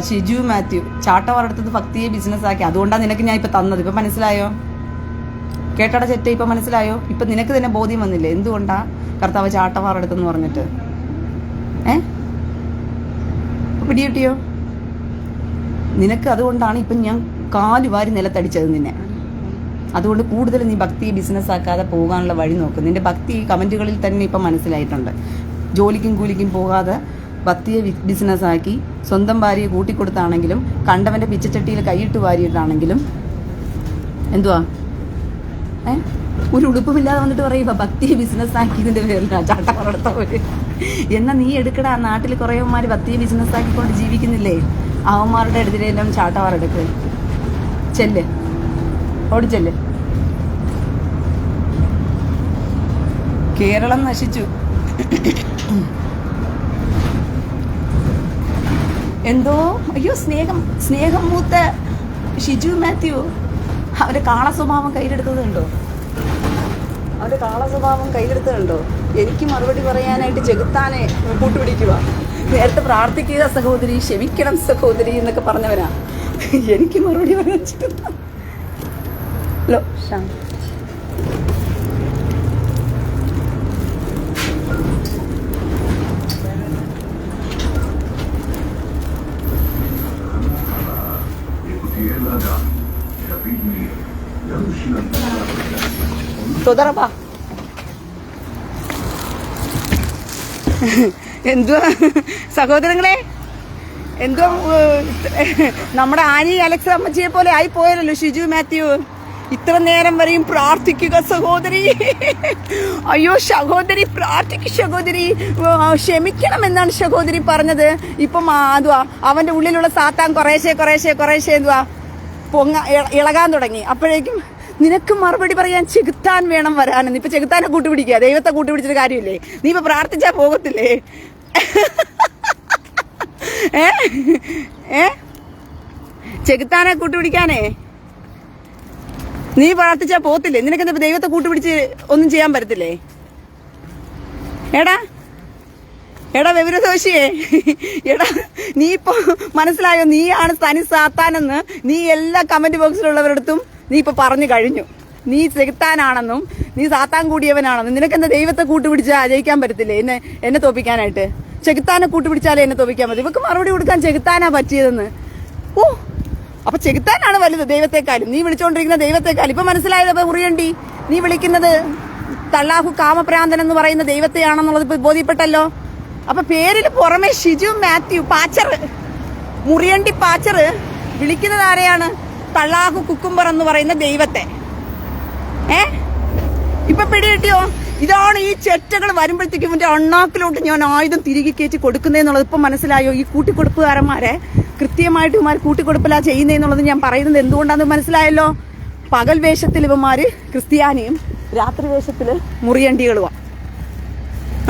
ഷിജു മാത്യു ചാട്ടവാറെടുത്തത് ഭക്തിയെ ബിസിനസ്സാക്കി. അതുകൊണ്ടാണ് നിനക്ക് ഞാൻ ഇപ്പൊ തന്നത്. ഇപ്പൊ മനസ്സിലായോ? കേട്ടട ചെറ്റ ഇപ്പൊ മനസ്സിലായോ? ഇപ്പൊ നിനക്ക് തന്നെ ബോധ്യം വന്നില്ലേ എന്തുകൊണ്ടാ കർത്താവ് ചാട്ടവാറെടുത്തെന്ന് പറഞ്ഞിട്ട്? പിടികിട്ടിയോ? നിനക്ക് അതുകൊണ്ടാണ് ഇപ്പം ഞാൻ കാലുവാരി നിലത്തടിച്ചത് നിന്നെ. അതുകൊണ്ട് കൂടുതൽ നീ ഭക്തിയെ ബിസിനസ്സാക്കാതെ പോകാനുള്ള വഴി നോക്കും. നിന്റെ ഭക്തി കമന്റുകളിൽ തന്നെ ഇപ്പം മനസ്സിലായിട്ടുണ്ട്. ജോലിക്കും കൂലിക്കും പോകാതെ ഭക്തിയെ ബിസിനസ്സാക്കി സ്വന്തം ഭാര്യയെ കൂട്ടിക്കൊടുത്താണെങ്കിലും കണ്ടവന്റെ പിച്ചച്ചട്ടിയിൽ കൈയിട്ട് വാരിയിട്ടാണെങ്കിലും എന്തുവാ ഒരു ഉടുപ്പുമില്ലാതെ വന്നിട്ട് പറയുക ഭക്തിയെ ബിസിനസ്സാക്കിയതിന്റെ പേരിലാണ് ചാട്ടവാറെടുത്തവര്. എന്നാ നീ എടുക്കടാ. നാട്ടിൽ കുറേമാര് ഭക്തിയെ ബിസിനസ്സാക്കിക്കൊണ്ട് ജീവിക്കുന്നില്ലേ? അവന്മാരുടെ അടുത്തിലെല്ലാം ചാട്ടവാറെടുക്ക്. ചെല്ല്, ഓടിച്ചെല്ല്. കേരളം നശിച്ചു. എന്തോ അയ്യോ സ്നേഹം മൂത്ത ഷിജു മാത്യു അവന്റെ കാള സ്വഭാവം കയ്യിലെടുത്തത് കണ്ടോ? എനിക്ക് മറുപടി പറയാനായിട്ട് ചെകുത്താനെ കൂട്ടുപിടിക്കുക. നേരത്തെ പ്രാർത്ഥിക്കുക സഹോദരി, ക്ഷമിക്കണം സഹോദരി എന്നൊക്കെ പറഞ്ഞവരാ. എനിക്ക് മറുപടി പറയാൻ തോതറപ്പാ. എന്തുവാ സഹോദരങ്ങളെ, എന്തുവാ നമ്മുടെ ആനി അലക്സ് അമ്മച്ചിയെ പോലെ ആയി പോയല്ലോ ഷിജു മാത്യു. ഇത്ര നേരം വരെയും പ്രാർത്ഥിക്കുക സഹോദരി, അയ്യോ സഹോദരി പ്രാർത്ഥിക്കുക സഹോദരി, ക്ഷമിക്കണം എന്നാണ് സഹോദരി പറഞ്ഞത്. ഇപ്പം എന്തുവാ അവന്റെ ഉള്ളിലുള്ള സാത്താൻ കുറേശ്ശെ എന്തുവാ ഇളകാൻ തുടങ്ങി. അപ്പോഴേക്കും നിനക്ക് മറുപടി പറയാൻ ചെകുത്താൻ വേണം വരാനെന്ന്. ഇപ്പൊ ചെകുത്താനെ കൂട്ടുപിടിക്കുക, ദൈവത്തെ കൂട്ടുപിടിച്ചിട്ട് കാര്യമില്ലേ? നീ ഇപ്പൊ പ്രാർത്ഥിച്ചാ പോകത്തില്ലേ? ചെകുത്താനെ കൂട്ടുപിടിക്കാനേ നീ പ്രാർത്ഥിച്ചാ പോകത്തില്ലേ? നിനക്കെന്താ ദൈവത്തെ കൂട്ടുപിടിച്ച് ഒന്നും ചെയ്യാൻ പറ്റത്തില്ലേ? എടാ വിവരദോഷിയേ, നീ ഇപ്പൊ മനസ്സിലായോ? നീയാണ് തനി സാത്താനെന്ന് നീ എല്ലാ കമന്റ് ബോക്സിലുള്ളവരടുത്തും നീ ഇപ്പൊ പറഞ്ഞു കഴിഞ്ഞു. നീ ചെകുത്താനാണെന്നും നീ സാത്താൻ കൂടിയവനാണെന്നും. നിനക്കെന്താ ദൈവത്തെ കൂട്ടുപിടിച്ചാ ജയിക്കാൻ പറ്റത്തില്ലേ എന്നെ തോപ്പിക്കാനായിട്ട്? ചെകുത്താനെ കൂട്ടുപിടിച്ചാലേ എന്നെ തോപ്പിക്കാൻ പറ്റും. ഇവക്ക് മറുപടി കൊടുക്കാൻ ചെകുത്താനാ പറ്റിയതെന്ന്. ഓ, അപ്പൊ ചെകുത്താനാണ് വലുത് ദൈവത്തെക്കാളും. നീ വിളിച്ചോണ്ടിരിക്കുന്ന ദൈവത്തെക്കാളും. ഇപ്പൊ മനസ്സിലായത് മുറിയണ്ടി, നീ വിളിക്കുന്നത് തള്ളാഹു കാമപ്രാന്തൻ എന്ന് പറയുന്ന ദൈവത്തെയാണെന്നുള്ളത് ഇപ്പൊ ബോധ്യപ്പെട്ടല്ലോ. അപ്പൊ പേരിന് പുറമെ ഷിജു മാത്യു മുറിയണ്ടി പാച്ചറ് വിളിക്കുന്നത് ആരെയാണ്? തള്ളാഹു കുക്കുംബർ എന്ന് പറയുന്ന ദൈവത്തെ. ഇപ്പൊ പിടികിട്ടിയോ? ഇതാണ് ഈ ചെറ്റകൾ വരുമ്പോഴത്തേക്കും ഇവന്റെ അണ്ണാക്കിലോട്ട് ഞാൻ ആയുധം തിരികെ കയറ്റി കൊടുക്കുന്നതെന്നുള്ളത് ഇപ്പൊ മനസ്സിലായോ? ഈ കൂട്ടിക്കൊടുപ്പുകാരന്മാരെ കൃത്യമായിട്ട് ഇവന്മാർ കൂട്ടിക്കൊടുപ്പിലാ ചെയ്യുന്നതെന്നുള്ളത് ഞാൻ പറയുന്നത് എന്തുകൊണ്ടാന്ന് മനസ്സിലായല്ലോ. പകൽ വേഷത്തിൽ ഇവന്മാര് ക്രിസ്ത്യാനിയും രാത്രി വേഷത്തില് മുറിയണ്ടികളുവാ.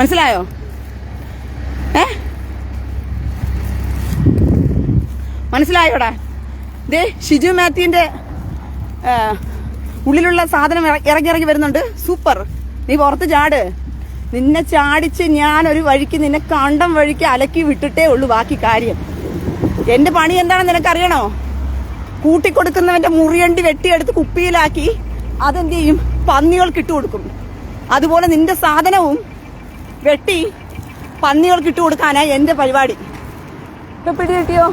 മനസ്സിലായോ? മനസ്സിലായോടാ? ദേ ഷിജു മാത്യുവിന്റെ ഉള്ളിലുള്ള സാധനം ഇറങ്ങി വരുന്നുണ്ട്. സൂപ്പർ, നീ പുറത്ത് ചാട്. നിന്നെ ചാടിച്ച് ഞാൻ ഒരു വഴിക്ക് നിന്നെ കണ്ടം വഴിക്ക് അലക്കി വിട്ടിട്ടേ ഉള്ളൂ ബാക്കി കാര്യം. എന്റെ പണി എന്താണെന്ന് നിനക്കറിയണോ? കൂട്ടിക്കൊടുക്കുന്നവന്റെ മുറിയണ്ടി വെട്ടിയെടുത്ത് കുപ്പിയിലാക്കി അതെന്ത് ചെയ്യും? പന്നികൾക്ക് ഇട്ട് കൊടുക്കും. അതുപോലെ നിന്റെ സാധനവും വെട്ടി പന്നികൾക്ക് ഇട്ട് കൊടുക്കാനാ എന്റെ പരിപാടി. ഇപ്പൊ പിടി കിട്ടിയോ?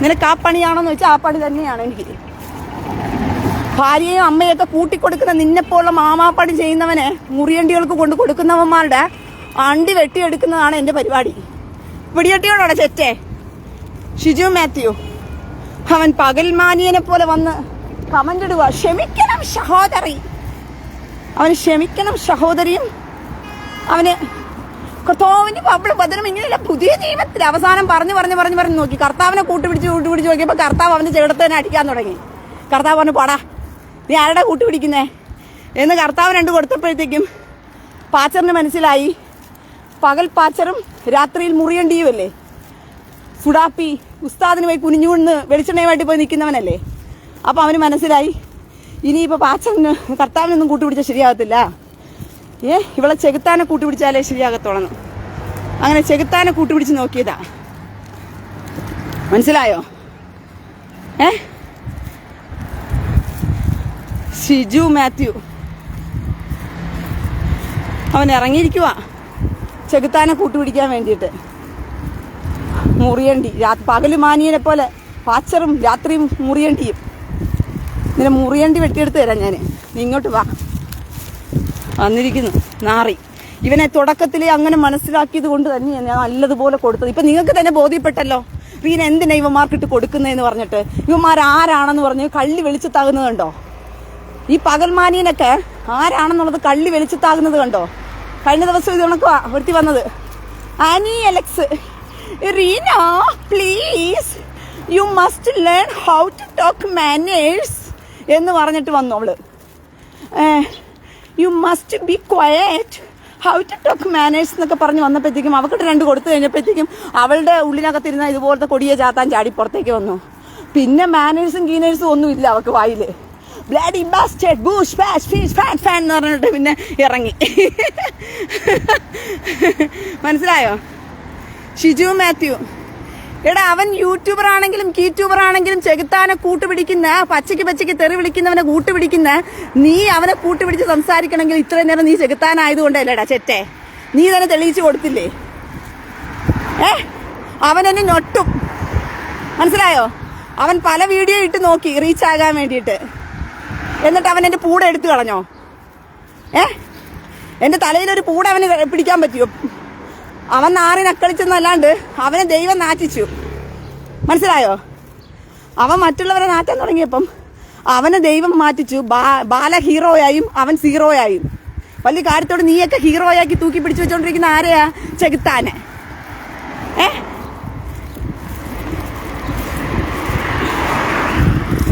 നിനക്ക് ആ പണിയാണോന്ന് വെച്ചാൽ ആ പണി തന്നെയാണ് എനിക്ക്. ഭാര്യയും അമ്മയൊക്കെ കൂട്ടിക്കൊടുക്കുന്ന നിന്നെപ്പോലുള്ള മാമാപ്പണി ചെയ്യുന്നവനെ മുറിയണ്ടികൾക്ക് കൊണ്ട് കൊടുക്കുന്നവന്മാരുടെ അണ്ടി വെട്ടിയെടുക്കുന്നതാണ് എന്റെ പരിപാടി. പിടിയട്ടിയോടെ ചെറ്റേ ഷിജു മാത്യു. അവൻ പകൽമാനിയനെ പോലെ വന്ന് കമന്റ് ഇടുക. ക്ഷമിക്കണം സഹോദരി, അവന് ക്ഷമിക്കണം സഹോദരിയും. അവന് കർത്താവിന് അവള് വചനം ഇങ്ങനെയല്ല. പുതിയ നിയമത്തിൽ അവസാനം പറഞ്ഞു നോക്കി കർത്താവിനെ കൂട്ടുപിടിച്ച് നോക്കിയപ്പോ കർത്താവ് അവന്റെ ചെവിടത്തേനെ അടിക്കാൻ തുടങ്ങി. കർത്താവ് പറഞ്ഞു, പാടാ നീ ആരുടെ കൂട്ടുപിടിക്കുന്നേ എന്ന് കർത്താവ് രണ്ട് കൊടുത്തപ്പോഴത്തേക്കും പാച്ചറിന് മനസ്സിലായി പകൽ പാച്ചറും രാത്രിയിൽ മുറിയണ്ടിയുമല്ലേ. സുഡാപ്പി ഉസ്താദിന് പോയി കുനിഞ്ഞുകൊണ്ട് വെളിച്ചെണ്ണയുമായിട്ട് പോയി നിൽക്കുന്നവനല്ലേ. അപ്പൊ അവന് മനസ്സിലായി ഇനിയിപ്പോ പാച്ചറിന് കർത്താവിനൊന്നും കൂട്ടുപിടിച്ചാൽ ശരിയാകത്തില്ല. ഇവളെ ചെകുത്താനെ കൂട്ടുപിടിച്ചാലേ ശരിയാകത്തോളന്ന്. അങ്ങനെ ചെകുത്താനെ കൂട്ടുപിടിച്ച് നോക്കിയതാ. മനസ്സിലായോ? ഷിജു മാത്യു അവൻ ഇറങ്ങിയിരിക്കുക ചെകുത്താനെ കൂട്ടുപിടിക്കാൻ വേണ്ടിയിട്ട്. മുറിയണ്ടി പകല് മാനിയനെ പോലെ പാച്ചറും രാത്രിയും മുറിയണ്ടിയും. ഇങ്ങനെ മുറിയണ്ടി വെട്ടിയെടുത്ത് തരാം ഞാൻ. നീ ഇങ്ങോട്ട് വാ. വന്നിരിക്കുന്നു നാറി. ഇവനെ തുടക്കത്തിലേ അങ്ങനെ മനസ്സിലാക്കിയത് കൊണ്ട് തന്നെയാണ് ഞാൻ നല്ലതുപോലെ കൊടുത്തത്. ഇപ്പൊ നിങ്ങൾക്ക് തന്നെ ബോധ്യപ്പെട്ടല്ലോ റീന എന്തിനാ ഇവന്മാർക്കിട്ട് കൊടുക്കുന്നതെന്ന് പറഞ്ഞിട്ട്. ഇവന്മാർ ആരാണെന്ന് പറഞ്ഞ് കള്ളി വെളിച്ചത്താകുന്നത് കണ്ടോ? ഈ പകൽമാനിയനൊക്കെ ആരാണെന്നുള്ളത് കള്ളി വെളിച്ചത്താകുന്നത് കണ്ടോ? കഴിഞ്ഞ ദിവസം ഇത് കണക്കുവാ ഒരുത്തി വന്നത്. Annie Alex, Reena please you must learn how to talk manners എന്ന് പറഞ്ഞിട്ട് വന്നു അവള്. You must be quiet how to talk manners എന്നൊക്കെ പറഞ്ഞ് വന്നപ്പോഴത്തേക്കും അവക്കിട്ട് 2 കൊടുത്തു കഴിഞ്ഞപ്പോഴത്തേക്കും അവളുടെ ഉള്ളിനകത്തിരുന്ന ഇതുപോലത്തെ കൊടിയെ ചാത്താൻ ചാടി പുറത്തേക്ക് വന്നു. പിന്നെ മാനേഴ്സും ഗീനേഴ്സും ഒന്നും ഇല്ല അവക്ക് വായില്. ബ്ലഡി ബാസ്റ്റേഡ് ബൂഷ് ഫാഷ് ഫീഷ് ഫാൻ ഫാൻ എന്ന് പറഞ്ഞിട്ട് പിന്നെ ഇറങ്ങി. മനസ്സിലായോ? ഷിജു മാത്യു, എടാ അവൻ യൂട്യൂബർ ആണെങ്കിലും കീറ്റ്യൂബർ ആണെങ്കിലും ചെകുത്താനെ കൂട്ടുപിടിക്കുന്ന പച്ചയ്ക്ക് തെറി വിളിക്കുന്നവനെ കൂട്ടുപിടിക്കുന്ന നീ അവനെ കൂട്ടുപിടിച്ച് സംസാരിക്കണമെങ്കിൽ ഇത്രയും നേരം നീ ചെകുത്താനായതുകൊണ്ടല്ലേടാ ചെറ്റേ. നീ തന്നെ തെളിയിച്ചു കൊടുത്തില്ലേ? അവൻ എന്നെ ഞൊട്ടും. മനസ്സിലായോ? അവൻ പല വീഡിയോ ഇട്ട് നോക്കി റീച്ച് ആകാൻ വേണ്ടിയിട്ട്. എന്നിട്ട് അവൻ എന്റെ പൂട എടുത്തു കളഞ്ഞോ? എന്റെ തലയിലൊരു പൂട അവന് പിടിക്കാൻ പറ്റുമോ? അവൻ നാറി നക്കളിച്ചെന്നല്ലാണ്ട് അവനെ ദൈവം നാറ്റിച്ചു. മനസ്സിലായോ? അവൻ മറ്റുള്ളവരെ നാറ്റാൻ തുടങ്ങിയപ്പം അവനെ ദൈവം മാറ്റിച്ചു. ബാല ഹീറോയായും അവൻ സീറോയായും. വലിയ കാര്യത്തോട് നീയൊക്കെ ഹീറോയാക്കി തൂക്കി പിടിച്ചു വെച്ചോണ്ടിരിക്കുന്ന ആരെയാ? ചെകുത്താനെ.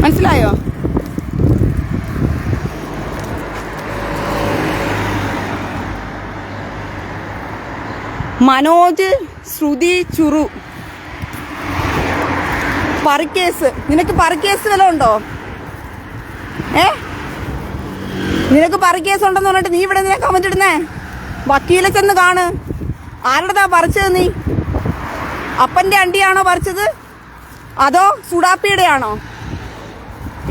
മനസ്സിലായോ? മനോജ് ശ്രുതി ചുറു പറിക്കേസ്. നിനക്ക് പറിക്കേസ് വല്ല ഉണ്ടോ? നിനക്ക് പറിക്കേസ് ഉണ്ടെന്ന് പറഞ്ഞിട്ട് നീ ഇവിടെ നിന്നെ കമന്റ് ഇടുന്നേ? വക്കീലെ ചെന്ന് കാണ്. ആരുടെതാ പറിച്ചത്? നീ അപ്പന്റെ അണ്ടിയാണോ പറിച്ചത് അതോ സുഡാപ്പിയുടെ ആണോ?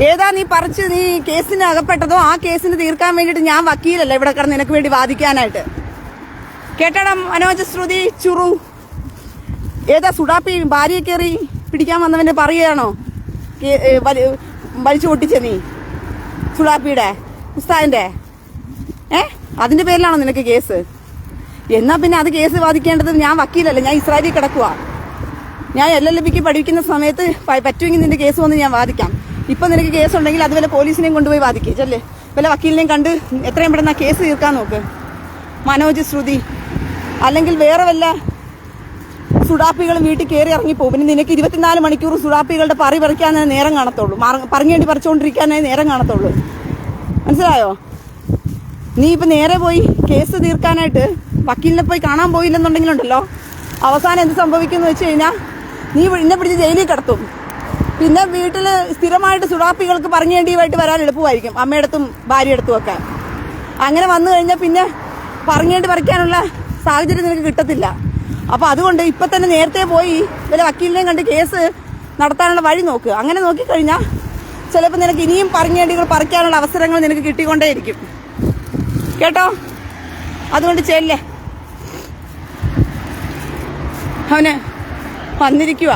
ഏതാ നീ പറിച്ച് നീ കേസിന് അകപ്പെട്ടതോ? ആ കേസിന് തീർക്കാൻ വേണ്ടിയിട്ട് ഞാൻ വക്കീലല്ല ഇവിടെ കിടന്ന് നിനക്ക് വേണ്ടി വാദിക്കാനായിട്ട്. കേട്ടണം മനോജ് ശ്രുതി ചുറു. ഏതാ സുഡാപ്പി ഭാര്യയെ കയറി പിടിക്കാൻ വന്നവന്റെ പറയുകയാണോ വലിച്ചു പൊട്ടിച്ച നീ സുഡാപ്പിയുടെ ഉസ്താദിന്റെ? അതിന്റെ പേരിലാണോ നിനക്ക് കേസ്? എന്നാ പിന്നെ അത് കേസ് വാദിക്കേണ്ടത് ഞാൻ വക്കീലല്ല, ഞാൻ ഇസ്രായേലിൽ കിടക്കുക. ഞാൻ LLBക്ക് പഠിക്കുന്ന സമയത്ത് പറ്റുമെങ്കിൽ നിന്റെ കേസ് വന്ന് ഞാൻ വാദിക്കാം. ഇപ്പൊ നിനക്ക് കേസ് ഉണ്ടെങ്കിൽ അത് വല്ല പോലീസിനെയും കൊണ്ടുപോയി വാദിക്കേ ചെല്ലേ. വല്ല വക്കീലിനെയും കണ്ട് എത്രയും പെട്ടെന്ന് കേസ് തീർക്കാൻ നോക്ക് മനോജ് ശ്രുതി. അല്ലെങ്കിൽ വേറെ വല്ല സുഡാപ്പികളും വീട്ടിൽ കയറി ഇറങ്ങിപ്പോകും. പിന്നെ നിനക്ക് 24 മണിക്കൂർ സുഡാപ്പികളുടെ പറിക്കാനേ നേരം കാണത്തുള്ളൂ. പറങ്ങേണ്ടി പറിച്ചുകൊണ്ടിരിക്കാനേ നേരം കാണത്തുള്ളൂ. മനസ്സിലായോ? നീ ഇപ്പൊ നേരെ പോയി കേസ് തീർക്കാനായിട്ട് വക്കീലിനെ പോയി കാണാൻ പോയില്ലെന്നുണ്ടെങ്കിലുണ്ടല്ലോ അവസാനം എന്ത് സംഭവിക്കുമെന്ന് വെച്ച് കഴിഞ്ഞാൽ നീ എന്നെ പിടിച്ച് ജയിലിൽ കിടത്തും. പിന്നെ വീട്ടിൽ സ്ഥിരമായിട്ട് സുഡാപ്പികൾക്ക് പറങ്ങേണ്ടിയുമായിട്ട് വരാൻ എളുപ്പമായിരിക്കും, അമ്മയടുത്തും ഭാര്യയടുത്തും ഒക്കെ. അങ്ങനെ വന്നു കഴിഞ്ഞാൽ പിന്നെ പറങ്ങേണ്ടി പറിക്കാനുള്ള സാഹചര്യം നിനക്ക് കിട്ടത്തില്ല. അപ്പൊ അതുകൊണ്ട് ഇപ്പൊ തന്നെ നേരത്തെ പോയി വല്ല വക്കീലിനെയും കണ്ട് കേസ് നടത്താനുള്ള വഴി നോക്ക്. അങ്ങനെ നോക്കിക്കഴിഞ്ഞാൽ ചിലപ്പോൾ നിനക്ക് ഇനിയും പറങ്ങേണ്ടികൾ പറിക്കാനുള്ള അവസരങ്ങൾ നിനക്ക് കിട്ടിക്കൊണ്ടേയിരിക്കും. കേട്ടോ? അതുകൊണ്ട് ചെല്ലേ. അവന് വന്നിരിക്കുക.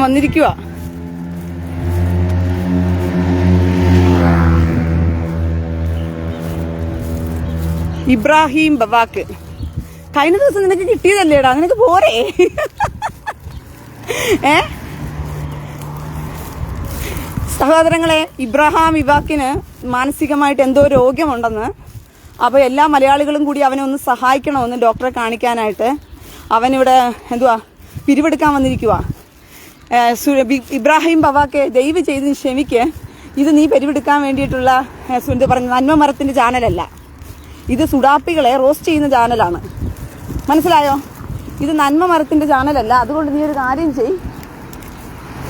വന്നിരിക്കുക. ഇബ്രാഹിം ബവാക്ക്. കഴിഞ്ഞ ദിവസം നിനക്ക് കിട്ടിയതല്ലേടാ, നിനക്ക് പോരെ? സഹോദരങ്ങളെ, ഇബ്രാഹിം ഇവാക്കിന് മാനസികമായിട്ട് എന്തോ രോഗമുണ്ടെന്ന്. അപ്പോൾ എല്ലാ മലയാളികളും കൂടി അവനെ ഒന്ന് സഹായിക്കണമെന്ന് ഡോക്ടറെ കാണിക്കാനായിട്ട് അവനിവിടെ എന്തുവാ പിരിവെടുക്കാൻ വന്നിരിക്കുക. ഇബ്രാഹിം ബവാക്കെ, ദയവ് ചെയ്ത് ക്ഷമിക്ക്. ഇത് നീ പിരിവെടുക്കാൻ വേണ്ടിയിട്ടുള്ള എന്ത് പറഞ്ഞ നന്മ മരത്തിന്റെ ചാനലല്ല. ഇത് സുഡാപ്പികളെ റോസ്റ്റ് ചെയ്യുന്ന ചാനലാണ്. മനസ്സിലായോ? ഇത് നന്മ മരത്തിന്റെ ചാനലല്ല. അതുകൊണ്ട് നീ ഒരു കാര്യം ചെയ്,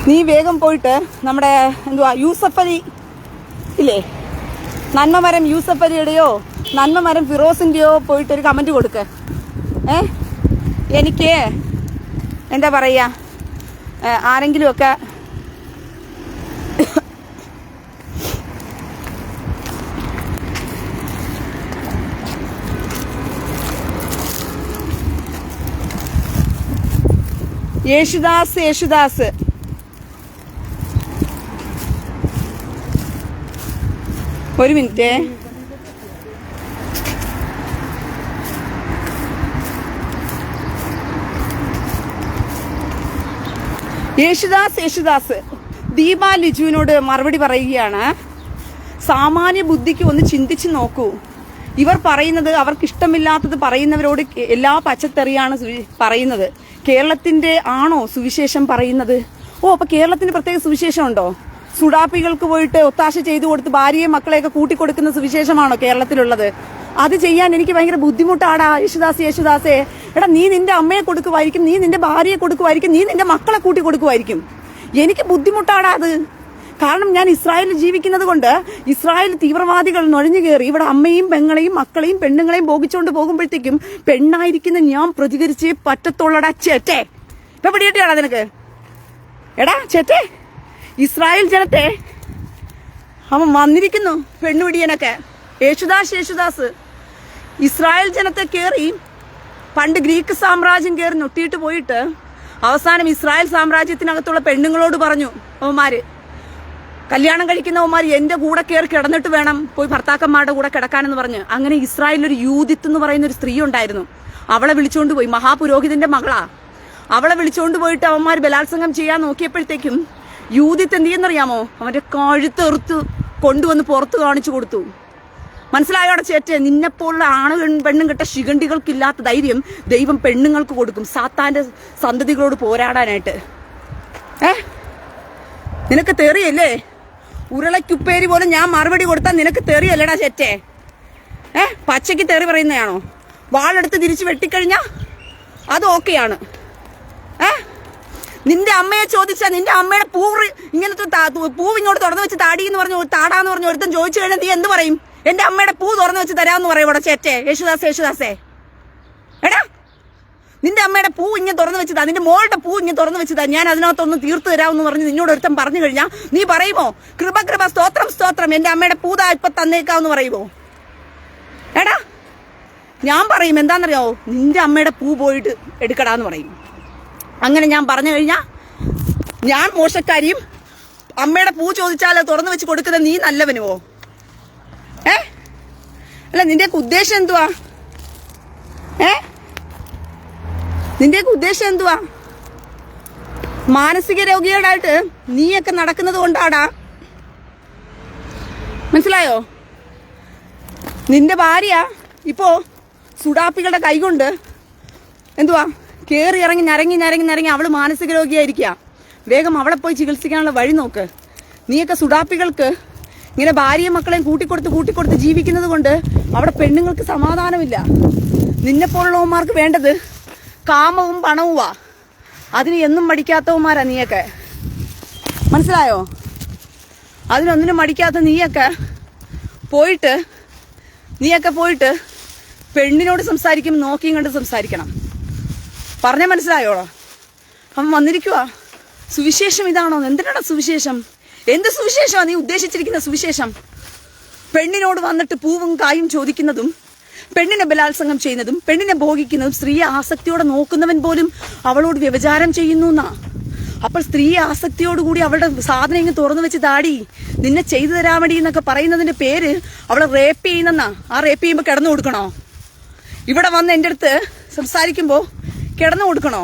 നീ വേഗം പോയിട്ട് നമ്മുടെ യൂസഫ് അലി ഇല്ലേ, നന്മമരം യൂസഫ് അലിയുടെയോ നന്മമരം ഫിറോസിൻ്റെയോ പോയിട്ട് ഒരു കമൻറ്റ് കൊടുക്ക്. എനിക്ക് എന്താ പറയുക, ആരെങ്കിലുമൊക്കെ യേശുദാസ് ഒരു മിനിറ്റ്. യേശുദാസ് ദീപ ലിജുവിനോട് മറുപടി പറയുകയാണ്. സാമാന്യ ബുദ്ധിക്ക് ഒന്ന് ചിന്തിച്ച് നോക്കൂ. ഇവർ പറയുന്നത് അവർക്ക് ഇഷ്ടമില്ലാത്തത് പറയുന്നവരോട് എല്ലാ പച്ചത്തെറിയാണ് പറയുന്നത്. കേരളത്തിന്റെ ആണോ സുവിശേഷം പറയുന്നത്? അപ്പൊ കേരളത്തിന് പ്രത്യേക സുവിശേഷം ഉണ്ടോ? സുഡാപ്പികൾക്ക് പോയിട്ട് ഒത്താശ ചെയ്തു കൊടുത്ത് ഭാര്യയും മക്കളെയൊക്കെ കൂട്ടിക്കൊടുക്കുന്ന സുവിശേഷമാണോ കേരളത്തിലുള്ളത്? അത് ചെയ്യാൻ എനിക്ക് ഭയങ്കര ബുദ്ധിമുട്ടാടാ യേശുദാസേ. എടാ, നീ നിന്റെ അമ്മയെ കൊടുക്കുമായിരിക്കും, നീ നിന്റെ ഭാര്യയെ കൊടുക്കുമായിരിക്കും, നീ നിന്റെ മക്കളെ കൂട്ടി കൊടുക്കുമായിരിക്കും. എനിക്ക് ബുദ്ധിമുട്ടാടാ അത്. കാരണം ഞാൻ ഇസ്രായേലിൽ ജീവിക്കുന്നത് കൊണ്ട് ഇസ്രായേൽ തീവ്രവാദികൾ നുഴഞ്ഞു കയറി ഇവിടെ അമ്മയും പെങ്ങളെയും മക്കളെയും പെണ്ണുങ്ങളെയും ഭോഗിച്ചുകൊണ്ട് പോകുമ്പോഴത്തേക്കും പെണ്ണായിരിക്കുന്ന ഞാൻ പ്രതികരിച്ചേ പറ്റത്തുള്ളടാ ചേറ്റേ. ഇപ്പൊ പിടിയിട്ടാടാ നിനക്ക്? എടാ ചേറ്റേ, ഇസ്രായേൽ ജനത്തെ അവൻ വന്നിരിക്കുന്നു പെണ്ണുപിടിയനൊക്കെ. യേശുദാസ് ഇസ്രായേൽ ജനത്തെ കയറി പണ്ട് ഗ്രീക്ക് സാമ്രാജ്യം കയറി നൊട്ടിയിട്ട് പോയിട്ട് അവസാനം ഇസ്രായേൽ സാമ്രാജ്യത്തിനകത്തുള്ള പെണ്ണുങ്ങളോട് പറഞ്ഞു, അവന്മാര് കല്യാണം കഴിക്കുന്നവന്മാർ എന്റെ കൂടെ കയറി കിടന്നിട്ട് വേണം പോയി ഭർത്താക്കന്മാരുടെ കൂടെ കിടക്കാനെന്ന് പറഞ്ഞ്. അങ്ങനെ ഇസ്രായേലിൽ ഒരു യൂദിത്ത് എന്ന് പറയുന്ന ഒരു സ്ത്രീ ഉണ്ടായിരുന്നു. അവളെ വിളിച്ചുകൊണ്ട് പോയി, മഹാപുരോഹിതന്റെ മകളാ. അവളെ വിളിച്ചുകൊണ്ട് പോയിട്ട് അവന്മാർ ബലാത്സംഗം ചെയ്യാൻ നോക്കിയപ്പോഴത്തേക്കും യൂദിത്ത് എന്ത് ചെയ്യുന്നറിയാമോ? അവന്റെ കഴുത്തെറുത്ത് കൊണ്ടുവന്ന് പുറത്ത് കാണിച്ചു കൊടുത്തു. മനസ്സിലായോടെ ചേറ്റെ? നിന്നെപ്പോലുള്ള പെണ്ണും കെട്ട ശിഖണ്ഡികൾക്കില്ലാത്ത ധൈര്യം ദൈവം പെണ്ണുങ്ങൾക്ക് കൊടുക്കും, സാത്താന്റെ സന്തതികളോട് പോരാടാനായിട്ട്. നിനക്ക് തെറിയല്ലേ? ഉരുളക്കുപ്പേരി പോലും ഞാൻ മറുപടി കൊടുത്താൽ നിനക്ക് തെറിയല്ലേടാ ചേറ്റെ? പച്ചയ്ക്ക് തെറി പറയുന്നതാണോ? വാളെടുത്ത് തിരിച്ച് വെട്ടിക്കഴിഞ്ഞാ അത് ഓക്കെയാണ്. നിന്റെ അമ്മയെ ചോദിച്ചാൽ നിന്റെ അമ്മയുടെ ഇങ്ങനത്തെ പൂവ് ഇങ്ങോട്ട് തുറന്നു വെച്ച് താടിയെന്ന് പറഞ്ഞു താടാന്ന് പറഞ്ഞു ഒരുത്തൻ ചോദിച്ചു കഴിഞ്ഞാൽ നീ എന്ത് പറയും? എന്റെ അമ്മയുടെ പൂ തുറന്നു വെച്ച് തരാമെന്ന് പറയും ഇവിടെ ചേറ്റെ. യേശുദാസേ എടാ, നിന്റെ അമ്മയുടെ പൂ ഇങ്ങനെ തുറന്നു വെച്ചതാ, നിന്റെ മോളുടെ പൂ ഇങ്ങനെ തുറന്നു വെച്ചതാ, ഞാൻ അതിനകത്തൊന്ന് തീർത്ത് തരാമെന്ന് പറഞ്ഞ് നിന്നോട് ഒരുത്തൻ പറഞ്ഞു കഴിഞ്ഞാൽ നീ പറയുമോ കൃപ സ്തോത്രം എന്റെ അമ്മയുടെ പൂതാ ഇപ്പൊ തന്നേക്കാവെന്ന് പറയുമോ? എടാ, ഞാൻ പറയും എന്താണെന്നറിയാവോ? നിന്റെ അമ്മയുടെ പൂ പോയിട്ട് എടുക്കടാന്ന് പറയും. അങ്ങനെ ഞാൻ പറഞ്ഞു കഴിഞ്ഞാൽ ഞാൻ മോശക്കാരിയും അമ്മയുടെ പൂ ചോദിച്ചാൽ തുറന്നു വെച്ച് കൊടുക്കുന്ന നീ നല്ലവനുവോ? അല്ല, നിന്റെയൊക്കെ ഉദ്ദേശം എന്തുവാ? നിന്റെയൊക്കെ ഉദ്ദേശം എന്തുവാ? മാനസിക രോഗികളായിട്ട് നീയൊക്കെ നടക്കുന്നത് കൊണ്ടാടാ. മനസ്സിലായോ? നിന്റെ ഭാര്യ ഇപ്പോ സുഡാപ്പികളുടെ കൈകൊണ്ട് എന്തുവാ കേറി ഇറങ്ങി നരങ്ങി അവള് മാനസിക രോഗിയായിരിക്കുക. വേഗം അവളെ പോയി ചികിത്സിക്കാനുള്ള വഴി നോക്ക്. നീയൊക്കെ സുഡാപ്പികൾക്ക് ഇങ്ങനെ ഭാര്യയും മക്കളെയും കൂട്ടിക്കൊടുത്ത് ജീവിക്കുന്നത് കൊണ്ട് അവിടെ പെണ്ണുങ്ങൾക്ക് സമാധാനമില്ല. നിന്നെപ്പോലുള്ളവന്മാർക്ക് വേണ്ടത് കാമവും പണവുമാ. അതിന് എന്നും മടിക്കാത്തവന്മാരാ നീയൊക്കെ. മനസ്സിലായോ? അതിനൊന്നിനും മടിക്കാത്ത നീയൊക്കെ പോയിട്ട് പെണ്ണിനോട് സംസാരിക്കും, നോക്കിയും കണ്ട് സംസാരിക്കണം. പറഞ്ഞ മനസ്സിലായോളോ? അവൻ വന്നിരിക്കുക. സുവിശേഷം ഇതാണോ? എന്തിനാണ് സുവിശേഷം? എന്ത് സുവിശേഷമാണ് നീ ഉദ്ദേശിച്ചിരിക്കുന്ന സുവിശേഷം? പെണ്ണിനോട് വന്നിട്ട് പൂവും കായും ചോദിക്കുന്നതും, പെണ്ണിനെ ബലാത്സംഗം ചെയ്യുന്നതും, പെണ്ണിനെ ഭോഗിക്കുന്നതും, സ്ത്രീയെ ആസക്തിയോടെ നോക്കുന്നവൻ പോലും അവളോട് വ്യഭിചാരം ചെയ്യുന്നു എന്നാ. അപ്പോൾ സ്ത്രീയെ ആസക്തിയോടുകൂടി അവളുടെ സാധനം ഇങ്ങ് തുറന്നു വെച്ച് താടി നിന്നെ ചെയ്തു തരാൻ വേണ്ടി എന്നൊക്കെ പറയുന്നതിന്റെ പേര് അവളെ റേപ്പ് ചെയ്യുന്നെന്നാ. ആ റേപ്പ് ചെയ്യുമ്പോൾ കിടന്നു കൊടുക്കണോ? ഇവിടെ വന്ന് എൻ്റെ അടുത്ത് സംസാരിക്കുമ്പോൾ കിടന്നു കൊടുക്കണോ?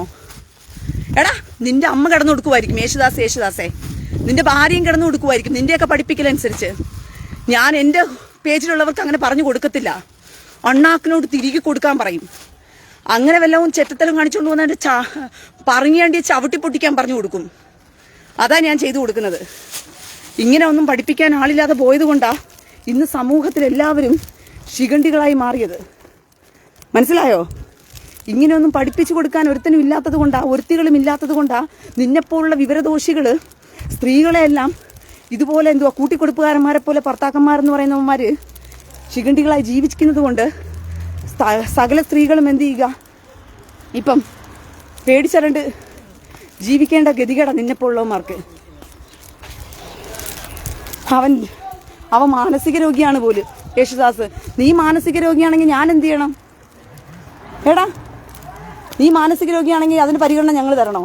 എടാ, നിന്റെ അമ്മ കിടന്നു കൊടുക്കുമായിരിക്കും. യേശുദാസേ നിന്റെ ഭാര്യയും കിടന്നു കൊടുക്കുമായിരിക്കും. നിന്റെയൊക്കെ പഠിപ്പിക്കലനുസരിച്ച് ഞാൻ എൻ്റെ പേജിലുള്ളവർക്ക് അങ്ങനെ പറഞ്ഞു കൊടുക്കത്തില്ല. അണ്ണാക്കിനോട് തിരികെ കൊടുക്കാൻ പറയും. അങ്ങനെ വല്ലതും ചെറ്റത്തലും കാണിച്ചുകൊണ്ട് വന്നതിന്റെ പറഞ്ഞേണ്ടി ചവിട്ടി പൊട്ടിക്കാൻ പറഞ്ഞു കൊടുക്കും. അതാ ഞാൻ ചെയ്തു കൊടുക്കുന്നത്. ഇങ്ങനെ ഒന്നും പഠിപ്പിക്കാൻ ആളില്ലാതെ പോയത് കൊണ്ടാ ഇന്ന് സമൂഹത്തിൽ എല്ലാവരും ശിഖണ്ഡികളായി മാറിയത്. മനസ്സിലായോ? ഇങ്ങനെയൊന്നും പഠിപ്പിച്ചു കൊടുക്കാൻ ഒരുത്തനും ഇല്ലാത്തത് കൊണ്ടാ, ഒരുത്തികളും ഇല്ലാത്തത് കൊണ്ടാ നിന്നെപ്പോലുള്ള വിവരദോഷികള് സ്ത്രീകളെയെല്ലാം ഇതുപോലെ കൂട്ടിക്കൊടുപ്പുകാരന്മാരെ പോലെ ഭർത്താക്കന്മാരെന്ന് പറയുന്നവന്മാര് ശിഖണ്ഡികളായി ജീവിക്കുന്നത് കൊണ്ട് സകല സ്ത്രീകളും എന്ത് ചെയ്യുക, ഇപ്പം പേടിച്ചരണ്ട് ജീവിക്കേണ്ട ഗതികേടാ നിന്നെപ്പോലുള്ളവന്മാർക്ക്. അവൻ മാനസിക രോഗിയാണ് പോലും. യേശുദാസ്, നീ മാനസിക രോഗിയാണെങ്കിൽ ഞാൻ എന്ത് ചെയ്യണം? എടാ, നീ മാനസിക രോഗിയാണെങ്കിൽ അതിന് പരിഗണന ഞങ്ങൾ തരണോ?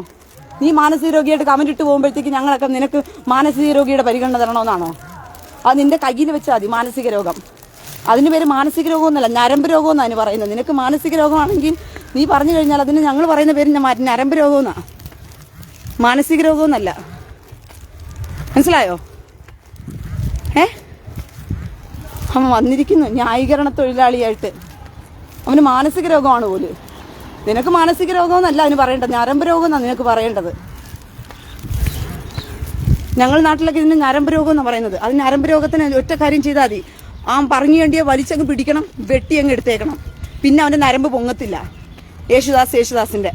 നീ മാനസിക രോഗിയായിട്ട് കമന്റ് ഇട്ട് പോകുമ്പോഴത്തേക്ക് ഞങ്ങളൊക്കെ നിനക്ക് മാനസിക രോഗിയുടെ പരിഗണന തരണമെന്നാണോ? അത് നിന്റെ കയ്യിൽ വെച്ചാൽ മതി. മാനസിക രോഗം, അതിന് പേര് മാനസിക രോഗമൊന്നുമല്ല, ഞരമ്പ് രോഗമെന്നാണ് അതിന് പറയുന്നത്. നിനക്ക് മാനസിക രോഗമാണെങ്കിൽ നീ പറഞ്ഞു കഴിഞ്ഞാൽ അതിന് ഞങ്ങൾ പറയുന്ന പേര് ഞരമ്പ് രോഗമെന്നാ, മാനസിക രോഗമെന്നല്ല. മനസ്സിലായോ? അവൻ വന്നിരിക്കുന്നു ന്യായീകരണ തൊഴിലാളിയായിട്ട്. അവന് മാനസിക രോഗമാണ് പോലും. നിനക്ക് മാനസിക രോഗമെന്നല്ല അതിന് പറയേണ്ടത്, ഞരമ്പ് രോഗം എന്നാണ് നിനക്ക് പറയേണ്ടത്. ഞങ്ങൾ നാട്ടിലൊക്കെ ഇതിന് ഞരമ്പ് രോഗം എന്നാണ് പറയുന്നത്. അത് ഞരമ്പ് രോഗത്തിന് ഒറ്റ കാര്യം ചെയ്താൽ മതി, ആ പറഞ്ഞു വേണ്ടിയ വലിച്ചങ്ങ് പിടിക്കണം, വെട്ടി അങ്ങ് എടുത്തേക്കണം, പിന്നെ അവന്റെ ഞരമ്പ് പൊങ്ങത്തില്ല. യേശുദാസിന്റെ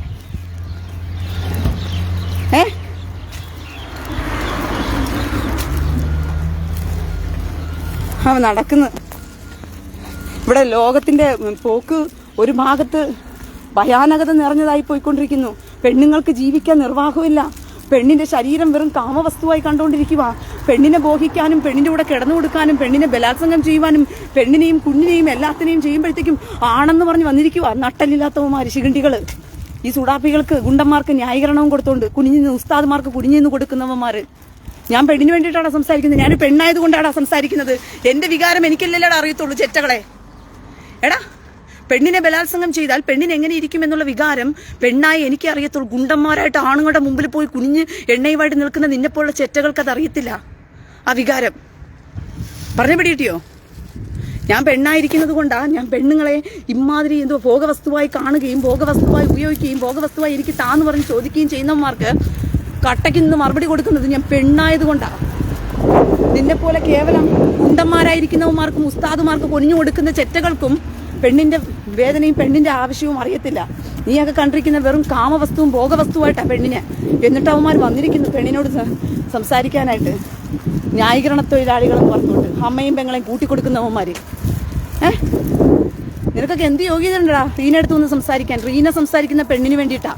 അവൻ നടക്കുന്നു. ഇവിടെ ലോകത്തിന്റെ പോക്ക് ഒരു ഭാഗത്ത് ഭയാനകത നിറഞ്ഞതായി പോയിക്കൊണ്ടിരിക്കുന്നു. പെണ്ണുങ്ങൾക്ക് ജീവിക്കാൻ നിർവാഹമില്ല. പെണ്ണിന്റെ ശരീരം വെറും കാമവസ്തുവായി കണ്ടുകൊണ്ടിരിക്കുക. പെണ്ണിനെ ബോഹിക്കാനും പെണ്ണിന്റെ കൂടെ കിടന്നു കൊടുക്കാനും പെണ്ണിനെ ബലാത്സംഗം ചെയ്യുവാനും പെണ്ണിനെയും കുഞ്ഞിനെയും എല്ലാത്തിനെയും ചെയ്യുമ്പോഴത്തേക്കും ആണെന്ന് പറഞ്ഞ് വന്നിരിക്കുക നട്ടലില്ലാത്തവന്മാര്, ശിഖണ്ഡികള്. ഈ സുഡാപ്പികൾക്ക് ഗുണ്ടന്മാർക്ക് ന്യായീകരണവും കൊടുത്തോണ്ട് കുനിഞ്ഞിന്ന് ഉസ്താദ്മാർക്ക് കുനിഞ്ഞിന്ന് കൊടുക്കുന്നവന്മാര്. ഞാൻ പെണ്ണിന് വേണ്ടിയിട്ടാണ് സംസാരിക്കുന്നത്. ഞാൻ പെണ്ണായത് കൊണ്ടാണ് സംസാരിക്കുന്നത്. എന്റെ വികാരം എനിക്കല്ലല്ലേടാ അറിയത്തുള്ളൂ ചെറ്റകളെ. എടാ, പെണ്ണിനെ ബലാത്സംഗം ചെയ്താൽ പെണ്ണിന് എങ്ങനെ ഇരിക്കും എന്നുള്ള വികാരം പെണ്ണായി എനിക്ക് അറിയത്തുള്ളൂ. ഗുണ്ടന്മാരായിട്ട് ആണുങ്ങളുടെ മുമ്പിൽ പോയി കുനിഞ്ഞ് എണ്ണയുമായിട്ട് നിൽക്കുന്ന നിന്നെപ്പോലുള്ള ചെറ്റകൾക്ക് അത് അറിയത്തില്ല ആ വികാരം. പറഞ്ഞു പിടികിട്ടിയോ? ഞാൻ പെണ്ണായിരിക്കുന്നത് കൊണ്ടാ ഞാൻ പെണ്ണുങ്ങളെ ഇമാതിരി ഭോഗവസ്തുവായി കാണുകയും ഭോഗവസ്തുവായി ഉപയോഗിക്കുകയും ഭോഗവസ്തുവായി എനിക്ക് താന്ന് പറഞ്ഞ് ചോദിക്കുകയും ചെയ്യുന്നവന്മാർക്ക് കട്ടയ്ക്ക് നിന്ന് മറുപടി കൊടുക്കുന്നത് ഞാൻ പെണ്ണായത് കൊണ്ടാ. നിന്നെപ്പോലെ കേവലം ഗുണ്ടന്മാരായിരിക്കുന്നവന്മാർക്കും ഉസ്താദുമാർക്ക് കൊനിഞ്ഞു കൊടുക്കുന്ന ചെറ്റകൾക്കും പെണ്ണിന്റെ വേദനയും പെണ്ണിന്റെ ആവശ്യവും അറിയത്തില്ല. നീയൊക്കെ കണ്ടിരിക്കുന്ന വെറും കാമവസ്തുവും ഭോഗവസ്തുവായിട്ടാ പെണ്ണിന്. എന്നിട്ട് അവന്മാർ വന്നിരിക്കുന്നു പെണ്ണിനോട് സംസാരിക്കാനായിട്ട്, ന്യായീകരണ തൊഴിലാളികളെന്ന് പറഞ്ഞുകൊണ്ട് അമ്മയും പെങ്ങളെയും കൂട്ടിക്കൊടുക്കുന്നവന്മാര്. നിനക്കൊക്കെ എന്ത് യോഗ്യത ഉണ്ടടാ റീന അടുത്ത് വന്ന് സംസാരിക്കാൻ? റീന സംസാരിക്കുന്ന പെണ്ണിന് വേണ്ടിയിട്ടാ.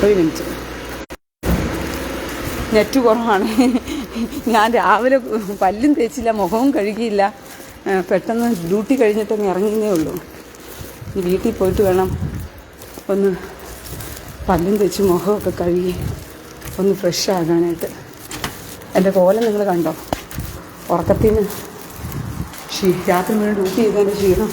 ഒരു മിനിറ്റ്, നെറ്റ് കുറവാണ്. ഞാൻ രാവിലെ പല്ലും തേച്ചില്ല, മുഖവും കഴുകിയില്ല. പെട്ടെന്ന് ഡ്യൂട്ടി കഴിഞ്ഞിട്ടങ്ങ് ഇറങ്ങുന്നേ ഉള്ളൂ. വീട്ടിൽ പോയിട്ട് വേണം ഒന്ന് പല്ലും തേച്ച് മുഖമൊക്കെ കഴുകി ഒന്ന് ഫ്രഷ് ആകാനായിട്ട്. എൻ്റെ കോലം നിങ്ങൾ കണ്ടോ? ഉറക്കത്തിൽ നിന്ന് രാത്രി മുഴുവൻ ഡ്യൂട്ടി ചെയ്തതിൻ്റെ ക്ഷീണം.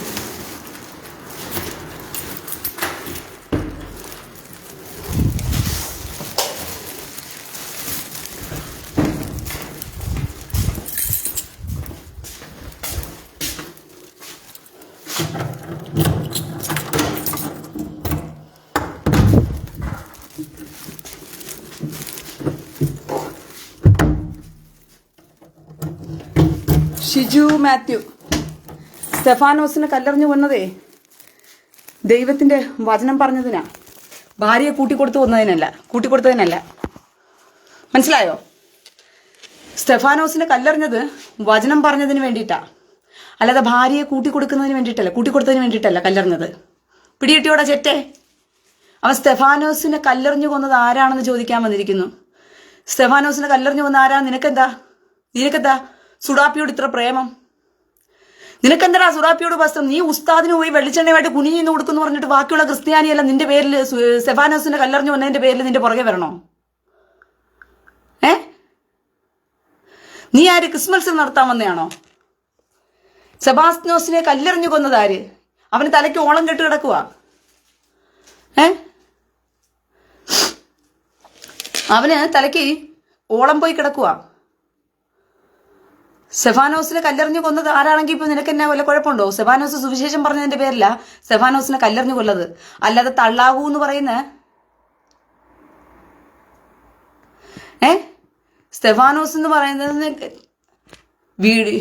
ഷിജു മാത്യു, സ്റ്റെഫാനോസിനെ കല്ലെറിഞ്ഞു കൊന്നതേ ദൈവത്തിന്റെ വചനം പറഞ്ഞതിനാ, ഭാര്യയെ കൂട്ടിക്കൊടുത്തതിനല്ല. മനസ്സിലായോ? സ്റ്റെഫാനോസിനെ കല്ലെറിഞ്ഞത് വചനം പറഞ്ഞതിന് വേണ്ടിയിട്ടാ, അല്ലാതെ ഭാര്യയെ കൂട്ടിക്കൊടുത്തതിന് വേണ്ടിയിട്ടല്ല കല്ലെറിഞ്ഞത്. പിടികിട്ടിയോടെ ചെറ്റേ? അവൻ സ്റ്റെഫാനോസിനെ കല്ലെറിഞ്ഞു കൊന്നത് ആരാണെന്ന് ചോദിക്കാൻ വന്നിരിക്കുന്നു. സ്റ്റെഫാനോസിനെ കല്ലെറിഞ്ഞു കൊന്ന ആരാ? നിനക്കെന്താ സുഡാപ്പിയോട് ഇത്ര പ്രേമം? നിനക്കെന്താ സുഡാപ്പിയോട് വസ്ത്രം? നീ ഉസ്താദിന് പോയി വെള്ളിച്ചെണ്ണയുമായിട്ട് കുനിഞ്ഞു കൊടുക്കുന്നു പറഞ്ഞിട്ട് ബാക്കിയുള്ള ക്രിസ്ത്യാനിയെല്ലാം നിന്റെ പേരിൽ സ്റ്റെഫാനോസിനെ കല്ലെറിഞ്ഞു വന്നതിന്റെ പേരിൽ നിന്റെ പുറകെ വരണോ? നീ ആര്? ക്രിസ്മസ് നടത്താൻ വന്നയാണോ? സെബാസ്റ്റിനോസിനെ കല്ലെറിഞ്ഞു കൊന്നതാര്? അവന് തലയ്ക്ക് ഓളം കെട്ട് കിടക്കുക. അവന് തലയ്ക്ക് ഓളം പോയി കിടക്കുക. സെഫാനോസിനെ കല്ലെറിഞ്ഞു കൊന്നത് ആരാണെങ്കിൽ ഇപ്പൊ നിനക്ക് എന്നാ വല്ല കുഴപ്പമുണ്ടോ? സെഫാനോസ് സുവിശേഷം പറഞ്ഞതിന്റെ പേരില സെഫാനോസിനെ കല്ലെറിഞ്ഞു കൊല്ലത്, അല്ലാതെ തള്ളാവൂ എന്ന് പറയുന്ന സ്തെഫാനോസ് എന്ന് പറയുന്നത് വീട്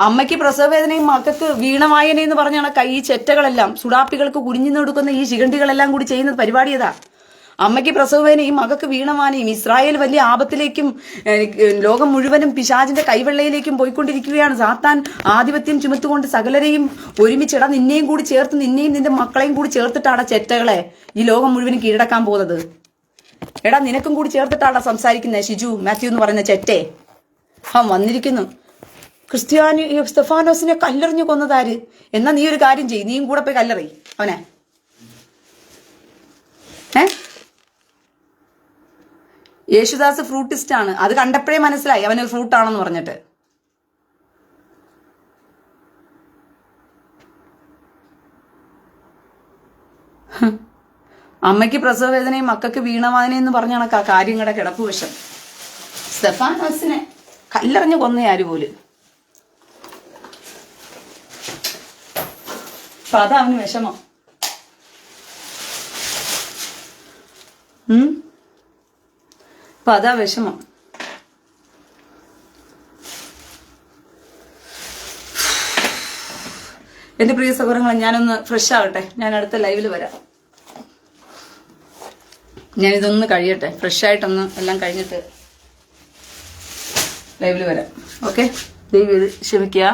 അമ്മയ്ക്ക് പ്രസവവേദനയും മക്കൾക്ക് വീണവായന എന്ന് പറഞ്ഞാണ് ഈ ചെറ്റകളെല്ലാം സുഡാപ്പികൾക്ക് കുനിഞ്ഞു കൊടുക്കുന്ന ഈ ശിഖണ്ഡികളെല്ലാം കൂടി ചെയ്യുന്ന പരിപാടി ഏതാ? അമ്മയ്ക്ക് പ്രസവവേദനയും മകൾക്ക് വീണവാനയും ഇസ്രായേൽ വലിയ ആപത്തിലേക്കും ലോകം മുഴുവനും പിശാചിന്റെ കൈവെള്ളയിലേക്കും പോയിക്കൊണ്ടിരിക്കുകയാണ്. സാത്താൻ ആധിപത്യം ചുമത്തുകൊണ്ട് സകലരെയും ഒരുമിച്ചിട നിന്നെയും കൂടി ചേർത്ത് നിന്നെയും നിന്റെ മക്കളെയും കൂടി ചേർത്തിട്ടാണ് ചെറ്റകളെ ഈ ലോകം മുഴുവനും കീഴടക്കാൻ പോകുന്നത്. എടാ നിനക്കും കൂടി ചേർത്തിട്ടാണ് സംസാരിക്കുന്നത് ഷിജു മാത്യു എന്ന് പറയുന്ന ചെറ്റെ. വന്നിരിക്കുന്നു. ക്രിസ്ത്യാനി സ്തെഫാനോസിനെ കല്ലെറിഞ്ഞു കൊന്നതാര്? എന്നാ നീ ഒരു കാര്യം ചെയ്യ്, നീയും കൂടെ പോയി കല്ലെറി അവനെ. യേശുദാസ് ഫ്രൂട്ടിസ്റ്റ് ആണ്, അത് കണ്ടപ്പോഴേ മനസ്സിലായി അവനൊരു ഫ്രൂട്ടാണെന്ന് പറഞ്ഞിട്ട്. അമ്മയ്ക്ക് പ്രസവവേദനയും മക്കൾക്ക് വീണവാദനയും എന്ന് പറഞ്ഞാണ് കാര്യങ്ങളുടെ കിടപ്പ് വശം. സ്തെഫാനോസിനെ കല്ലെറിഞ്ഞു കൊന്നയാര് പോലും. അപ്പൊ അതാ അവന് വിഷമം. അപ്പൊ അതാ വിഷമം. എന്റെ പ്രിയ സഹോദരങ്ങളെ, ഞാനൊന്ന് ഫ്രഷ് ആകട്ടെ. ഞാൻ അടുത്ത ലൈവില് വരാം. ഞാനിതൊന്ന് കഴിയട്ടെ, ഫ്രഷ് ആയിട്ടൊന്ന് എല്ലാം കഴിഞ്ഞിട്ട് ലൈവില് വരാം. ഓക്കെ, ദയവ് ക്ഷമിക്കുക.